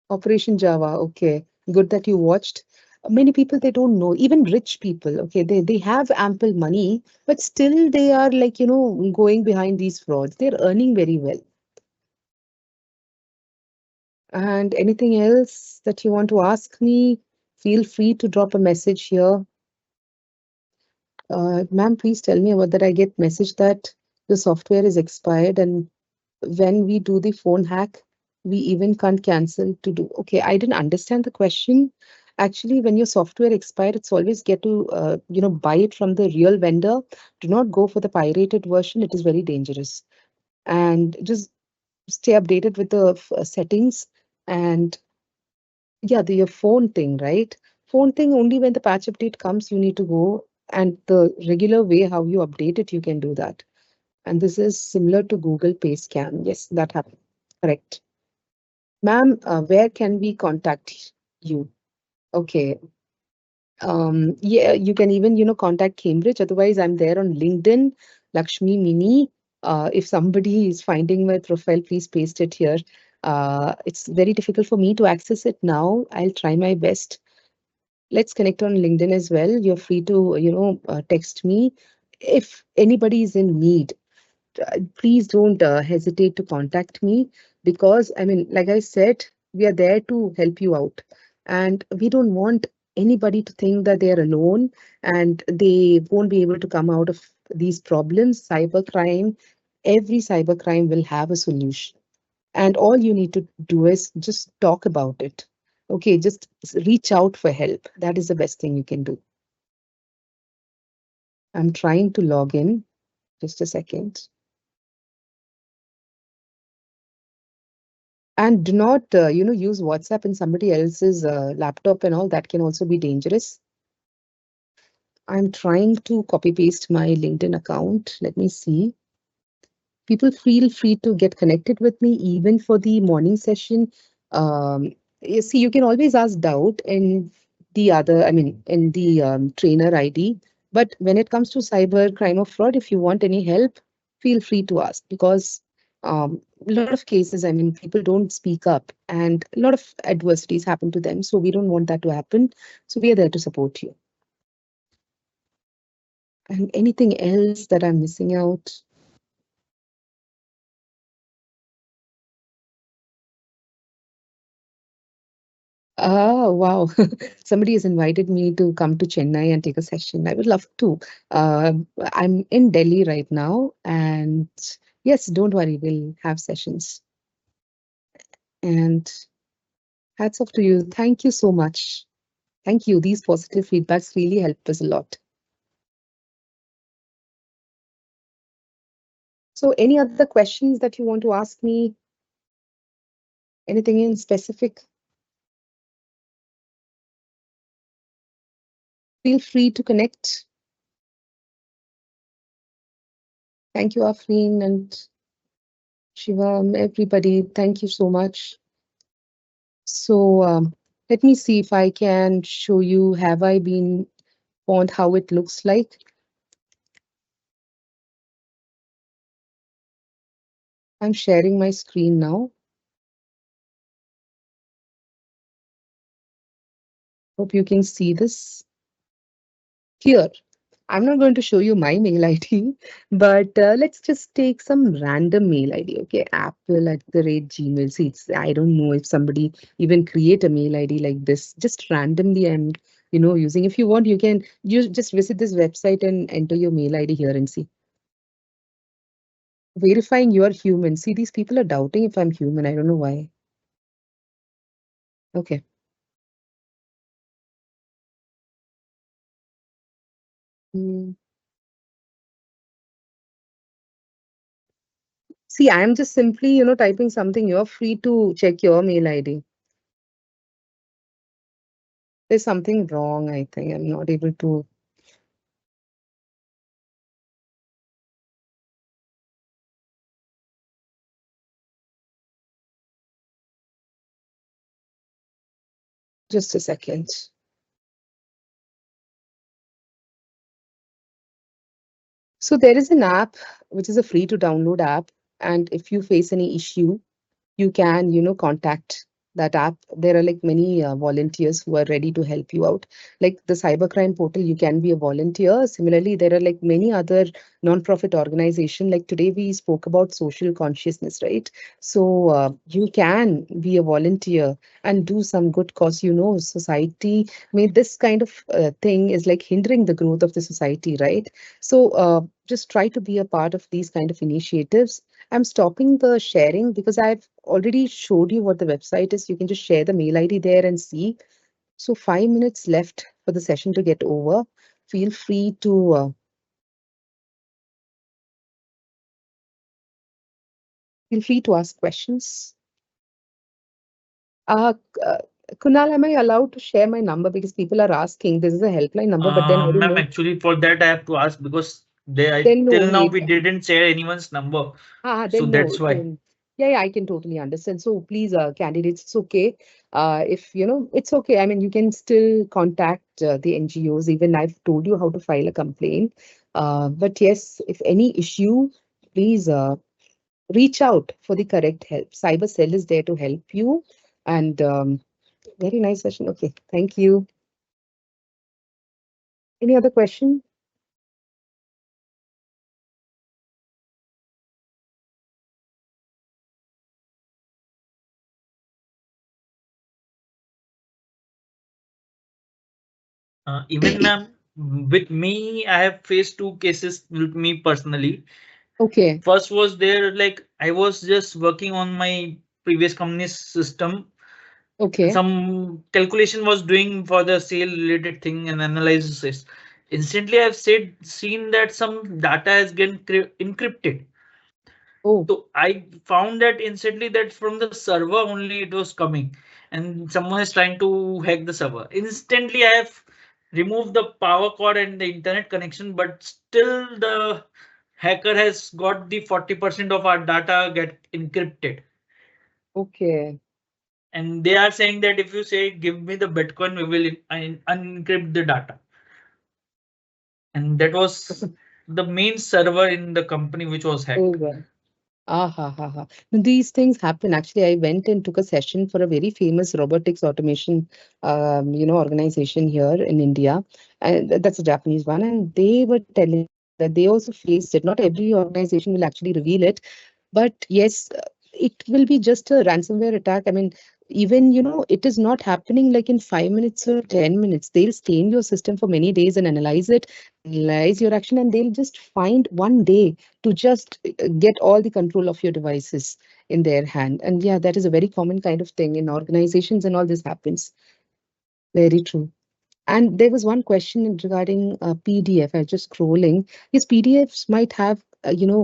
[SPEAKER 1] Operation Java. Okay, good that you watched. Many people, they don't know, even rich people, okay, they have ample money, but still they are like, going behind these frauds. They're earning very well. And anything else that you want to ask me, feel free to drop a message here. Ma'am, please tell me about that. I get message that the software is expired, and when we do the phone hack, we even can't cancel to do. Okay, I didn't understand the question. Actually, when your software expired, it's always get to buy it from the real vendor. Do not go for the pirated version. It is very dangerous. And just stay updated with the settings. And yeah, your phone thing, right? Phone thing, only when the patch update comes, you need to go. And the regular way how you update it, you can do that. And this is similar to Google Pay scam. Yes, that happened. Correct. Ma'am, where can we contact you? Okay. Yeah, you can even, contact Cambridge. Otherwise, I'm there on LinkedIn, Lakshmi Mini. If somebody is finding my profile, please paste it here. It's very difficult for me to access it now. I'll try my best. Let's connect on LinkedIn as well. You're free to, text me. If anybody is in need, please don't hesitate to contact me, because I mean, like I said, we are there to help you out, and we don't want anybody to think that they are alone and they won't be able to come out of these problems. Cybercrime, every cybercrime will have a solution, and all you need to do is just talk about it. Okay, just reach out for help. That is the best thing you can do. I'm trying to log in. Just a second. And do not, use WhatsApp in somebody else's laptop and all. That can also be dangerous. I'm trying to copy paste my LinkedIn account. Let me see. People feel free to get connected with me even for the morning session. You see, you can always ask doubt in the other, I mean, in the trainer ID. But when it comes to cyber crime or fraud, if you want any help, feel free to ask, because a lot of cases, I mean, people don't speak up and a lot of adversities happen to them. So we don't want that to happen. So we are there to support you. And anything else that I'm missing out? Oh, wow. Somebody has invited me to come to Chennai and take a session. I would love to. Uh, I'm in Delhi right now, and yes, don't worry, we'll have sessions. And hats off to you. Thank you so much. Thank you. These positive feedbacks really help us a lot. So, any other questions that you want to ask me? Anything in specific? Feel free to connect. Thank you, Afreen and Shivam, everybody. Thank you so much. So let me see if I can show you, have I been font, how it looks like. I'm sharing my screen now. Hope you can see this. Here, I'm not going to show you my mail ID, but let's just take some random mail ID. Okay, apple@gmail. See, I don't know if somebody even create a mail ID like this. Just randomly, I'm using. If you want, you can just visit this website and enter your mail ID here and see. Verifying you are human. See, these people are doubting if I'm human. I don't know why. Okay. Mm. See, I am just simply, typing something. You're free to check your mail ID. There's something wrong, I think. I'm not able to. Just a second. So there is an app which is a free to download app. And if you face any issue, you can, contact that app, there are like many volunteers who are ready to help you out. Like the cybercrime portal, you can be a volunteer. Similarly, there are like many other non-profit organization. Like today we spoke about social consciousness, right? So you can be a volunteer and do some good cause. Society, I mean, this kind of thing is like hindering the growth of the society, right? So just try to be a part of these kind of initiatives. I'm stopping the sharing because I've already showed you what the website is. You can just share the mail ID there and see. So 5 minutes left for the session to get over. Feel free to ask questions. Uh, uh, Kunal, am I allowed to share my number because people are asking? This is a helpline number, but then I don't
[SPEAKER 2] Ma'am,
[SPEAKER 1] know.
[SPEAKER 2] actually for that I have to ask because
[SPEAKER 1] Then no,
[SPEAKER 2] till now
[SPEAKER 1] wait.
[SPEAKER 2] we didn't share anyone's number. So
[SPEAKER 1] Then no,
[SPEAKER 2] that's why.
[SPEAKER 1] then yeah, I can totally understand. So please, candidates, it's okay. If it's okay. I mean, you can still contact the NGOs. Even I've told you how to file a complaint. But yes, if any issue, please reach out for the correct help. Cyber Cell is there to help you. And very nice session. Okay, thank you. Any other question?
[SPEAKER 2] Even ma'am, with me, I have faced two cases with me personally.
[SPEAKER 1] Okay,
[SPEAKER 2] First was there, like I was just working on my previous company's system.
[SPEAKER 1] okay.
[SPEAKER 2] Some calculation was doing for the sale related thing and analysis. Instantly, I've seen that some data has been encrypted.
[SPEAKER 1] Oh,
[SPEAKER 2] So I found that instantly that from the server only it was coming, and someone is trying to hack the server. Instantly, I have removed the power cord and the internet connection, but still the hacker has got the 40% of our data get encrypted.
[SPEAKER 1] okay.
[SPEAKER 2] And they are saying that if you say give me the Bitcoin, we will unencrypt the data. And that was the main server in the company which was
[SPEAKER 1] Oh,
[SPEAKER 2] hacked.
[SPEAKER 1] well. Ah, ha, ha, ha. These things happen. Actually, I went and took a session for a very famous robotics automation, organization here in India, and that's a Japanese one. And they were telling that they also faced it. Not every organization will actually reveal it, but yes, it will be just a ransomware attack. I mean, even, it is not happening like in 5 minutes or 10 minutes. They'll stain your system for many days and analyze it, analyze your action, and they'll just find one day to just get all the control of your devices in their hand. And yeah, that is a very common kind of thing in organizations, and all this happens. Very true. And there was one question regarding PDF. I was just scrolling. Yes, PDFs might have,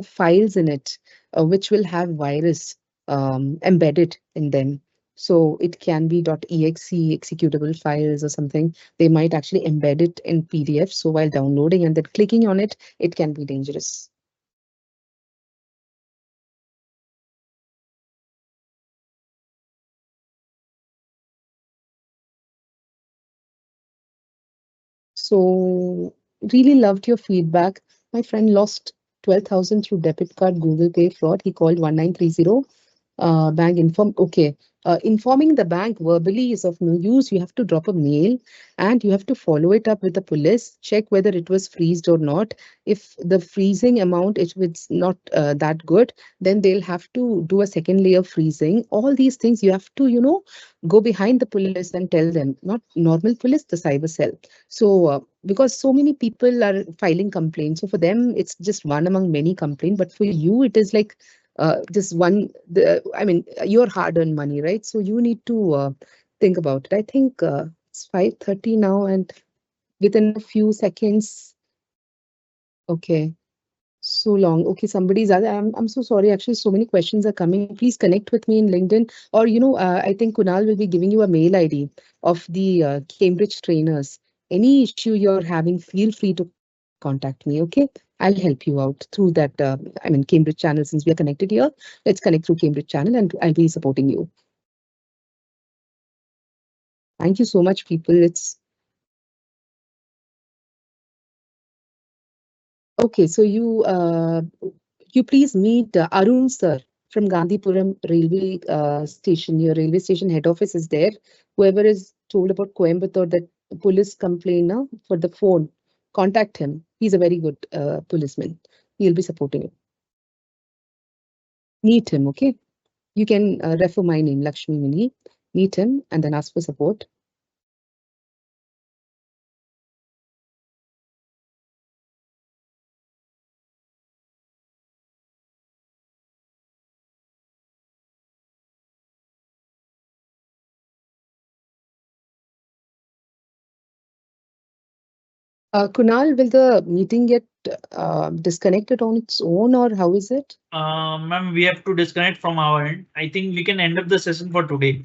[SPEAKER 1] files in it, which will have virus embedded in them. So it can be .exe executable files or something. They might actually embed it in PDF. So while downloading and then clicking on it, it can be dangerous. So really loved your feedback. My friend lost 12,000 through debit card Google Pay fraud. He called 1930. Bank inform. Okay. Informing the bank verbally is of no use. You have to drop a mail and you have to follow it up with the police, check whether it was freezed or not. If the freezing amount, if it's not that good, then they'll have to do a second layer freezing. All these things you have to, go behind the police and tell them, not normal police, the cyber cell. So, because so many people are filing complaints. So for them, it's just one among many complaints. But for you, it is like just one, I mean, your hard-earned money, right? So you need to think about it. I think it's 5:30 now, and within a few seconds, okay, so long. Okay, somebody's other. I'm so sorry. Actually, so many questions are coming. Please connect with me in LinkedIn, or I think Kunal will be giving you a mail ID of the Cambridge trainers. Any issue you're having, feel free to contact me. Okay, I'll help you out through that. I mean, Cambridge channel. Since we are connected here, let's connect through Cambridge channel, and I'll be supporting you. Thank you so much, people. It's okay. So you please meet Arun sir. from Gandhipuram railway station. Your railway station head office is there. Whoever is told about Coimbatore, that police complainer, for the phone, contact him. He's a very good policeman. He'll be supporting you. Meet him, okay? You can refer my name, Lakshmi Mini. Meet him and then ask for support. Kunal, will the meeting get disconnected on its own, or how is it?
[SPEAKER 2] Ma'am, we have to disconnect from our end. I think we can end up the session for today.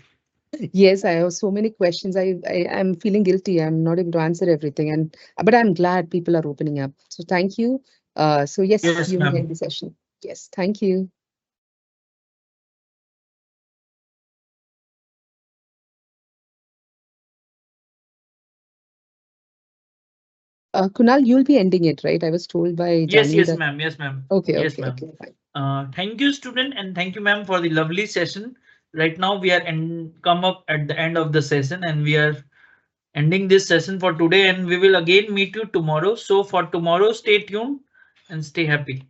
[SPEAKER 1] Yes, I have so many questions. I'm feeling guilty. I'm not able to answer everything, and but I'm glad people are opening up. So thank you. So yes,
[SPEAKER 2] Yes,
[SPEAKER 1] you may
[SPEAKER 2] ma'am.
[SPEAKER 1] end the session. Yes, thank you. Kunal, you'll be ending it, right? I was told by
[SPEAKER 2] Yes,
[SPEAKER 1] Jani
[SPEAKER 2] yes,
[SPEAKER 1] that.
[SPEAKER 2] ma'am. Yes, ma'am.
[SPEAKER 1] Okay,
[SPEAKER 2] Yes,
[SPEAKER 1] okay,
[SPEAKER 2] ma'am.
[SPEAKER 1] okay, fine.
[SPEAKER 2] Thank you, student, and thank you, ma'am, for the lovely session. Right now, we are come up at the end of the session, and we are ending this session for today. And we will again meet you tomorrow. So for tomorrow, stay tuned and stay happy.